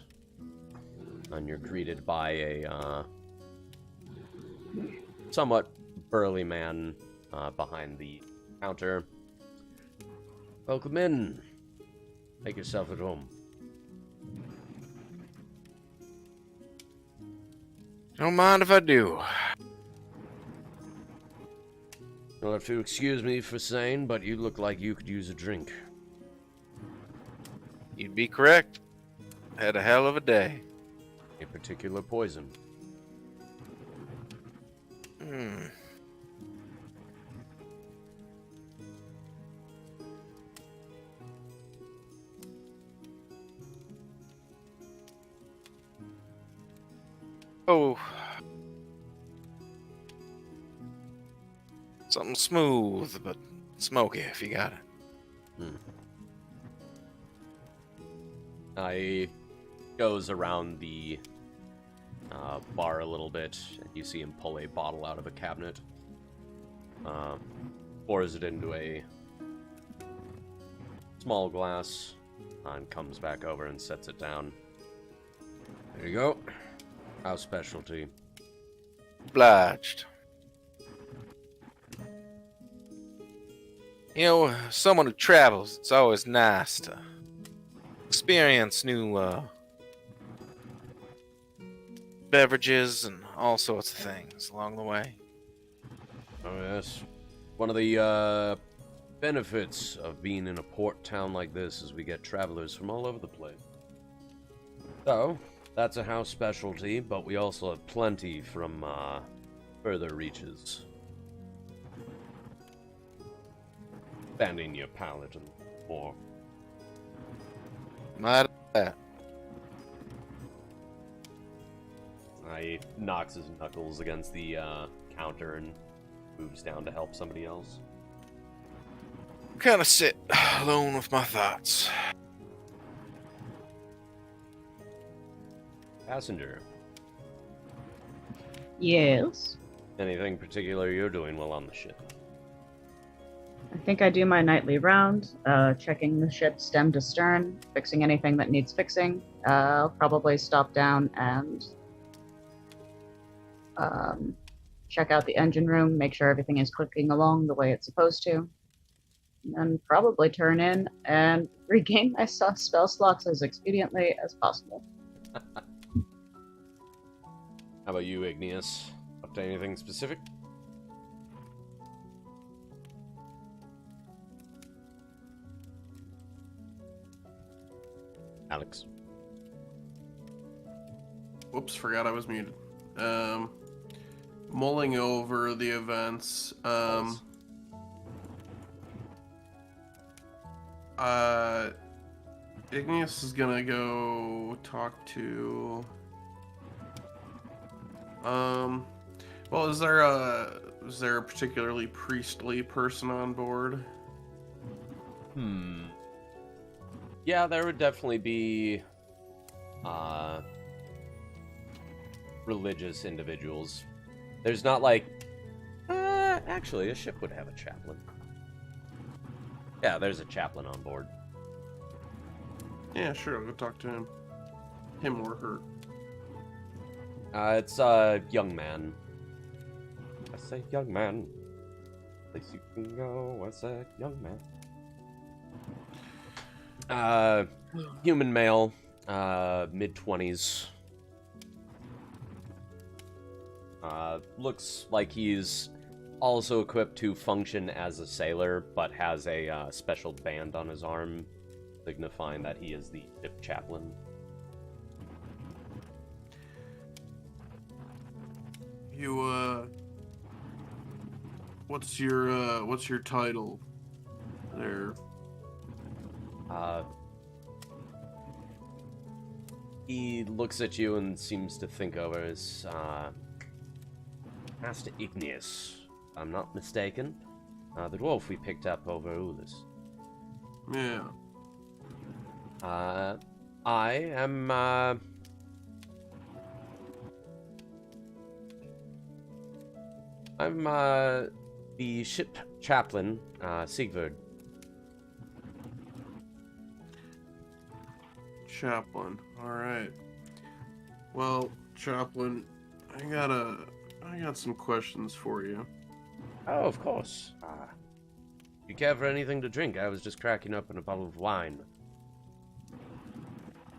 And you're greeted by a somewhat burly man behind the counter. Welcome in. Make yourself at home. Don't mind if I do. You'll have to excuse me for saying, but you look like you could use a drink. You'd be correct. Had a hell of a day. A particular poison. Oh. Something smooth, but smoky if you got it. He goes around the bar a little bit, and you see him pull a bottle out of a cabinet. Pours it into a small glass, and comes back over and sets it down. There you go. Our specialty. Obliged. You know, someone who travels, it's always nice to experience new beverages and all sorts of things along the way. Oh, yes. One of the benefits of being in a port town like this is we get travelers from all over the place. So, that's a house specialty, but we also have plenty from further reaches. Expanding your palate a little more. Might that. He knocks his knuckles against the counter and moves down to help somebody else. Kind of sit alone with my thoughts. Passenger, Yes. anything particular you're doing while on the ship? I think I do my nightly round, checking the ship stem to stern, fixing anything that needs fixing. I'll probably stop down and check out the engine room, make sure everything is clicking along the way it's supposed to, and probably turn in and regain my spell slots as expediently as possible. How about you, Igneous? Up to anything specific? Alex. Whoops, forgot I was muted. Mulling over the events. Igneous is gonna go talk to. Well, is there a particularly priestly person on board? Yeah, there would definitely be religious individuals There's not like... actually, a ship would have a chaplain. Yeah, there's a chaplain on board. Yeah, sure. I'll go talk to him. Him or her. It's a young man. I say young man. Place you can go, I said young man. Human male, mid-20s. Looks like he's also equipped to function as a sailor, but has a special band on his arm, signifying that he is the ship chaplain. You, what's your title there? He looks at you and seems to think over his, Master Igneous, if I'm not mistaken. The dwarf we picked up over Ulis. Yeah. I am, I'm, the ship chaplain, Sigvard. Chaplain. Alright. Well, Chaplain, I got some questions for you. Oh, of course. You care for anything to drink? I was just cracking open a bottle of wine.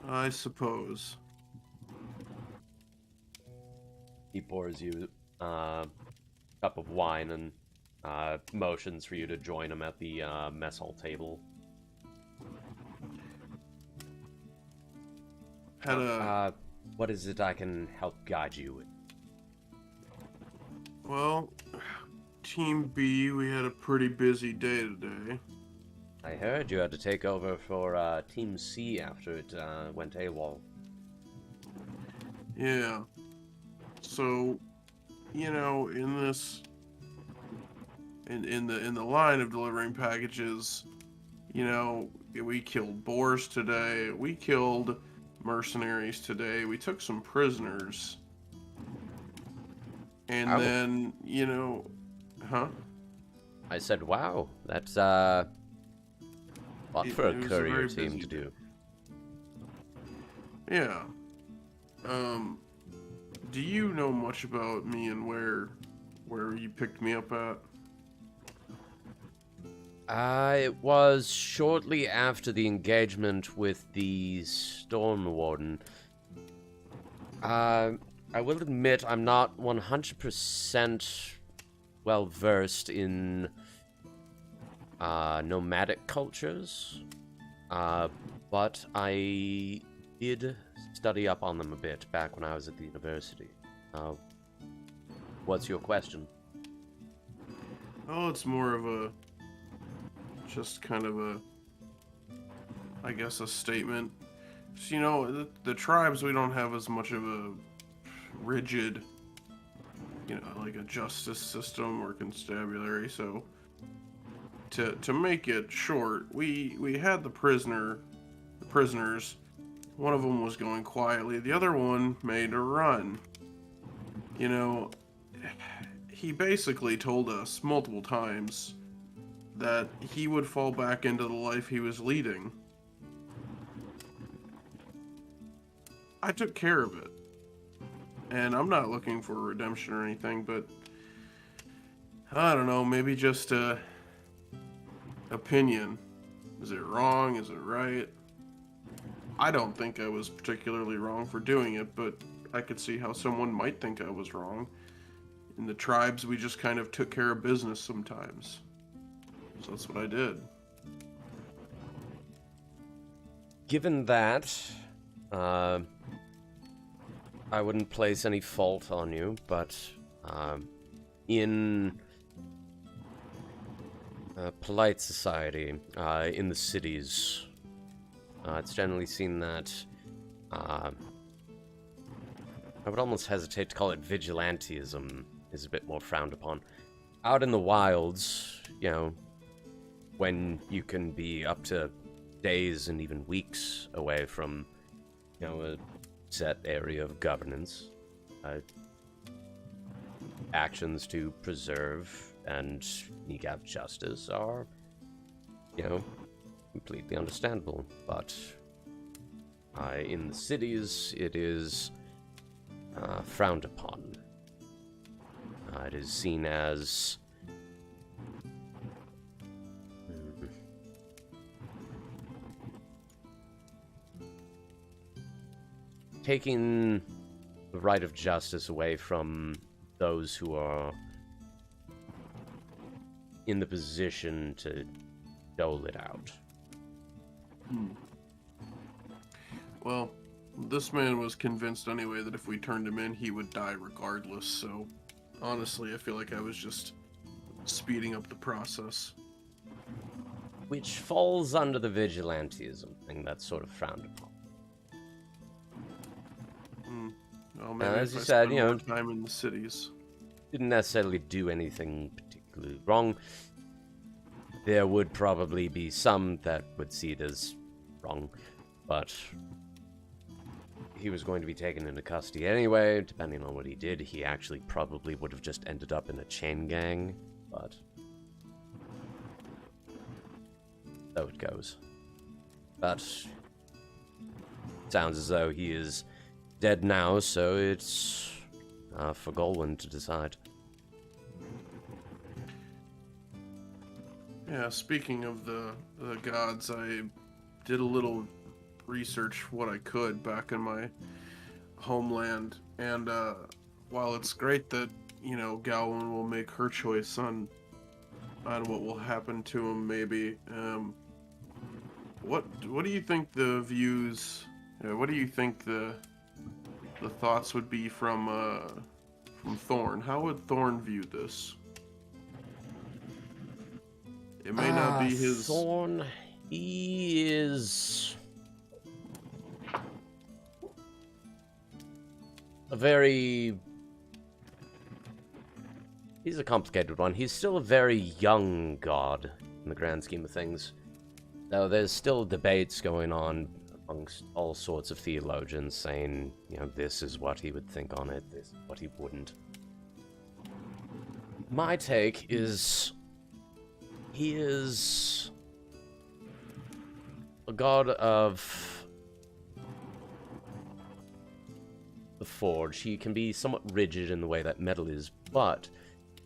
I suppose. He pours you a cup of wine and motions for you to join him at the mess hall table. What is it I can help guide you with? Well, Team B, we had a pretty busy day today. I heard you had to take over for Team C after it went AWOL. Yeah. So, you know, in the line of delivering packages, you know, we killed boars today. We killed mercenaries today. We took some prisoners. And Wow. then, you know, huh? I said, wow, that's a lot for a It was a courier very team busy to day. do. Yeah. Do you know much about me and where you picked me up at? It was shortly after the engagement with the Storm Warden. I will admit I'm not 100% well versed in nomadic cultures, but I did study up on them a bit back when I was at the university. What's your question? Oh, it's more of a, just kind of a, I guess, a statement. So, you know, the tribes, we don't have as much of a rigid, you know, like a justice system or constabulary. So, to make it short, we had the prisoners. One of them was going quietly. The other one made a run. You know, he basically told us multiple times that he would fall back into the life he was leading. I took care of it. And I'm not looking for redemption or anything, but I don't know, maybe just a opinion. Is it wrong? Is it right? I don't think I was particularly wrong for doing it, but I could see how someone might think I was wrong. In the tribes, we just kind of took care of business sometimes. So that's what I did. Given that, I wouldn't place any fault on you, but in polite society, in the cities, it's generally seen that I would almost hesitate to call it vigilantism is a bit more frowned upon. Out in the wilds, you know, when you can be up to days and even weeks away from, you know, a set area of governance, actions to preserve and eke out justice are, completely understandable. But in the cities, it is frowned upon. It is seen as taking the right of justice away from those who are in the position to dole it out. Well, this man was convinced anyway that if we turned him in, he would die regardless, so honestly, I feel like I was just speeding up the process. Which falls under the vigilantism thing that's sort of frowned upon. Well, maybe as if you I said, spend more time in the cities. Didn't necessarily do anything particularly wrong. There would probably be some that would see it as wrong, but he was going to be taken into custody anyway. Depending on what he did, he actually probably would have just ended up in a chain gang, but so it goes. But sounds as though he is dead now, so it's for Golwyn to decide. Yeah, speaking of the gods, I did a little research what I could back in my homeland, and while it's great that, Galwyn will make her choice on what will happen to him, maybe, what do you think the views, what do you think the thoughts would be from Thorn? How would Thorn view this? It may not be his... Thorn, he is he's a complicated one. He's still a very young god in the grand scheme of things. Though there's still debates going on amongst all sorts of theologians saying, this is what he would think on it, this is what he wouldn't. My take is he is a god of the forge. He can be somewhat rigid in the way that metal is, but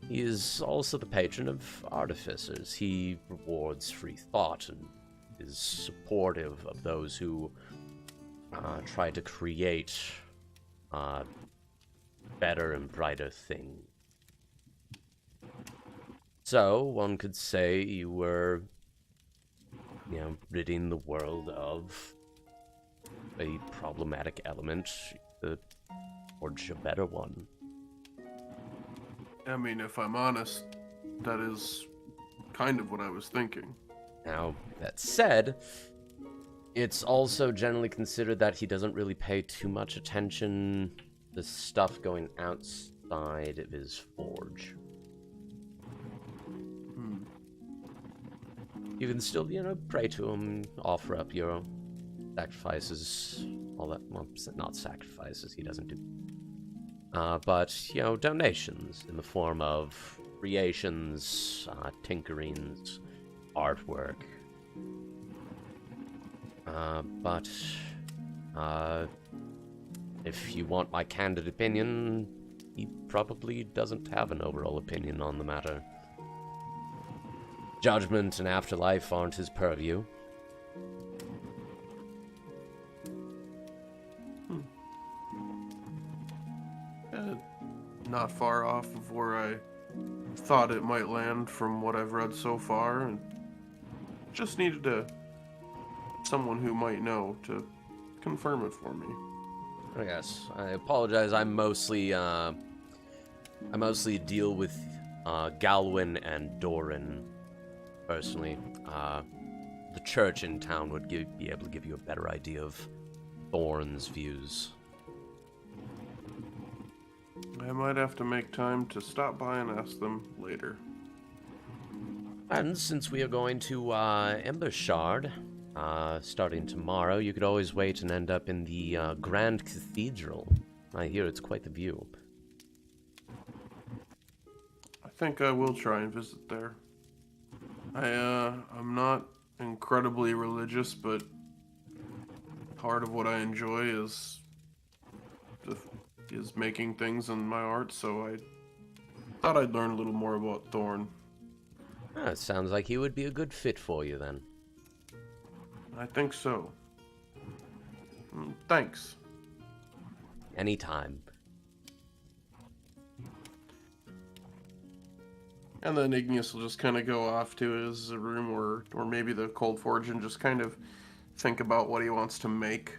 he is also the patron of artificers. He rewards free thought and is supportive of those who try to create better and brighter things. So, one could say you were, ridding the world of a problematic element to forge a better one. I mean, if I'm honest, that is kind of what I was thinking. Now, that said, it's also generally considered that he doesn't really pay too much attention to stuff going outside of his forge. You can still, pray to him, offer up your sacrifices, all that. Well, not sacrifices, he doesn't do. But, donations in the form of creations, tinkerings, artwork. But if you want my candid opinion, he probably doesn't have an overall opinion on the matter. Judgment and afterlife aren't his purview. Not far off of where I thought it might land from what I've read so far, and just needed someone who might know to confirm it for me. I guess. I apologize. I mostly deal with Galwyn and Doran. Personally, the church in town would be able to give you a better idea of Thorn's views. I might have to make time to stop by and ask them later. And since we are going to Embershard, starting tomorrow, you could always wait and end up in the Grand Cathedral. I hear it's quite the view. think I will try and visit there. I'm not incredibly religious, but part of what I enjoy is making things in my art, so I thought I'd learn a little more about Thorn. It sounds like he would be a good fit for you then. I think so. Thanks. Anytime. And then Igneous will just kind of go off to his room, or maybe the Cold Forge, and just kind of think about what he wants to make.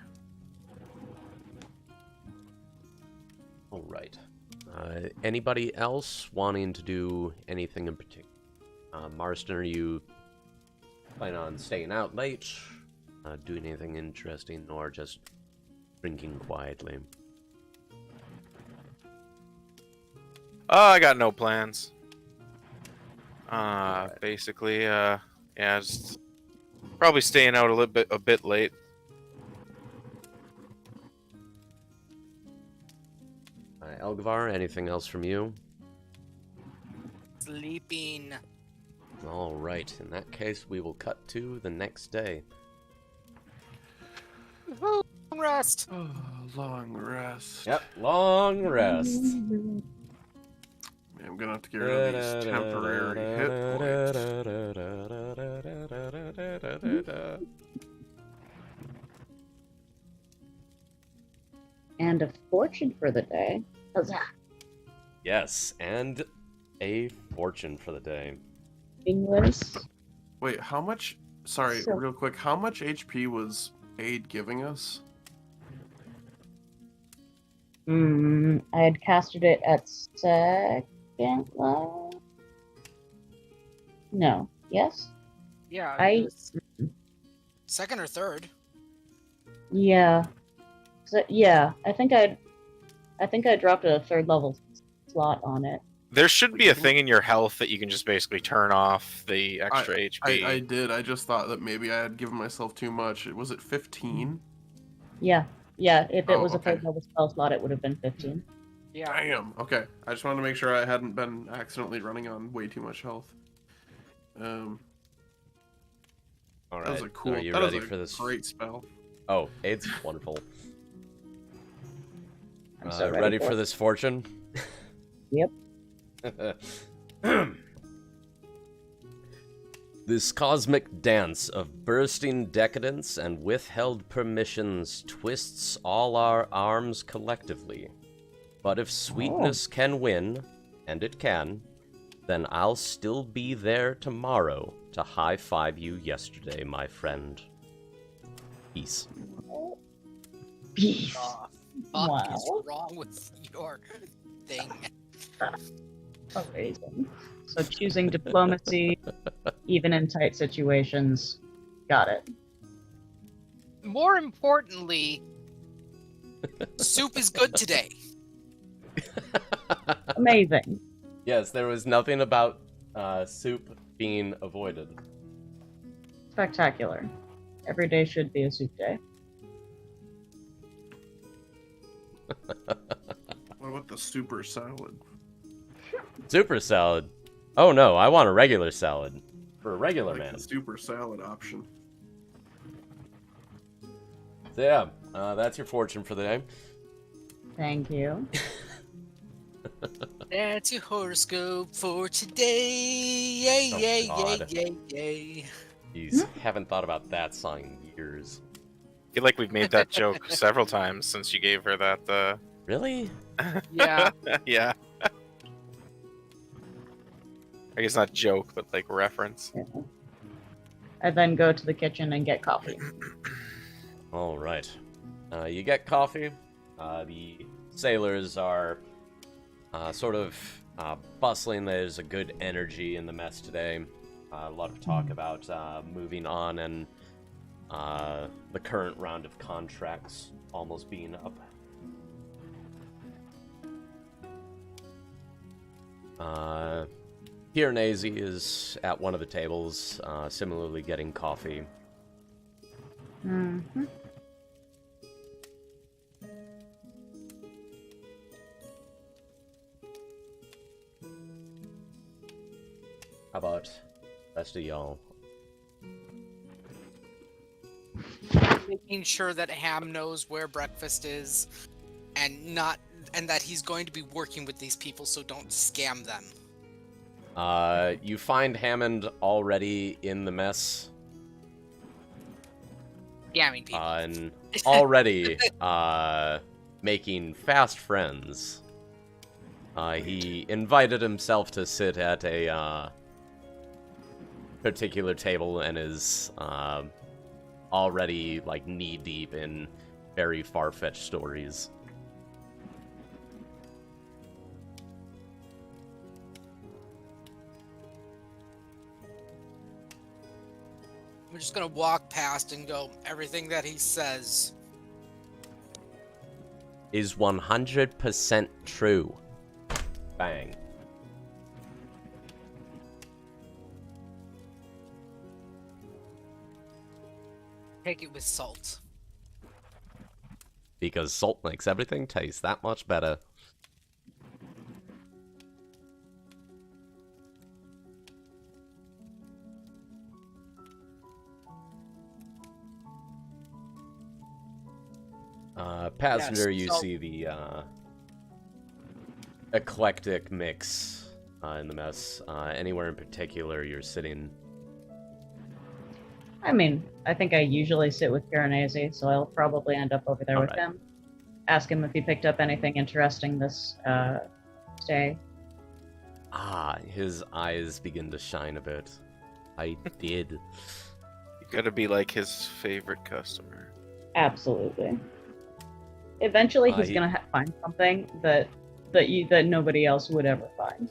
All right. Anybody else wanting to do anything in particular? Marston, are you planning on staying out late, doing anything interesting, or just drinking quietly? I got no plans. Alright. Basically, yeah, just probably staying out a bit late. Elgavar, anything else from you? Sleeping. All right. In that case, we will cut to the next day. Long rest. Oh, long rest. Yep, long rest. Man, I'm gonna have to get rid of these temporary hit points. And a fortune for the day. Huzzah. Yes, and a fortune for the day. English. Wait, how much? Sorry, So- real quick. How much HP was Aid giving us? I had casted it at second level. No. Yes? Yeah. I- Second or third. Yeah. So, yeah, I think I dropped a third level slot on it. There should be a thing in your health that you can just basically turn off the extra HP. I did. I just thought that maybe I had given myself too much. Was it 15? Yeah. Yeah, if it Oh, was a okay. third level spell slot, it would have been 15. Yeah. Damn. Okay. I just wanted to make sure I hadn't been accidentally running on way too much health. All That was right. a cool. Are you that ready was a for this? great spell. Oh, Aid's wonderful. I'm so Ready for this fortune? Yep. This cosmic dance of bursting decadence and withheld permissions twists all our arms collectively. But if sweetness can win, and it can, then I'll still be there tomorrow to high-five you yesterday, my friend. Peace. Beef. Fuck Wow. is wrong with your thing? Amazing. So choosing diplomacy, even in tight situations. Got it. More importantly, soup is good today. Amazing. Yes, there was nothing about soup being avoided. Spectacular. Every day should be a soup day. What about the super salad? Super salad. Oh no, I want a regular salad. For a regular Like man. the super salad option. So yeah, that's your fortune for the day. Thank you. That's your horoscope for today. Yay, Oh, yay, yay, God. yay, yay. Jeez, haven't thought about that song in years. I feel like we've made that joke several times since you gave her that. Really? Yeah. Yeah. I guess not joke, but like reference. Yeah. I then go to the kitchen and get coffee. All right. You get coffee. The sailors are sort of bustling. There's a good energy in the mess today. A lot of talk about moving on and the current round of contracts almost being up. Piranesi is at one of the tables, similarly getting coffee. Mm-hmm. How about rest of y'all? Making sure that Ham knows where breakfast is, and that he's going to be working with these people, so don't scam them. You find Hammond already in the mess. Scamming people. And already making fast friends. He invited himself to sit at a particular table and is already like knee deep in very far-fetched stories. I'm just gonna walk past and go, everything that he says. Is 100% true. Bang. Take it with salt. Because salt makes everything taste that much better. Passenger, Yes, you so- see the eclectic mix in the mess. Anywhere in particular you're sitting? I mean, I think I usually sit with Piranesi, so I'll probably end up over there with Alright. him. Ask him if he picked up anything interesting this stay. His eyes begin to shine a bit. I did. You gotta be like his favorite customer. Absolutely. Eventually, he's he- gonna find something that nobody else would ever find.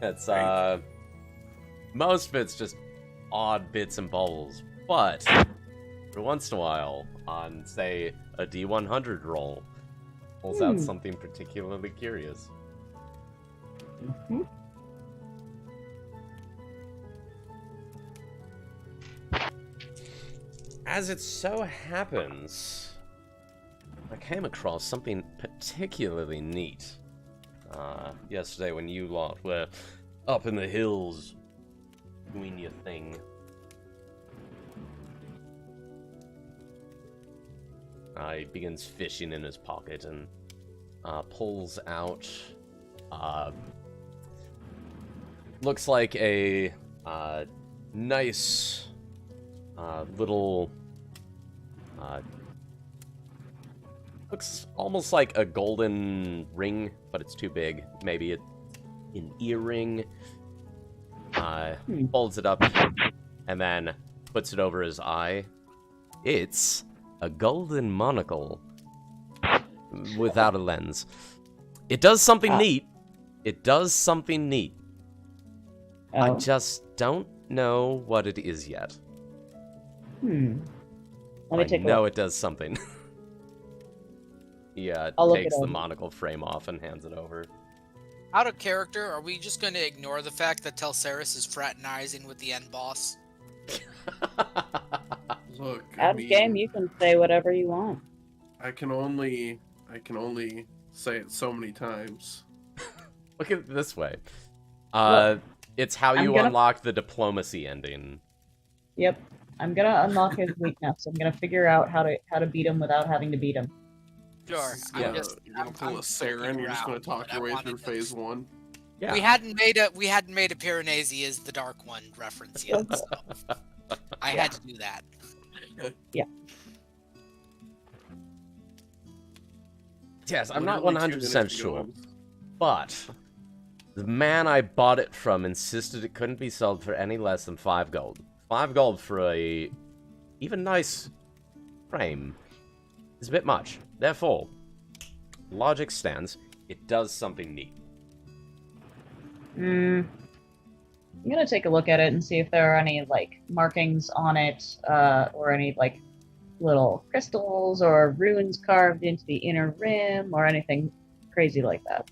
It's most of it's just odd bits and bobbles, but every once in a while, on say a D100 roll, pulls out something particularly curious. Mhm. As it so happens, I came across something particularly neat yesterday when you lot were up in the hills doing your thing. He begins fishing in his pocket and pulls out looks like a nice little looks almost like a golden ring, but it's too big. Maybe it's an earring. Folds it up and then puts it over his eye. It's a golden monocle without a lens. It does something neat. It does something neat. I Oh. just don't know what it is yet. Let me I take a know look. it does something. Yeah, I'll look takes it the up. monocle frame off and hands it over. Out of character, are we just going to ignore the fact that Telceris is fraternizing with the end boss? Look, I Out of mean, game, you can say whatever you want. I can only say it so many times. Look at it this way. Look, It's how I'm you gonna- unlock the diplomacy ending. Yep. I'm gonna unlock his weakness. I'm gonna figure out how to beat him without having to beat him. Sure. Yeah, I'm just, you're gonna pull I'm a Saren. joking You're just gonna around, talk but your I way wanted through to- phase one. Yeah. We hadn't made a Piranesi as the Dark One reference yet, so I had to do that. Yes, I'm not Literally 2 100% minutes sure, ago. but the man I bought it from insisted it couldn't be sold for any less than 5 gold. 5 gold for a even nice frame is a bit much. Therefore, logic stands, it does something neat. I'm gonna take a look at it and see if there are any like markings on it, or any like little crystals or runes carved into the inner rim or anything crazy like that.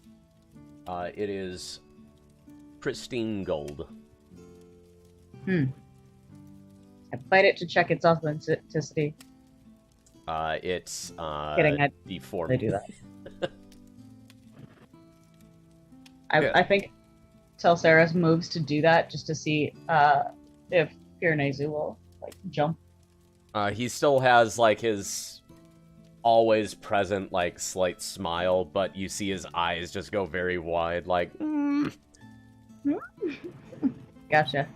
It is pristine gold. I bite it to check its authenticity. It's Kidding, I deformed. do that. I think Telsaris moves to do that just to see if Pyrenezu will like jump. He still has like his always present like slight smile, but you see his eyes just go very wide, like. Gotcha.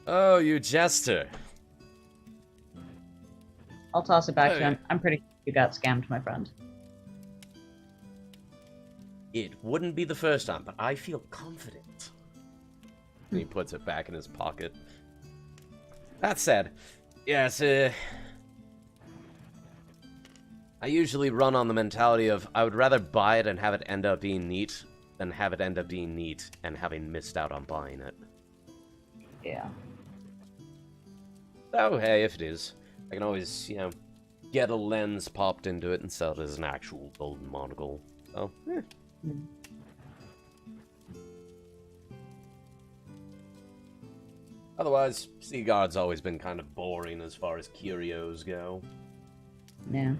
Oh, you jester. I'll toss it back to Hey. him. I'm pretty sure you got scammed, my friend. It wouldn't be the first time, but I feel confident. And he puts it back in his pocket. That said, yes, I usually run on the mentality of I would rather buy it and have it end up being neat than have it end up being neat and having missed out on buying it. Yeah. Oh, hey, if it is, I can always, get a lens popped into it and sell it as an actual golden monocle. So, Otherwise, Seaguard's always been kind of boring as far as curios go. Yeah.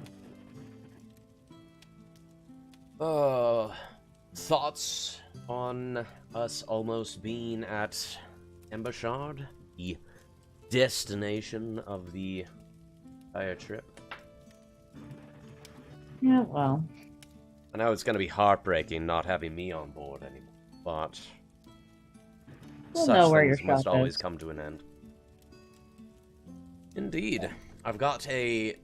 Thoughts on us almost being at Embouchard? The destination of the entire trip? Yeah, well. I know it's going to be heartbreaking not having me on board anymore, but We'll such know where things your must shop always is. come to an end. Indeed. I've got a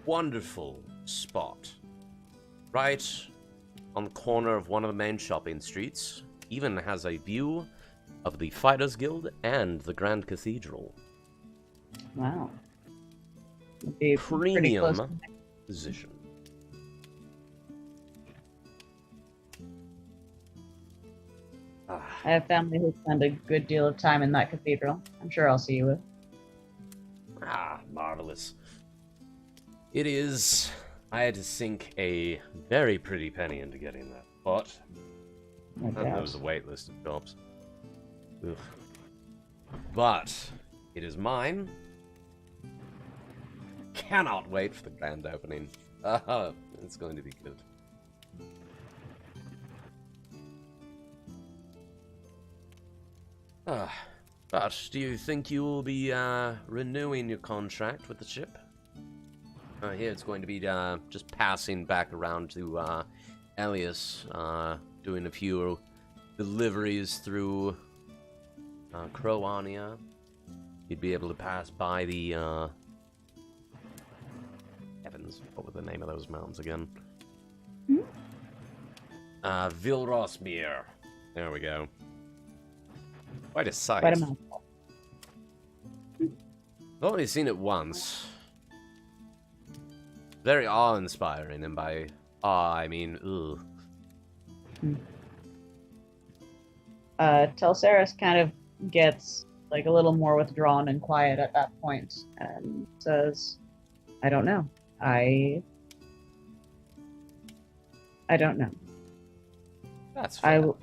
wonderful spot right on the corner of one of the main shopping streets. Even has a view of the Fighters Guild and the Grand Cathedral. Wow. Would be pretty close. Premium position. I have family who spend a good deal of time in that cathedral. I'm sure I'll see you with. Marvelous. It is. I had to sink a very pretty penny into getting that, but No and doubt. there was a wait list of jobs. Ugh. But it is mine. Cannot wait for the grand opening. It's going to be good. But do you think you will be renewing your contract with the ship? Here it's going to be just passing back around to Elysia, doing a few deliveries through Croania. You'd be able to pass by the heavens, what were the name of those mountains again? Vilrosmir. There we go. Quite a sight. Quite a mouthful. I've only seen it once. Very awe-inspiring, and by awe, I mean, ugh. Telsaris kind of gets like a little more withdrawn and quiet at that point and says, I don't know. I don't know. That's I fair. w-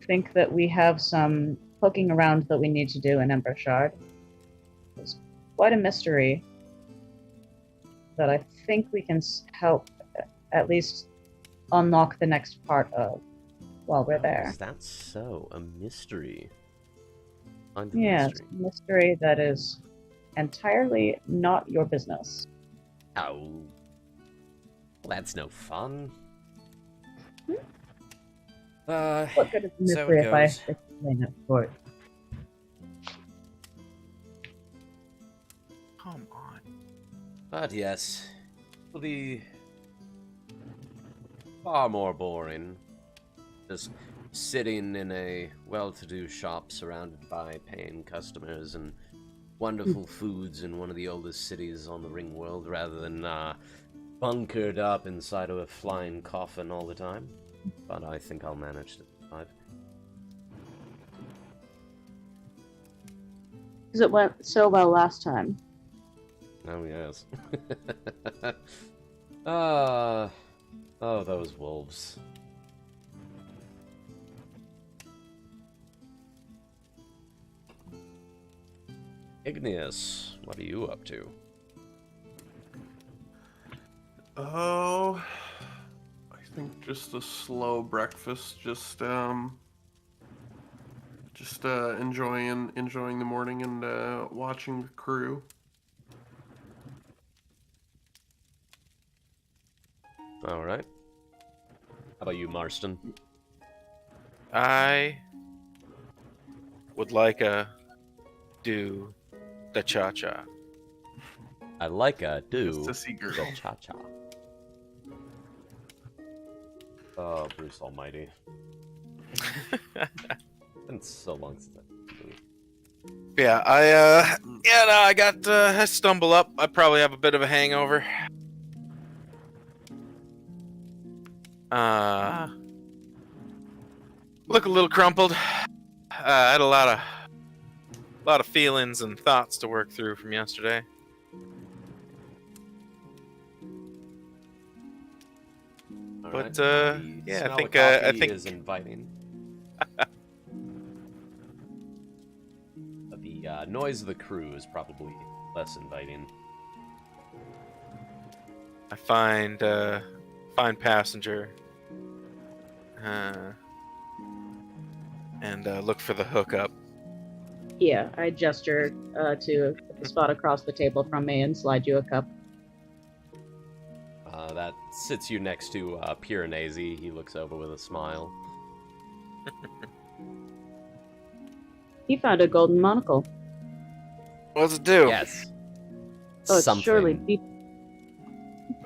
think that we have some poking around that we need to do in Embouchard. It's quite a mystery that I think we can help at least unlock the next part of while we're there. Is that so? A mystery? Find the Yeah, it's mystery. a mystery that is entirely not your business. Oh. Well, that's no fun. What good is a So it mystery if I goes. explain it for it? Come on. But yes, it'll be far more boring just sitting in a well-to-do shop surrounded by paying customers and wonderful foods in one of the oldest cities on the Ringworld rather than bunkered up inside of a flying coffin all the time. But I think I'll manage to survive. Because it went so well last time. Oh, yes. Oh, those wolves. Igneous, what are you up to? Oh, I think just a slow breakfast. Just enjoying the morning and watching the crew. All right. How about you, Marston? I would like a do the cha-cha. I like a do Sissy girl. the cha-cha. Oh, Bruce Almighty. It's been so long since Yeah, I got I stumble up. I probably have a bit of a hangover. Look a little crumpled. I had a lot of feelings and thoughts to work through from yesterday. All But, The yeah, smell I of think coffee is inviting. But the noise of the crew is probably less inviting. I find passenger, and look for the hookup. Yeah, I gesture to the spot across the table from me and slide you a cup. That sits you next to Piranesi. He looks over with a smile. He found a golden monocle. What's it do? Yes. Oh, it's Something. surely deep.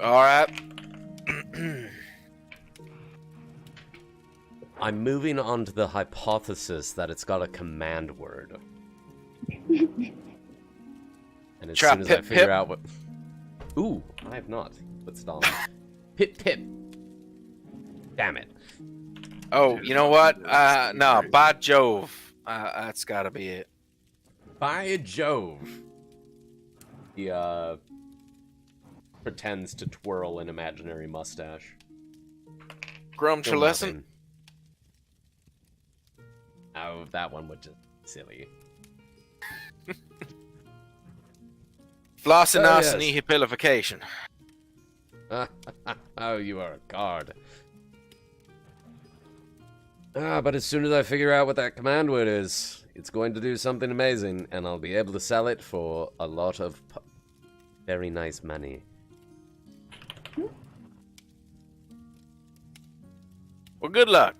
All right. I'm moving on to the hypothesis that it's got a command word. And as Trap soon as I pip figure pip. out what... Ooh, I have not. Let's down. Pip pip. Damn it. Oh, you know what? No, by Jove. That's gotta be it. By Jove. He, pretends to twirl an imaginary mustache. Grum Still Chalescent. nothing. Oh, that one was just silly. Flossinus Oh, and yes. ehipilification. Oh, you are a card. But as soon as I figure out what that command word is, it's going to do something amazing, and I'll be able to sell it for a lot of very nice money. Well, good luck.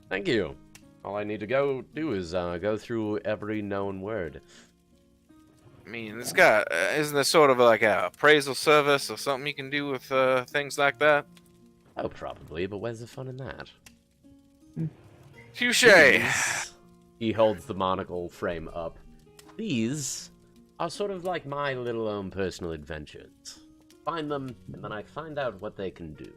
Thank you. All I need to go do is go through every known word. I mean, it's got isn't there sort of like a appraisal service or something you can do with things like that? Oh, probably, but where's the fun in that? Touche. These- He holds the monocle frame up. These are sort of like my little own personal adventures. Find them, and then I find out what they can do.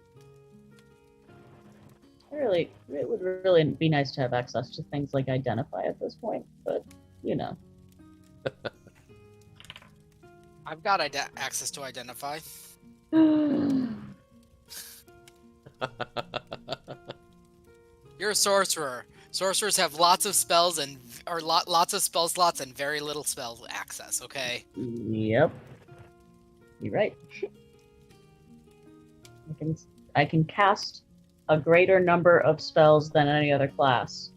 Really, it would really be nice to have access to things like Identify at this point, but you know. I've got access to Identify. You're a sorcerer. Sorcerers have lots of spells and lots of spell slots and very little spell access. Okay. Yep. You're right. I can cast a greater number of spells than any other class.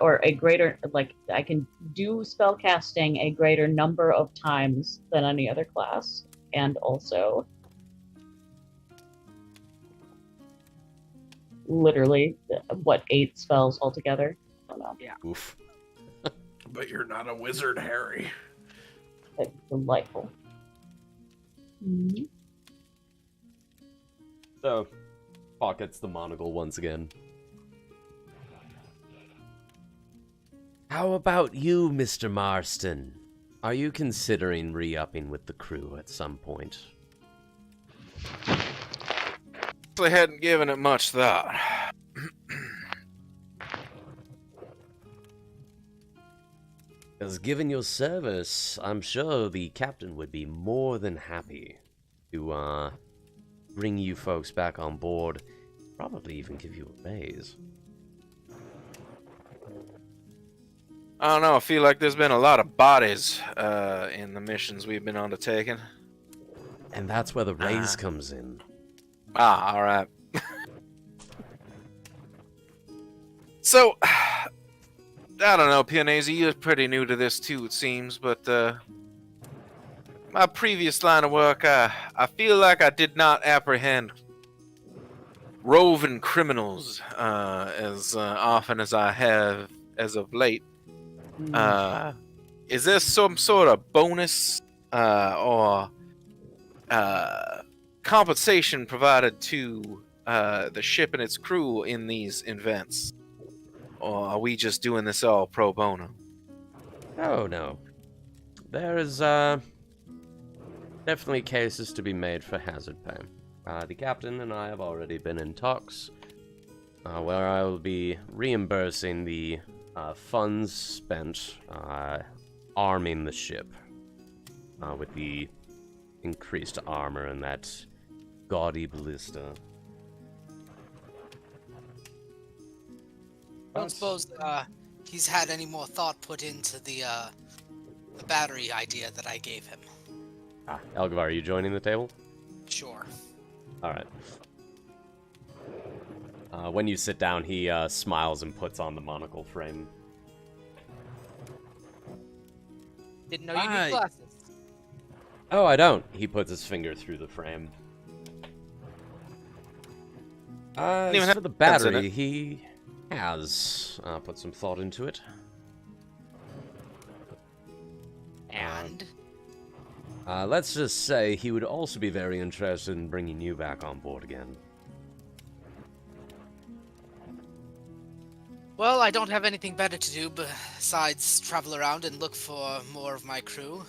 Or a greater, like, I can do spell casting a greater number of times than any other class. And also, literally, 8 spells altogether? I don't know. Oof. But you're not a wizard, Harry. That's delightful. Mhm. So, pockets the monocle once again. How about you, Mr. Marston? Are you considering re-upping with the crew at some point? Actually, hadn't given it much thought. Because given your service, I'm sure the captain would be more than happy to bring you folks back on board. Probably even give you a raise. I don't know. I feel like there's been a lot of bodies in the missions we've been undertaking. And that's where the raise comes in. Ah, all right. So, I don't know, Pianese, you're pretty new to this too, it seems, but my previous line of work, I feel like I did not apprehend roving criminals as often as I have as of late. Is there some sort of bonus or compensation provided to the ship and its crew in these events? Or are we just doing this all pro bono? Oh, no. There is, definitely cases to be made for hazard pay. The captain and I have already been in talks, where I will be reimbursing the funds spent arming the ship with the increased armor and that gaudy ballista. I don't suppose he's had any more thought put into the battery idea that I gave him. Elgavar, are you joining the table? Sure. Alright. When you sit down, he smiles and puts on the monocle frame. Didn't know you need glasses. Oh, I don't. He puts his finger through the frame. Didn't even As have for the hands in battery, it. he has put some thought into it. And Let's just say he would also be very interested in bringing you back on board again. well, I don't have anything better to do besides travel around and look for more of my crew.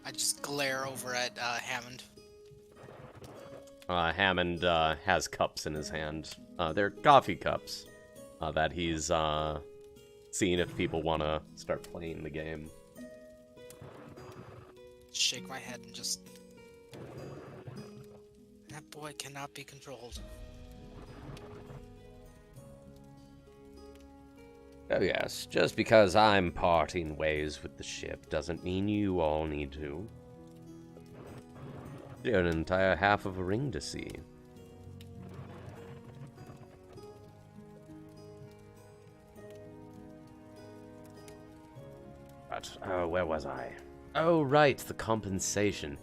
I just glare over at Hammond. Hammond has cups in his hand. They're coffee cups that he's seeing if people want to start playing the game. Shake my head and just... That boy cannot be controlled. Oh yes, just because I'm parting ways with the ship doesn't mean you all need to. You're an entire half of a ring to see. But, where was I? Oh, right, the compensation.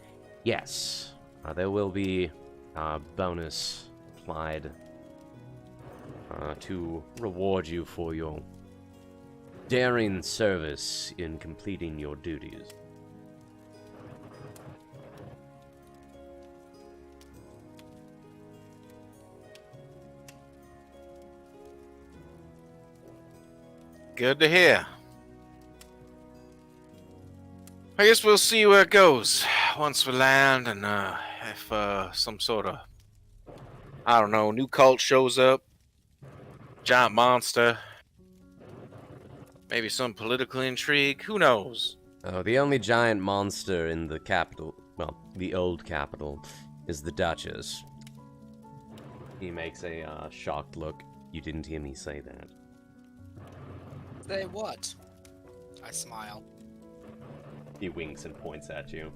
Yes, there will be a bonus applied to reward you for your daring service in completing your duties. Good to hear. I guess we'll see where it goes once we land, and if some sort of, I don't know, new cult shows up, giant monster, maybe some political intrigue, who knows? Oh, the only giant monster in the capital, well, the old capital, is the Duchess. He makes a shocked look. You didn't hear me say that. Say what? I smile. He winks and points at you.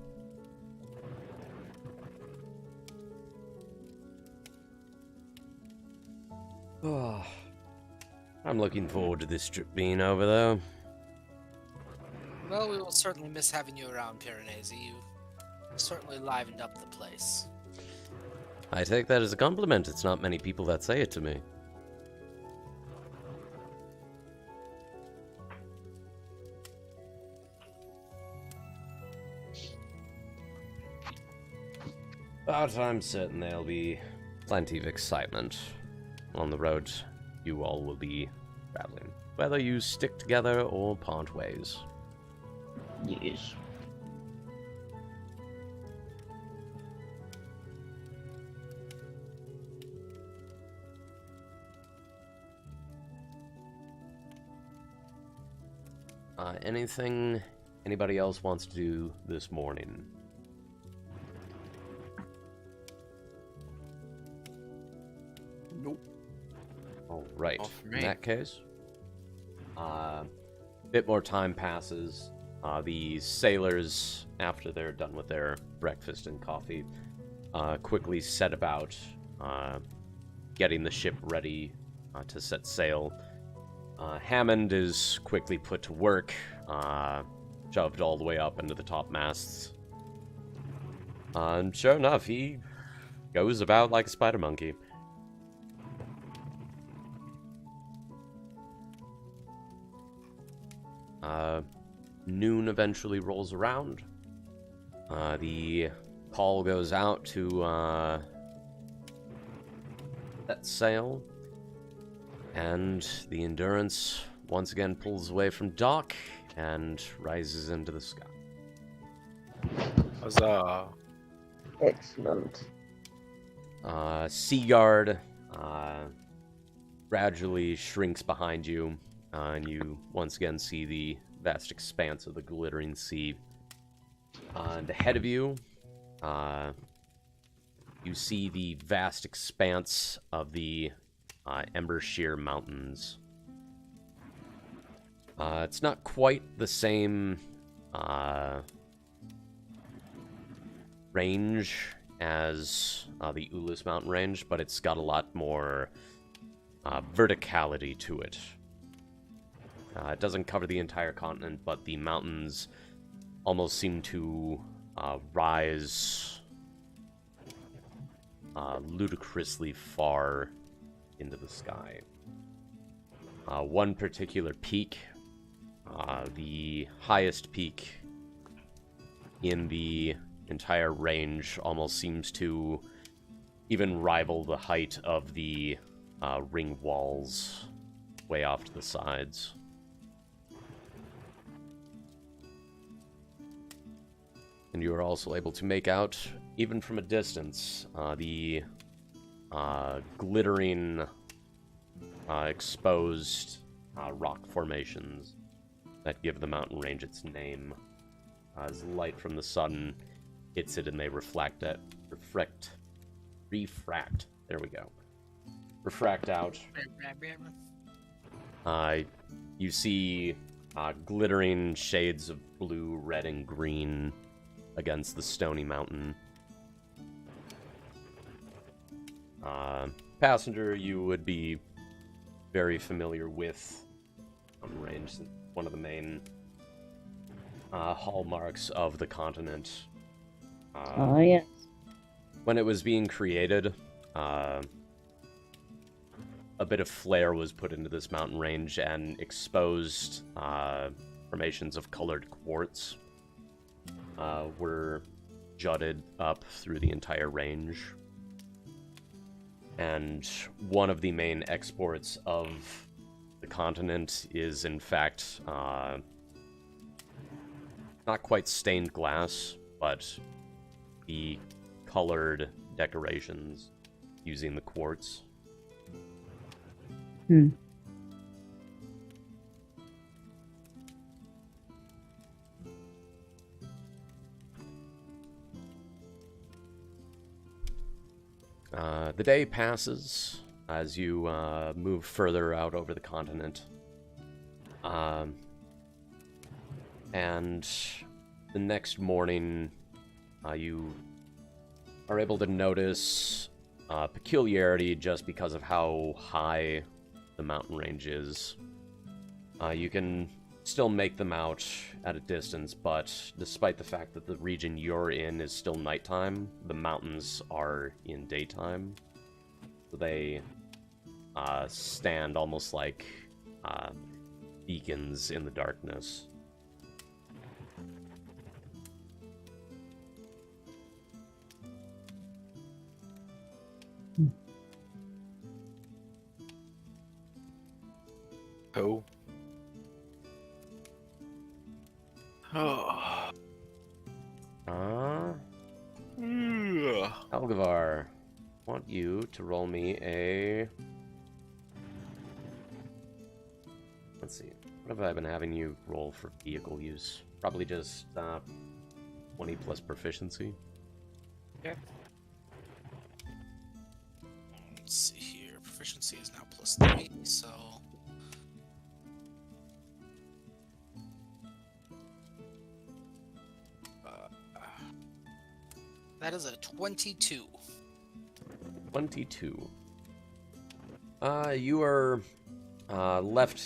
Oh, I'm looking forward to this trip being over, though. Well, we will certainly miss having you around, Piranesi. You certainly livened up the place. I take that as a compliment. It's not many people that say it to me. But I'm certain there'll be plenty of excitement on the road you all will be traveling, whether you stick together or part ways. Yes. Anything anybody else wants to do this morning? Nope. All right. All for In me. that case, a bit more time passes. The sailors, after they're done with their breakfast and coffee, quickly set about getting the ship ready to set sail. Hammond is quickly put to work, shoved all the way up into the top masts. And sure enough, he goes about like a spider monkey. Noon eventually rolls around. The call goes out to set sail, and the Endurance once again pulls away from dock and rises into the sky. Huzzah. Excellent. Seaguard gradually shrinks behind you, and you once again see the vast expanse of the glittering sea. And ahead of you, you see the vast expanse of the Ember Sheer Mountains. It's not quite the same range as the Ulus mountain range, but it's got a lot more verticality to it. It doesn't cover the entire continent, but the mountains almost seem to rise ludicrously far into the sky. One particular peak, the highest peak in the entire range, almost seems to even rival the height of the ring walls way off to the sides. And you are also able to make out, even from a distance, the glittering, exposed rock formations that give the mountain range its name. As light from the sun hits it and they refract. There we go. Refract out. You see glittering shades of blue, red, and green against the stony mountain. Passenger, you would be very familiar with mountain range, one of the main hallmarks of the continent. Oh, yes. When it was being created, a bit of flair was put into this mountain range and exposed formations of colored quartz were jutted up through the entire range. And one of the main exports of the continent is, in fact, not quite stained glass, but the colored decorations using the quartz. Hmm. The day passes as you move further out over the continent. And the next morning, you are able to notice a peculiarity just because of how high the mountain range is. You can still make them out at a distance, but despite the fact that the region you're in is still nighttime, the mountains are in daytime. So they stand almost like beacons in the darkness. Oh. Oh. Algavar, want you to roll me a... Let's see. What have I been having you roll for vehicle use? Probably just 20 plus proficiency. Okay. Let's see here. Proficiency is now +3, so... That is a 22. 22. You are left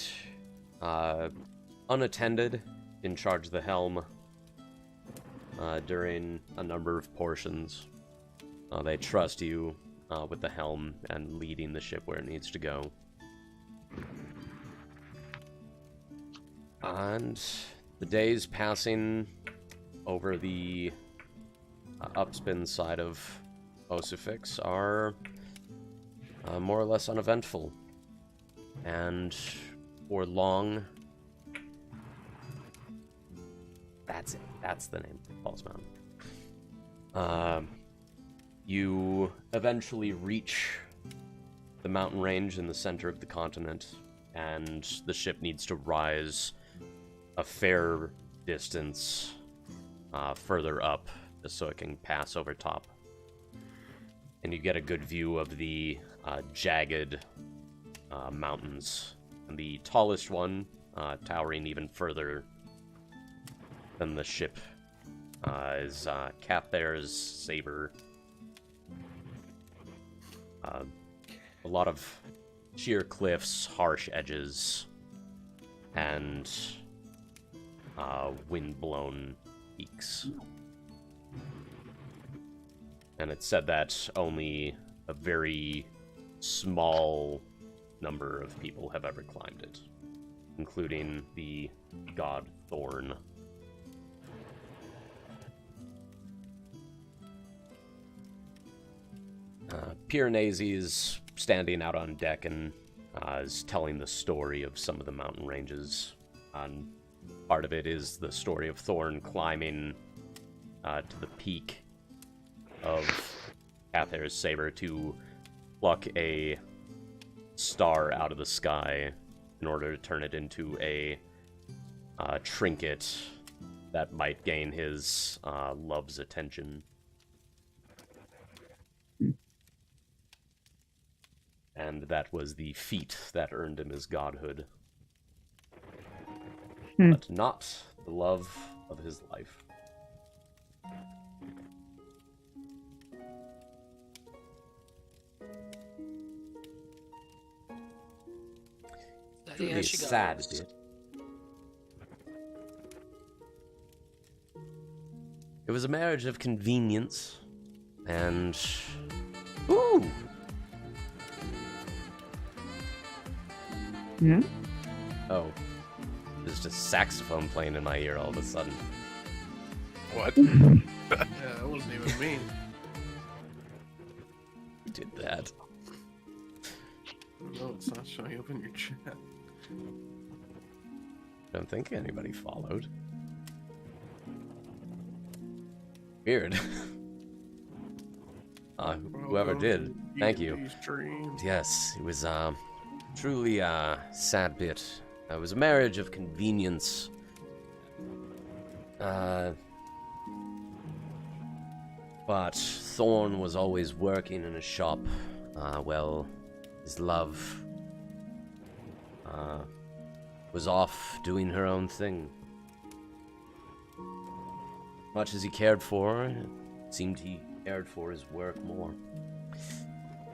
unattended in charge of the helm during a number of portions. They trust you with the helm and leading the ship where it needs to go. And the days passing over the upspin side of Osifix are more or less uneventful. And for long... That's it. That's the name. False Mountain. You eventually reach the mountain range in the center of the continent, and the ship needs to rise a fair distance further up just so it can pass over top. And you get a good view of the jagged mountains. And the tallest one, towering even further than the ship, is Cathair's Saber. A lot of sheer cliffs, harsh edges, and wind-blown peaks. And it's said that only a very small number of people have ever climbed it, including the god Thorn. Piranesi is standing out on deck and is telling the story of some of the mountain ranges. Part of it is the story of Thorn climbing to the peak of Cathair's Saber to pluck a star out of the sky in order to turn it into a trinket that might gain his love's attention. And that was the feat that earned him his godhood. But not the love of his life. Truly Here she sad goes. bit. It was a marriage of convenience, and... Ooh! Hmm? Oh. There's just saxophone playing in my ear all of a sudden. What? Yeah, that wasn't even me. Who did that? No, it's not showing up in your chat. I don't think anybody followed. Weird. Whoever did, thank you. Yes, it was truly a sad bit. It was a marriage of convenience. But Thorn was always working in a shop. Well, his love was off doing her own thing. Much as he cared for her, it seemed he cared for his work more.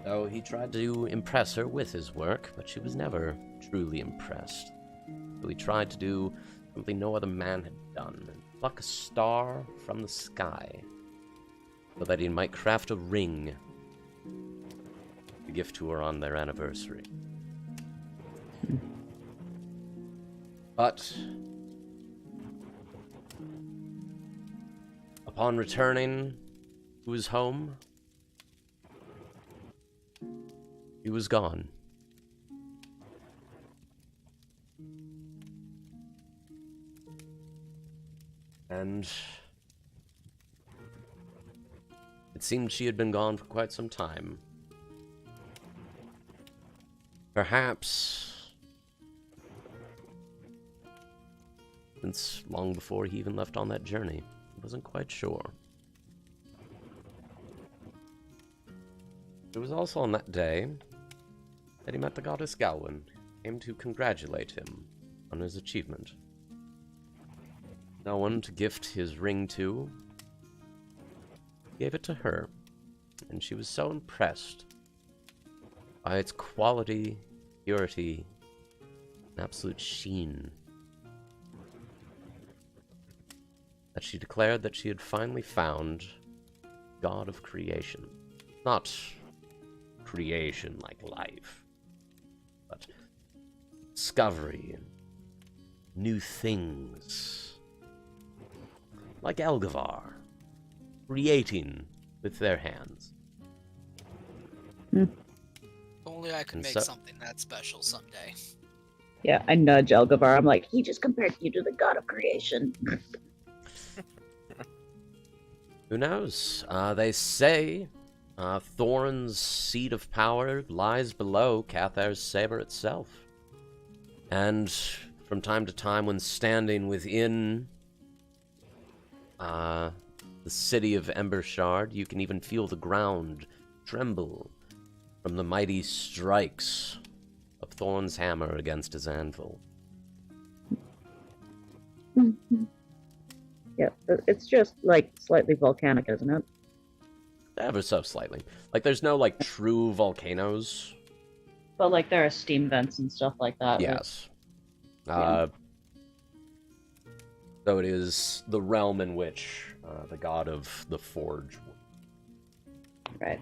Though he tried to impress her with his work, but she was never truly impressed. So he tried to do something no other man had done, and pluck a star from the sky, so that he might craft a ring to gift to her on their anniversary. But upon returning to his home, he was gone. And it seemed she had been gone for quite some time. Perhaps since long before he even left on that journey. I wasn't quite sure. It was also on that day that he met the goddess Galwyn, came to congratulate him on his achievement. No one to gift his ring to, gave it to her, and she was so impressed by its quality, purity, and absolute sheen that she declared that she had finally found God of creation. Not creation like life, but discovery and new things. Like Elgavar, creating with their hands. Only I could And make so- something that special someday. Yeah, I nudge Elgavar. I'm like, he just compared you to the god of creation. Who knows? They say Thorn's seat of power lies below Cathar's saber itself. And from time to time, when standing within the city of Embershard, you can even feel the ground tremble from the mighty strikes of Thorn's hammer against his anvil. Yeah, it's just like slightly volcanic, isn't it? Ever so slightly. Like, there's no, like, true volcanoes. But like there are steam vents and stuff like that. right? Yes. Yeah. So it is the realm in which the god of the forge. Right.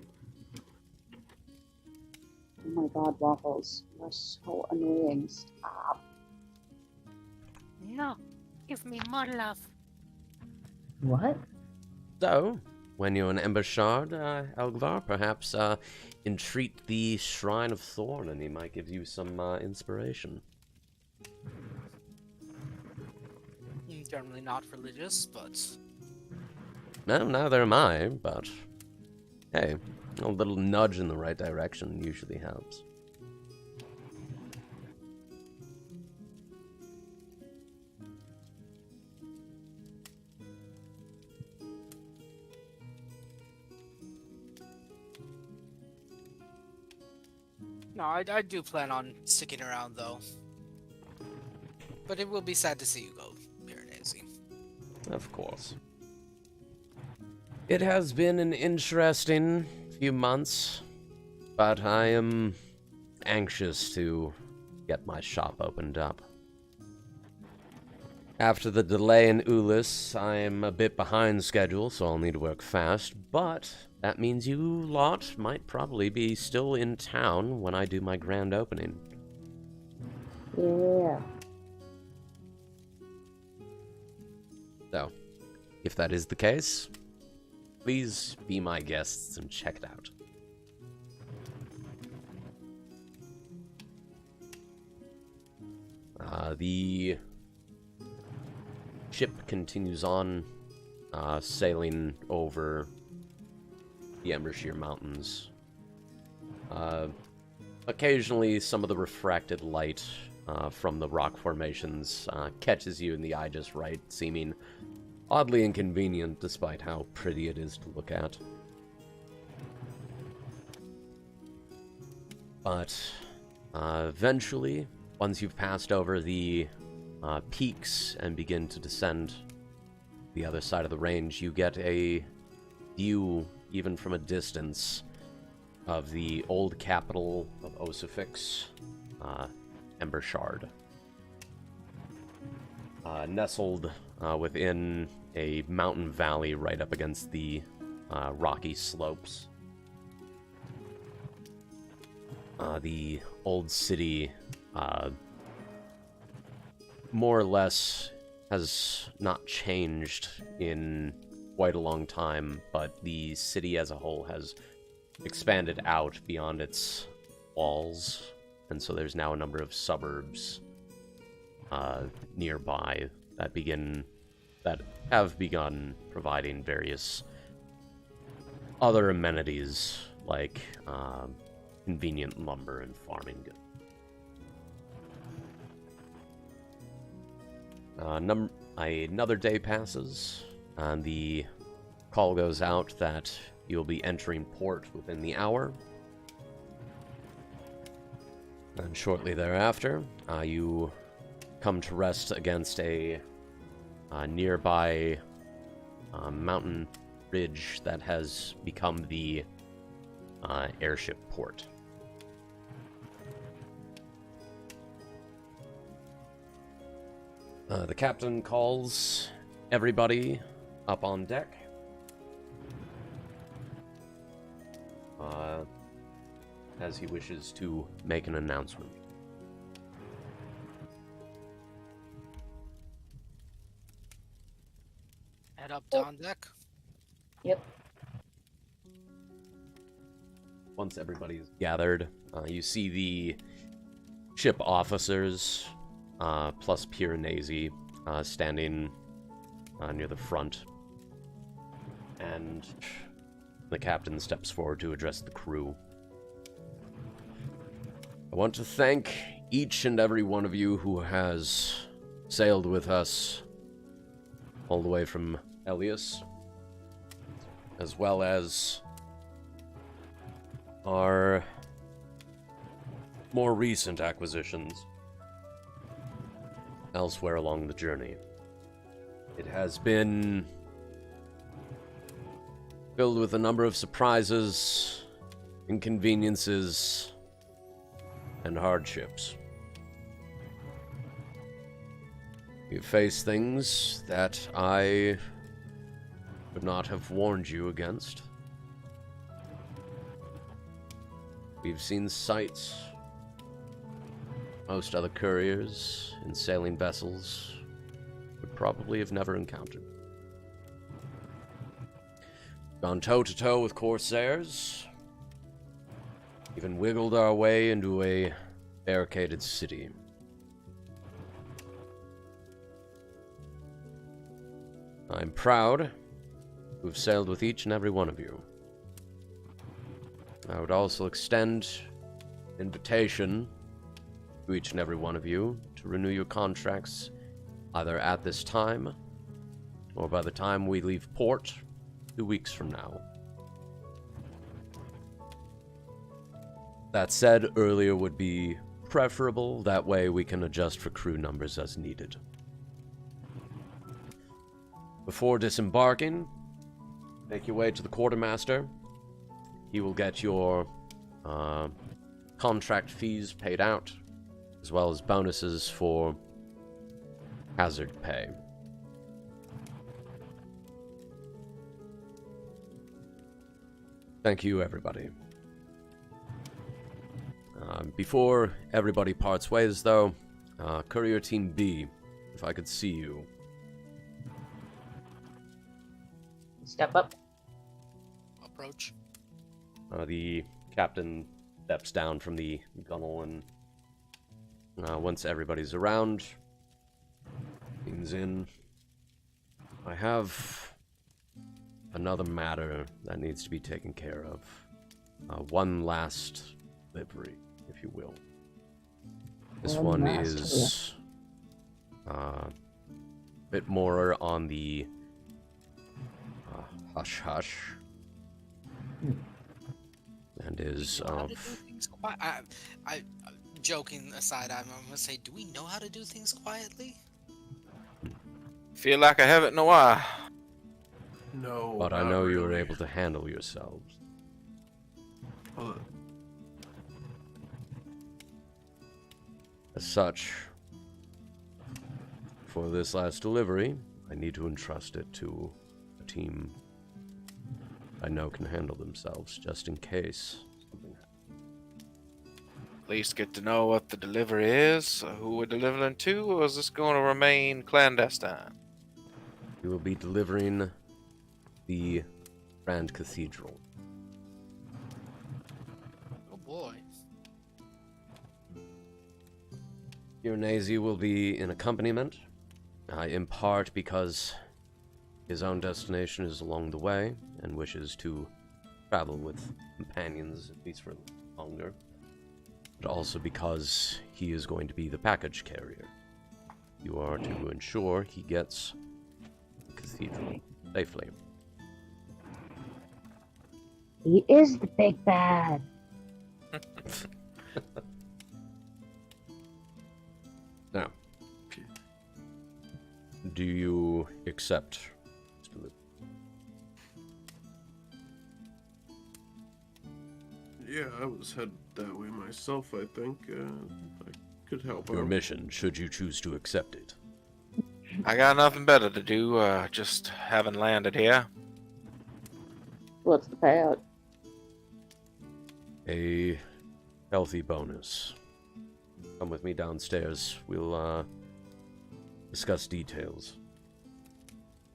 Oh my god, waffles. You're so annoying. Stop. No, give me more love. What? So, when you're in Embershard, Elgvar, perhaps entreat the Shrine of Thorn, and he might give you some inspiration. Generally not religious, but No, neither am I, but hey, a little nudge in the right direction usually helps. no, I do plan on sticking around though. But it will be sad to see you go, Piranesi. Of course. It has been an interesting few months, but I am anxious to get my shop opened up. After the delay in Ulyss, I am a bit behind schedule, so I'll need to work fast, but that means you lot might probably be still in town when I do my grand opening. Yeah. So, if that is the case, please be my guests and check it out. The ship continues on, sailing over the Embershire Mountains. Occasionally, some of the refracted light from the rock formations catches you in the eye just right, seeming oddly inconvenient despite how pretty it is to look at. But eventually, once you've passed over the peaks and begin to descend the other side of the range, you get a view, even from a distance, of the old capital of Osifix, Embershard. Nestled within a mountain valley right up against the rocky slopes. The old city, more or less, has not changed in quite a long time, but the city as a whole has expanded out beyond its walls, and so there's now a number of suburbs nearby that have begun providing various other amenities like convenient lumber and farming goods. Another day passes, and the call goes out that you'll be entering port within the hour. And shortly thereafter, you come to rest against a nearby mountain bridge that has become the airship port. The captain calls everybody up on deck. As he wishes to make an announcement. Head up to on deck. Yep. Once everybody's gathered, you see the ship officers, plus Piranesi, standing near the front. And the captain steps forward to address the crew. I want to thank each and every one of you who has sailed with us all the way from Elysia, as well as our more recent acquisitions elsewhere along the journey. It has been filled with a number of surprises, inconveniences, and hardships. We've faced things that I would not have warned you against. We've seen sights most other couriers and sailing vessels would probably have never encountered. Gone toe-to-toe with corsairs, even wiggled our way into a barricaded city. I'm proud to have sailed with each and every one of you. I would also extend an invitation to each and every one of you to renew your contracts either at this time or by the time we leave port 2 weeks from now. That said, earlier would be preferable. That way we can adjust for crew numbers as needed. Before disembarking, make your way to the quartermaster. He will get your contract fees paid out, as well as bonuses for hazard pay. Thank you, everybody. Before everybody parts ways, though, Courier Team B, if I could see you. Step up. Approach. The captain steps down from the gunwale, and once everybody's around, leans in. I have another matter that needs to be taken care of. One last delivery, if you will. This one is a bit more on the hush-hush. And is I'm joking aside, I'm gonna say, do we know how to do things quietly? Feel like I haven't in a while. No. But I not know you were really. able to handle yourselves. Well, As such, for this last delivery, I need to entrust it to a team I know can handle themselves, just in case something happens. At least get to know what the delivery is, who we're delivering to, or is this going to remain clandestine? We will be delivering the Grand Cathedral. Oh boy. Piranesi will be in accompaniment, in part because his own destination is along the way and wishes to travel with companions at least for longer, but also because he is going to be the package carrier. You are to ensure he gets the cathedral safely. He is the big bad. Now, do you accept this delivery? Yeah, I was headed that way myself, I think. I could help Your out. mission, should you choose to accept it. I got nothing better to do, just having landed here. What's the payout? A healthy bonus. Come with me downstairs. We'll, discuss details.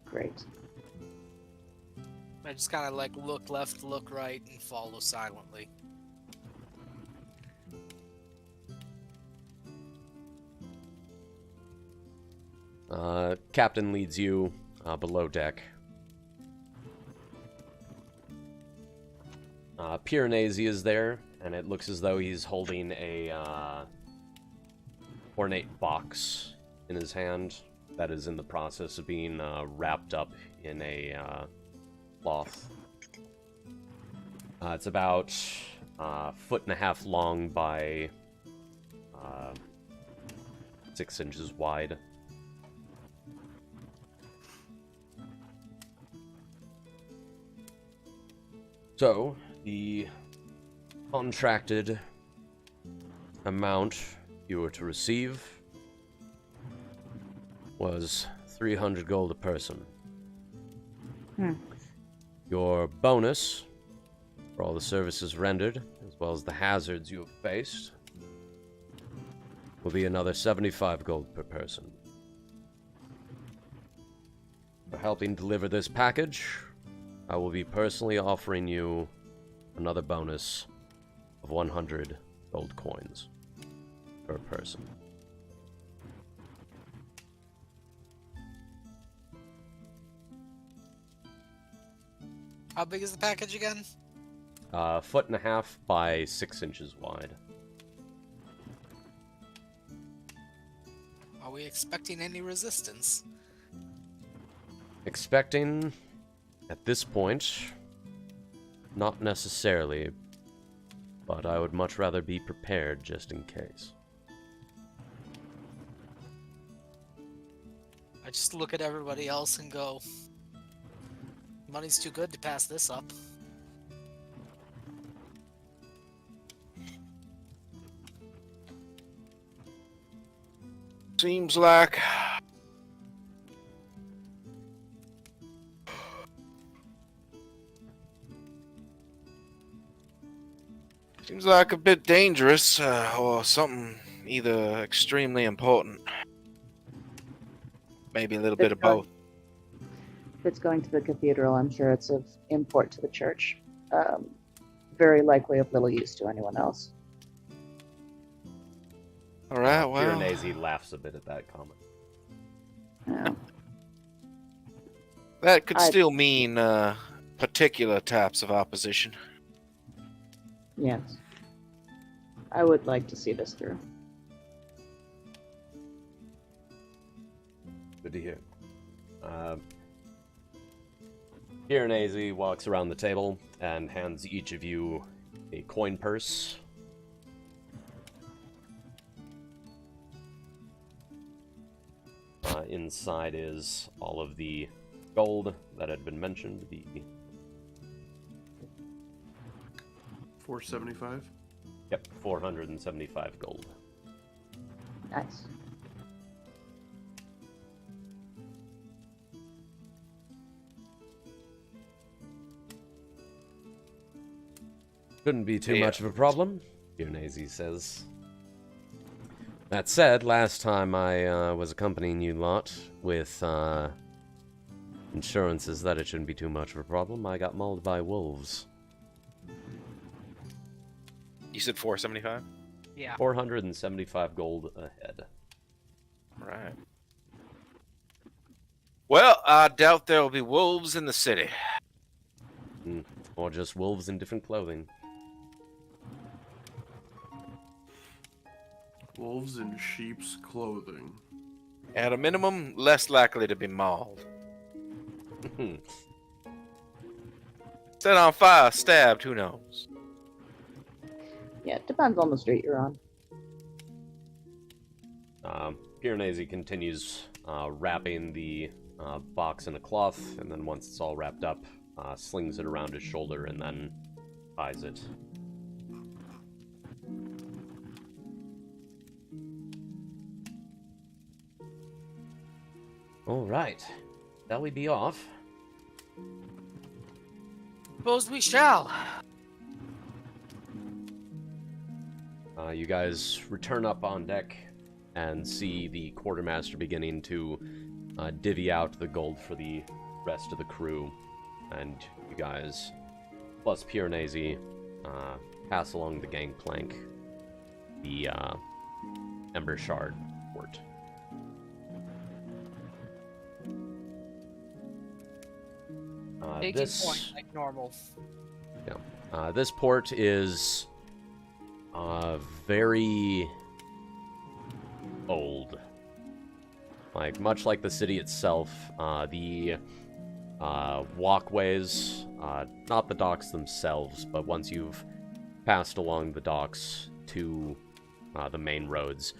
Great. I just kind of like look left, look right, and follow silently. Captain leads you below deck. Piranesi is there, and it looks as though he's holding a ornate box in his hand that is in the process of being wrapped up in a cloth. It's about a foot and a half long by 6 inches wide. So, the contracted amount you were to receive was 300 gold a person. Your bonus for all the services rendered, as well as the hazards you have faced, will be another 75 gold per person. For helping deliver this package, I will be personally offering you another bonus of 100 gold coins per person. How big is the package again? Foot and a half by 6 inches wide. Are we expecting any resistance? Expecting, at this point, not necessarily, but I would much rather be prepared just in case. I just look at everybody else and go, money's too good to pass this up. Seems like a bit dangerous, or something either extremely important. Maybe a little bit of both. If it's going to the cathedral, I'm sure it's of import to the church. Very likely of little use to anyone else. All right, well, Piranesi laughs a bit at that comment. Yeah. that could still mean particular types of opposition. Yes. I would like to see this through. Good to hear. Piranesi walks around the table and hands each of you a coin purse. Inside is all of the gold that had been mentioned. The 475. Yep, 475 gold. Nice. Shouldn't be too Yeah. much of a problem, Piranesi says. That said, last time I was accompanying you lot with insurances that it shouldn't be too much of a problem, I got mauled by wolves. You said 475? Yeah. 475 gold ahead. Right. Well, I doubt there will be wolves in the city. Or just wolves in different clothing. Wolves in sheep's clothing. At a minimum, less likely to be mauled. Set on fire, stabbed, who knows? Yeah, it depends on the street you're on. Piranesi continues wrapping the box in a cloth, and then once it's all wrapped up, slings it around his shoulder and then ties it. All right. Shall we be off? Suppose we shall. You guys return up on deck and see the quartermaster beginning to divvy out the gold for the rest of the crew. And you guys, plus Piranesi, pass along the gangplank the Ember Shard port. Taking point like normal. This port is very old. Like, much like the city itself, the walkways, not the docks themselves, but once you've passed along the docks to the main roads,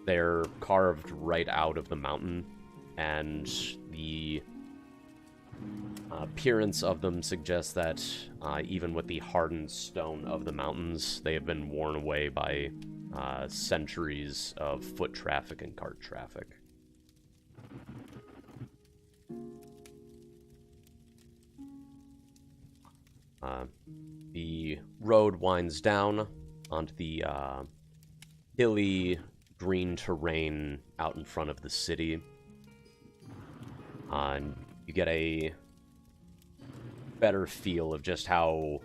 they're carved right out of the mountain, and the appearance of them suggests that even with the hardened stone of the mountains, they have been worn away by centuries of foot traffic and cart traffic. The road winds down onto the hilly green terrain out in front of the city. And you get a better feel of just how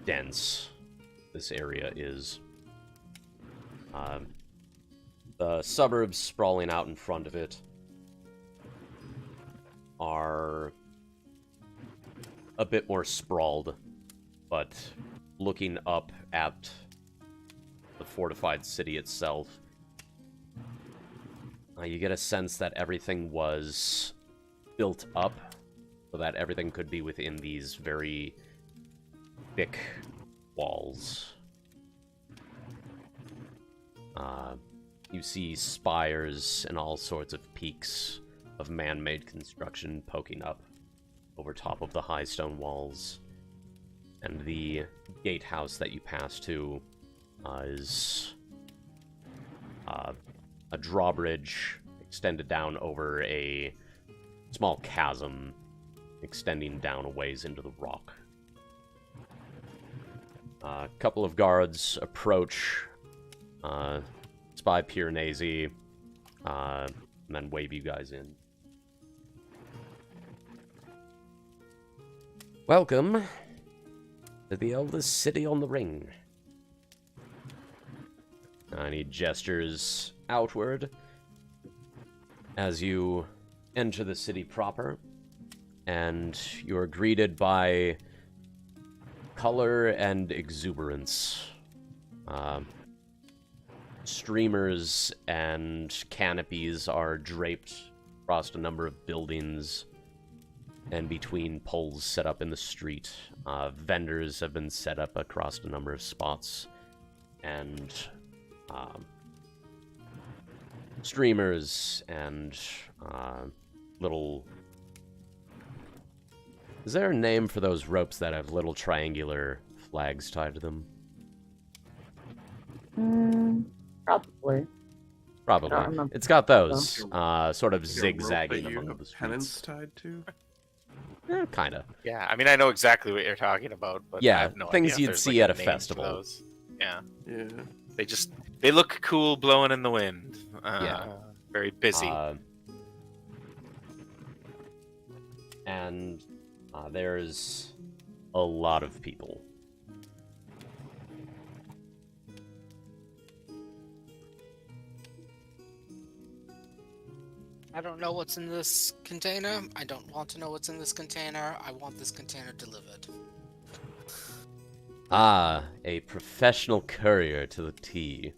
dense this area is. The suburbs sprawling out in front of it are a bit more sprawled, but looking up at the fortified city itself, you get a sense that everything was built up so that everything could be within these very thick walls. You see spires and all sorts of peaks of man-made construction poking up over top of the high stone walls. And the gatehouse that you pass to is a drawbridge extended down over a small chasm extending down a ways into the rock. A couple of guards approach, spy Piranesi, and then wave you guys in. Welcome to the oldest city on the ring. And he gestures outward as you enter the city proper, and you're greeted by color and exuberance. Streamers and canopies are draped across a number of buildings and between poles set up in the street. Vendors have been set up across a number of spots, and streamers and little... Is there a name for those ropes that have little triangular flags tied to them? Probably. Probably. It's got those, sort of Like a rope zigzagging that you among have the streets. pennants tied to. Kinda. Yeah, I mean, I know exactly what you're talking about, but Yeah, I have no things idea if you'd there's, see like, at a name for festival. those. Yeah, Yeah. they look cool blowing in the wind. Yeah. Very busy. And there's a lot of people. I don't know what's in this container. I don't want to know what's in this container. I want this container delivered. Ah, a professional courier to the T.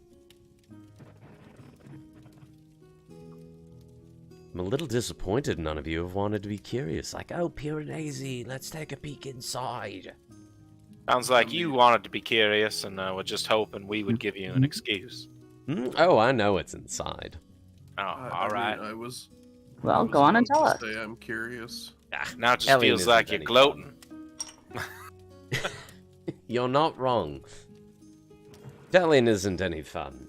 I'm a little disappointed none of you have wanted to be curious. Like, oh, Piranesi, let's take a peek inside. Sounds like you wanted to be curious and were just hoping we would give you an excuse. Oh, I know what's inside. Oh, I all right. mean, I was. Well, I was go on and about tell to us. Say I'm curious. Now it just Ellie feels isn't like you're any gloating. You're not wrong. Telling isn't any fun.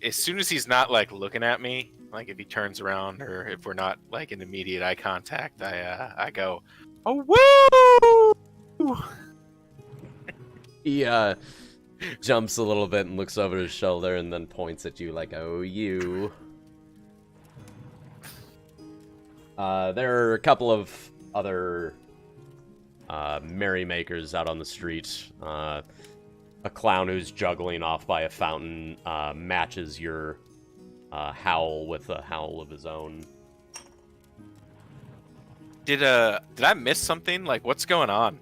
as soon as he's not like looking at me, like if he turns around or if we're not like in immediate eye contact, I go, "Oh woo!" He jumps a little bit and looks over his shoulder and then points at you like, "Oh, you." There are a couple of other merrymakers out on the street. A clown who's juggling off by a fountain matches your howl with a howl of his own. Did I miss something? Like, what's going on?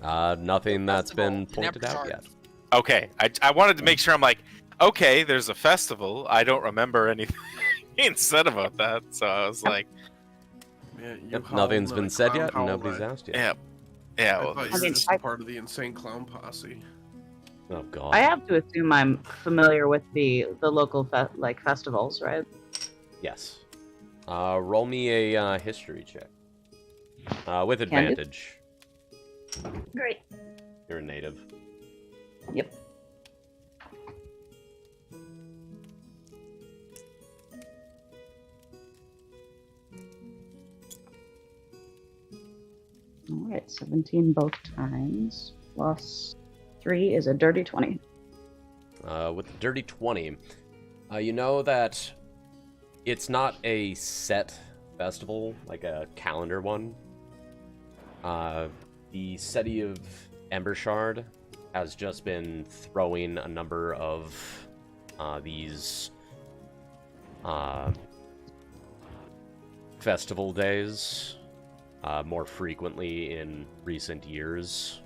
Nothing that's been Festival, pointed out never yet. Okay, I wanted to make sure. I'm like, okay, there's a festival. I don't remember anything said about that, so I was like, Yeah, you Yep, howl nothing's and been the said clown yet, and howl, nobody's but asked yet. yeah, I yeah. Well, thought you I were mean, just part of the insane clown posse. Oh god. I have to assume I'm familiar with the local festivals, right? Yes. Roll me a history check. With do. advantage. Great. You're a native. Yep. All right, 17 both times, plus 3 is a dirty 20. With the dirty 20, you know that it's not a set festival, like a calendar one. The city of Embershard has just been throwing a number of these festival days more frequently in recent years.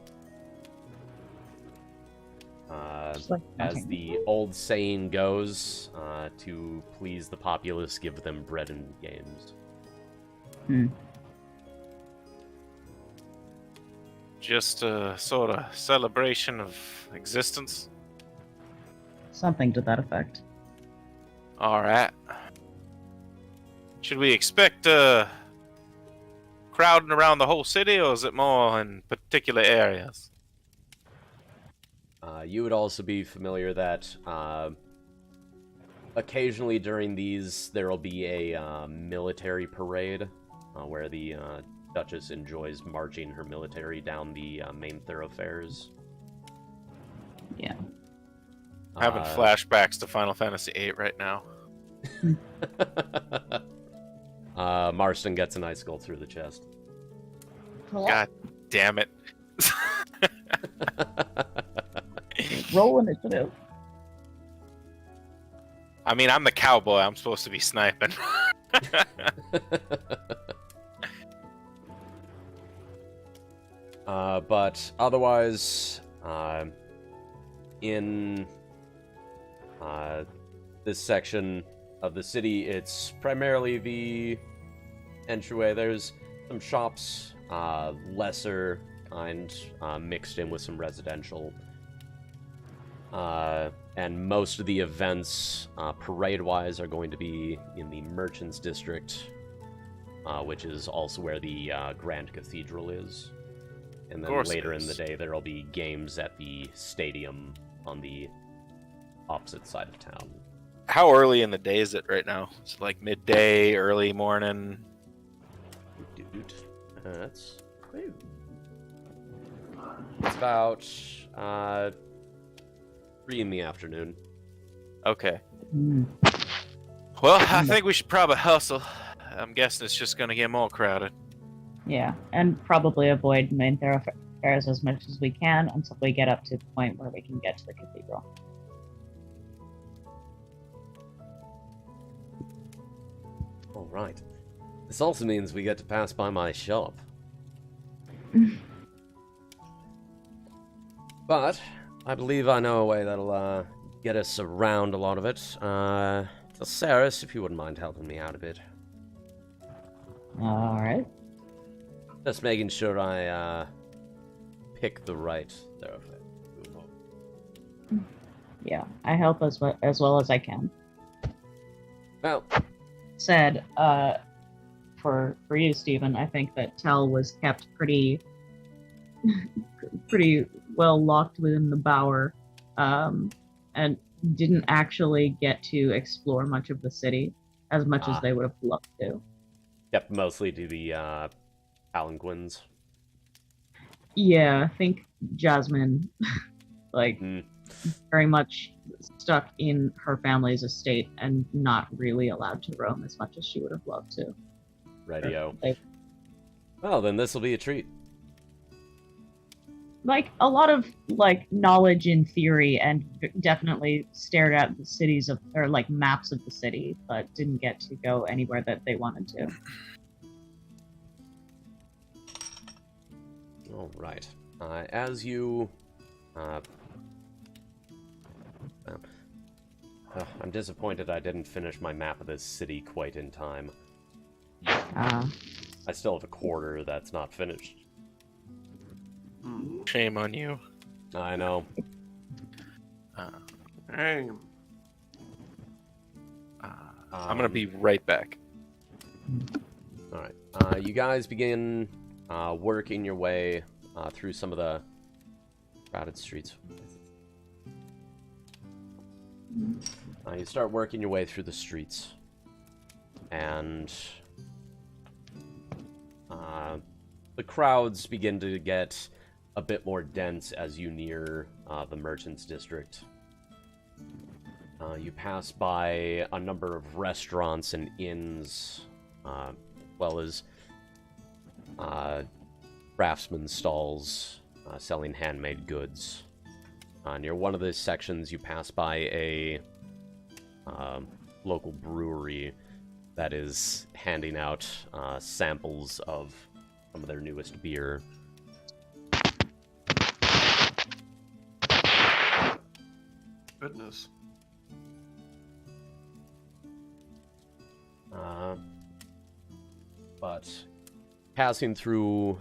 Just like As nothing. the old saying goes, to please the populace, give them bread and games. just a sort of celebration of existence. Something to that effect. All right. Should we expect crowding around the whole city, or is it more in particular areas? You would also be familiar that occasionally during these there will be a military parade where the Duchess enjoys marching her military down the main thoroughfares. Yeah. Having flashbacks to Final Fantasy VIII right now. Marston gets an icicle through the chest. God damn it. Roll initiative. I mean, I'm the cowboy. I'm supposed to be sniping. But otherwise, in this section of the city, it's primarily the entryway. There's some shops, lesser kind, mixed in with some residential. And most of the events, parade-wise, are going to be in the Merchants District, which is also where the Grand Cathedral is. And then later in the day, there will be games at the stadium on the opposite side of town. How early in the day is it right now? Is it like midday, early morning? Dude, that's... It's about 3 in the afternoon. Okay. Mm. Well, I think we should probably hustle. I'm guessing it's just going to get more crowded. Yeah, and probably avoid main thoroughfares as much as we can until we get up to the point where we can get to the cathedral. All right. This also means we get to pass by my shop. But I believe I know a way that'll get us around a lot of it. Saris, if you wouldn't mind helping me out a bit. All right. Just making sure I pick the right thoroughfare. Yeah, I help as well as I can. Well, Said, for you, Stephen, I think that Tell was kept pretty pretty well locked within the bower, and didn't actually get to explore much of the city as much as they would have loved to. Kept mostly to the palanquins. Yeah, I think Jasmine, like, very much stuck in her family's estate and not really allowed to roam as much as she would have loved to. Radio. They, Well, then this will be a treat. like, a lot of, like, knowledge in theory and definitely stared at the cities of, or, like, maps of the city, but didn't get to go anywhere that they wanted to. All right. As you... I'm disappointed I didn't finish my map of this city quite in time. I still have a quarter that's not finished. Shame on you. I know. Hey. I'm gonna be right back. Alright. You guys begin working your way through some of the crowded streets. You start working your way through the streets. And the crowds begin to get a bit more dense as you near the Merchants District. You pass by a number of restaurants and inns, as well as craftsman stalls selling handmade goods. Near one of those sections, you pass by a local brewery that is handing out samples of some of their newest beer. Goodness. But passing through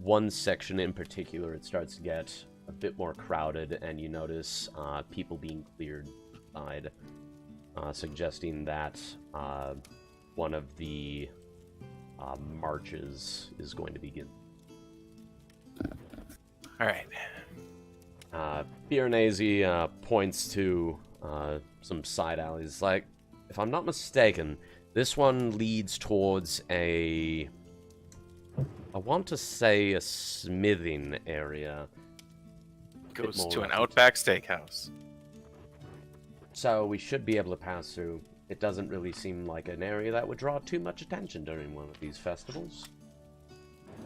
one section in particular, it starts to get a bit more crowded, and you notice people being cleared aside, suggesting that one of the marches is going to begin. All right. Piranesi points to some side alleys. Like, if I'm not mistaken, this one leads towards I want to say a smithing area. Goes to an Outback Steakhouse. So we should be able to pass through. It doesn't really seem like an area that would draw too much attention during one of these festivals.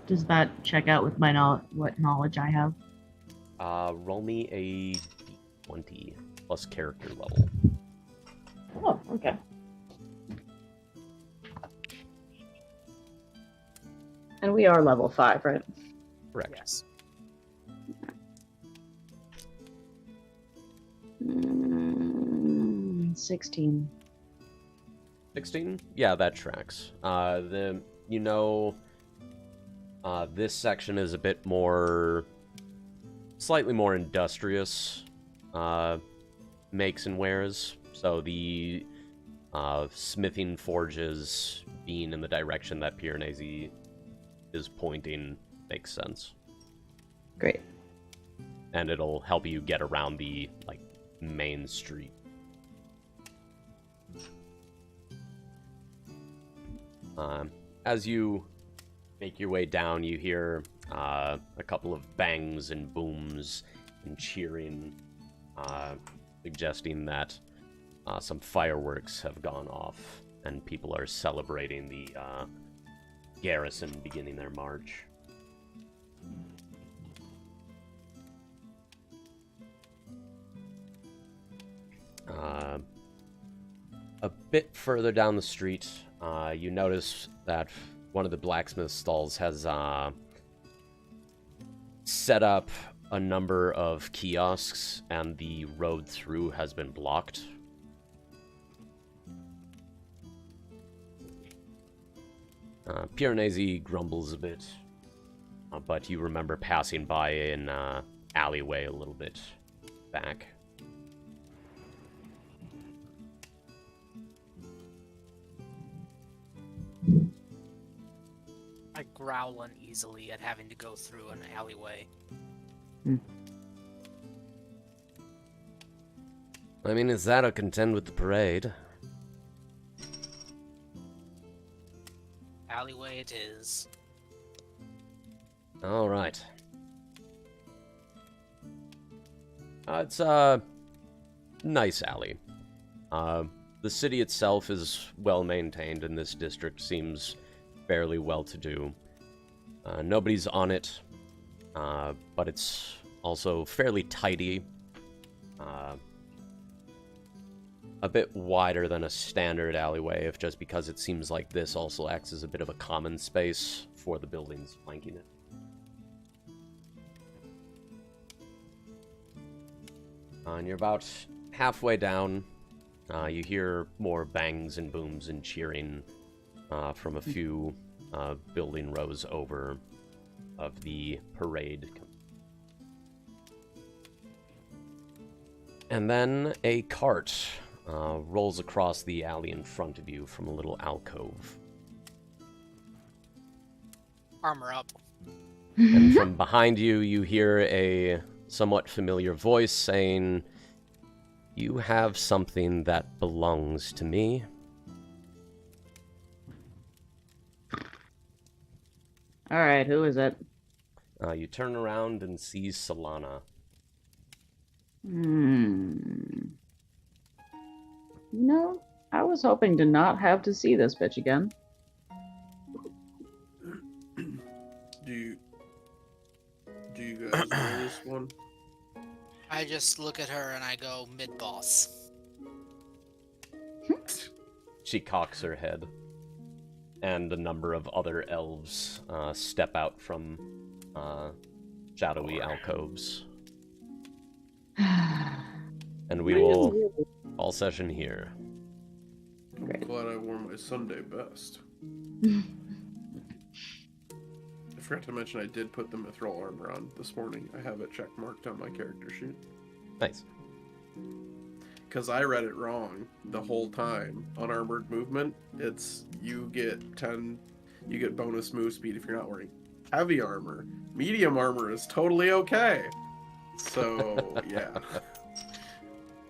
Does that check out with my what knowledge I have? Roll me a d20 plus character level. Oh, okay. And we are level 5, right? Correct. Yes. 16. 16? Yeah, that tracks. This section is a bit more, slightly more industrious makes and wares. So the smithing forges being in the direction that Piranesi is pointing makes sense. Great. And it'll help you get around the main street. As you make your way down, you hear a couple of bangs and booms and cheering, suggesting that some fireworks have gone off and people are celebrating the garrison beginning their march. A bit further down the street, you notice that one of the blacksmith stalls has set up a number of kiosks, and the road through has been blocked. Piranesi grumbles a bit, but you remember passing by an alleyway a little bit back. I growl uneasily at having to go through an alleyway. I mean, is that a contend with the parade? Alleyway it is. All right. It's a nice alley. The city itself is well maintained, and this district seems fairly well-to-do. Nobody's on it, but it's also fairly tidy. A bit wider than a standard alleyway, if just because it seems like this also acts as a bit of a common space for the buildings flanking it. And you're about halfway down. You hear more bangs and booms and cheering from a few building rows over of the parade. And then a cart rolls across the alley in front of you from a little alcove. Armor up. And from behind you, you hear a somewhat familiar voice saying, "You have something that belongs to me." All right, who is it? You turn around and see Solana. No, I was hoping to not have to see this bitch again. Do you guys know this one? I just look at her and I go, mid-boss. She cocks her head, and a number of other elves step out from shadowy alcoves. And we will all session here. I'm glad I wore my Sunday best. I forgot to mention I did put the mithril armor on this morning. I have it check marked on my character sheet. Nice. Because I read it wrong the whole time. Unarmored movement, it's you get bonus move speed if you're not wearing heavy armor. Medium armor is totally okay. So, yeah.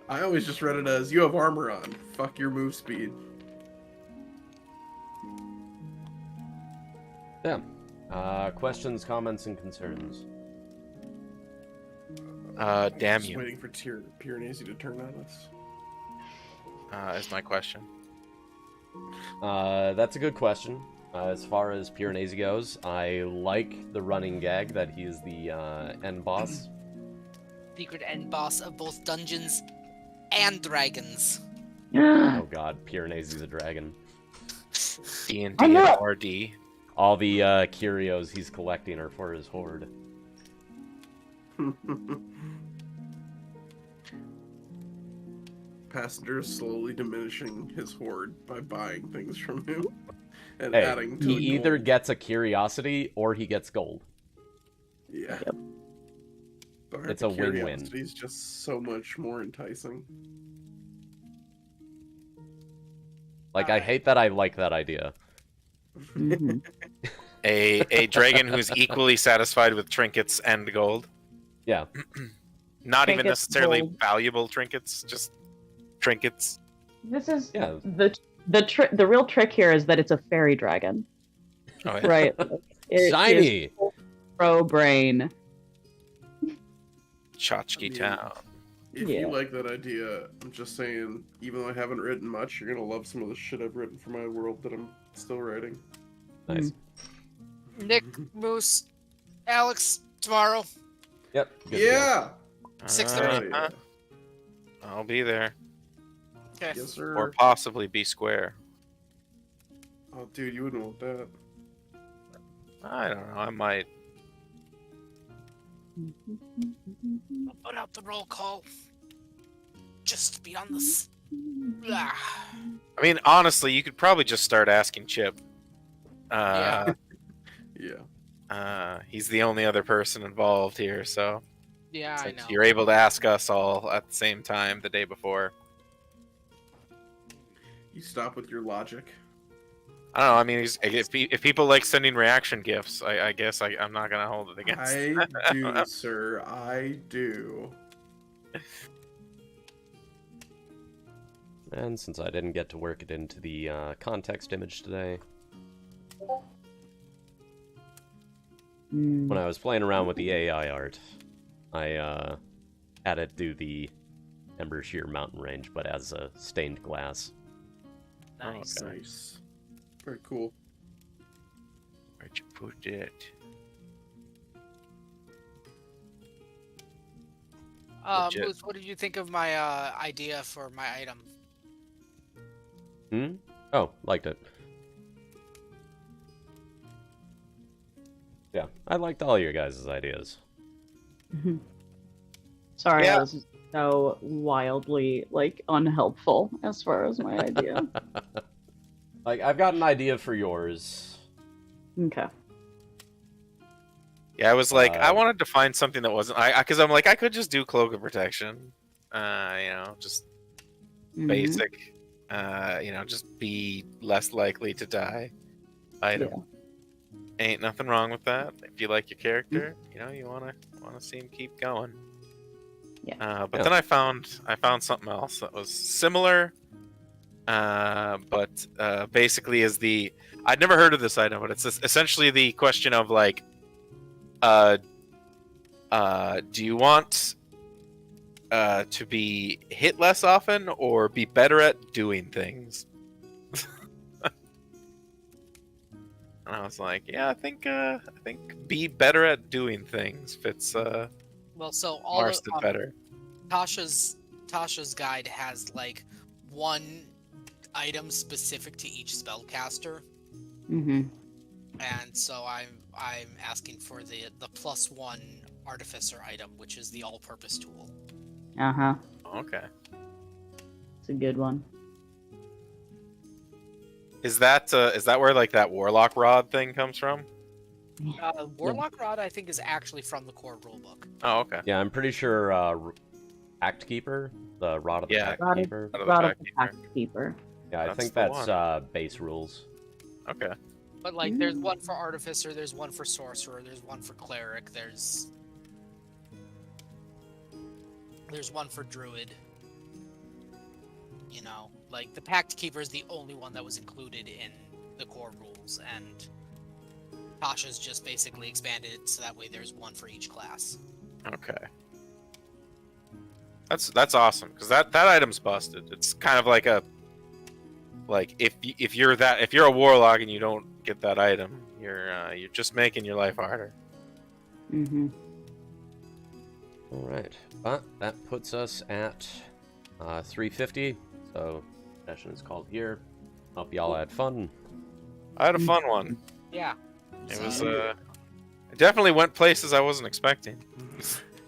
I always just read it as you have armor on. Fuck your move speed. Yeah. Questions, comments, and concerns? Damn Just you, waiting for Piranesi to turn on us. is my question. That's a good question. As far as Piranesi goes, I like the running gag that he is the end boss. Secret end boss of both Dungeons and Dragons. Oh god, Piranesi's a dragon. D&D I and know. RD. All the curios he's collecting are for his horde. Passenger is slowly diminishing his hoard by buying things from him and Hey, adding to he the either gold. gets a curiosity or he gets gold. Yeah. Yep. But It's a win-win. curiosity is just so much more enticing. Like, I hate that I like that idea. Mhm. A dragon who's equally satisfied with trinkets and gold. Yeah. Not even Trinkets, necessarily gold. valuable trinkets, just trinkets. This is Yeah. the real trick here is that it's a fairy dragon, Oh, yeah. right? It Shiny! is pro brain. Tchotchke I mean, Town. If Yeah. you like that idea, I'm just saying, even though I haven't written much, you're gonna love some of the shit I've written for my world that I'm still writing. Nice. Nick, Moose, Alex, tomorrow. Yep. good to go. Yeah! 6:30. Yeah. I'll be there. Okay. Yes, sir. Or possibly be square. Oh, dude, you wouldn't want that. I don't know. I might. I'll put out the roll call. Just to be on this. Blah. I mean, honestly, you could probably just start asking Chip. Yeah. Yeah. He's the only other person involved here, so Yeah, I since know. you're able to ask us all at the same time the day before. You stop with your logic. I don't know. I mean, if people like sending reaction gifts, I guess I'm not gonna hold it against. I do, sir. I do. And since I didn't get to work it into the context image today, when I was playing around with the AI art, I had it do the Ember Sheer mountain range, but as a stained glass. Nice. Oh, nice. Very cool. Where'd you put it? Legit. Moose, what did you think of my idea for my item? Oh, liked it. Yeah, I liked all your guys' ideas. Sorry, Yeah. I was so wildly unhelpful as far as my idea. Like, I've got an idea for yours. Okay. Yeah, I was like, I wanted to find something that wasn't, because I'm like, I could just do cloak of protection, just Mhm. basic, just be less likely to die. Item. Yeah. Ain't nothing wrong with that. If you like your character, you wanna see him keep going. Yeah. But then I found something else that was similar, but basically is I'd never heard of this item, but it's essentially the question of like, do you want to be hit less often or be better at doing things? And I was like, yeah, I think be better at doing things fits Well, so all Marston of better. Tasha's guide has like one item specific to each spellcaster, Mhm. and so I'm asking for the +1 artificer item, which is the all-purpose tool. Uh-huh. Okay. It's a good one. Is that where like that warlock rod thing comes from? Warlock Rod, I think, is actually from the core rulebook. Oh, okay. Yeah, I'm pretty sure Pact Keeper, the Rod of the Yeah. Pact Keeper. Out of the Rod of Pact the Keeper. Pact Keeper. Yeah, I That's think the that's one. base rules. Okay. But like, there's one for artificer, there's one for sorcerer, there's one for cleric, there's one for druid. Like the Pact Keeper is the only one that was included in the core rules, and Tasha's just basically expanded it so that way there's one for each class. Okay. That's awesome because that item's busted. It's kind of like if you're a warlock and you don't get that item, you're just making your life harder. Mhm. All right, but that puts us at 350. So session is called here. Hope y'all had fun. I had a fun one. Yeah. It was it definitely went places I wasn't expecting.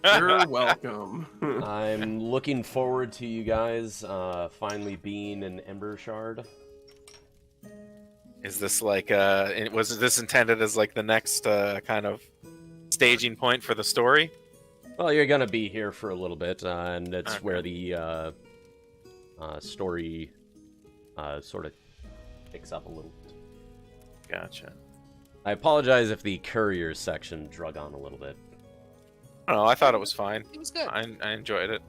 You're welcome. I'm looking forward to you guys finally being an Ember Shard. Is this like was this intended as like the next kind of staging point for the story? Well, you're gonna be here for a little bit, and it's Okay. where the story sort of picks up a little bit. Gotcha. I apologize if the couriers section drug on a little bit. I don't know. I thought it was fine. It was good. I enjoyed it.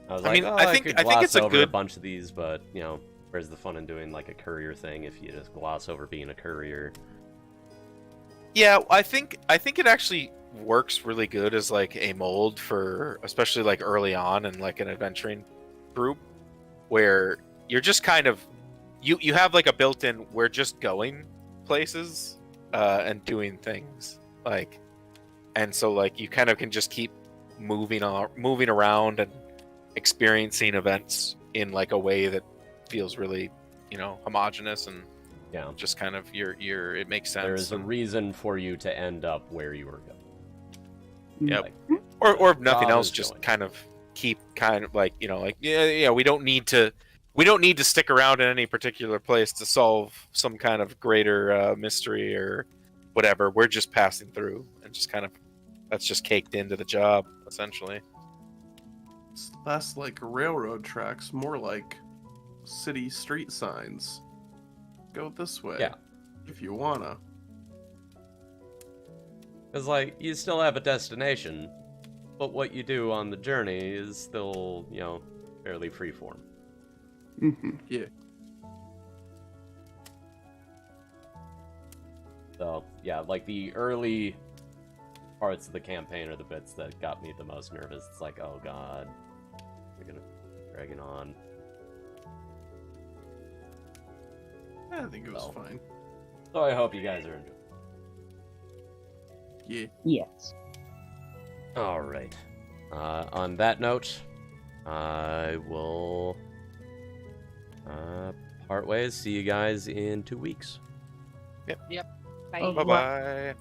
I was I like, mean, oh, I I think- could I think gloss it's a over good- a bunch of these, but where's the fun in doing like a courier thing if you just gloss over being a courier? Yeah, I think it actually works really good as like a mold for especially like early on in like an adventuring group where you're just kind of you have like a built-in we're just going places and doing things like, and so like you kind of can just keep moving around and experiencing events in like a way that feels really homogenous and Yeah, just kind of it makes sense. there is a and- reason for you to end up where you were going. Yep. Like, or if nothing Rob else, is just going. kind of keep we don't need to stick around in any particular place to solve some kind of greater mystery or whatever. We're just passing through and just kind of that's just caked into the job essentially. It's less like railroad tracks, more like city street signs. Go this way. Yeah. If you wanna. Because, like, you still have a destination, but what you do on the journey is still, fairly freeform. Hmm. Yeah. So yeah, like the early parts of the campaign are the bits that got me the most nervous. It's like, oh god, we're gonna drag it on. I think it was Well. fine. So I hope you guys are enjoying. Yeah. Yes. All right. On that note, I will part ways. See you guys in 2 weeks. Bye. Oh, Bye bye.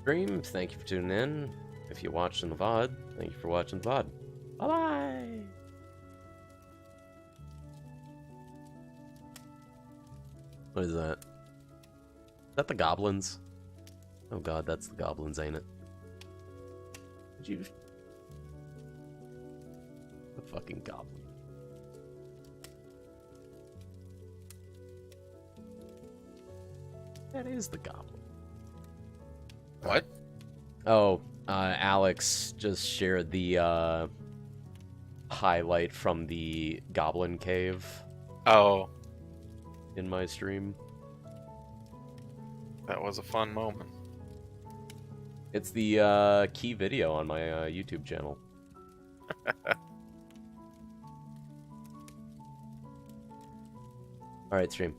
Stream, thank you for tuning in. If you're watching the VOD, thank you for watching the VOD. Bye bye. What is that? Is that the goblins? Oh god, that's the goblins, ain't it? Did you? The fucking goblin. That is the goblin. What? Oh, Alex just shared the highlight from the goblin cave Oh, in my stream. that was a fun moment. It's the key video on my YouTube channel. Alright, stream.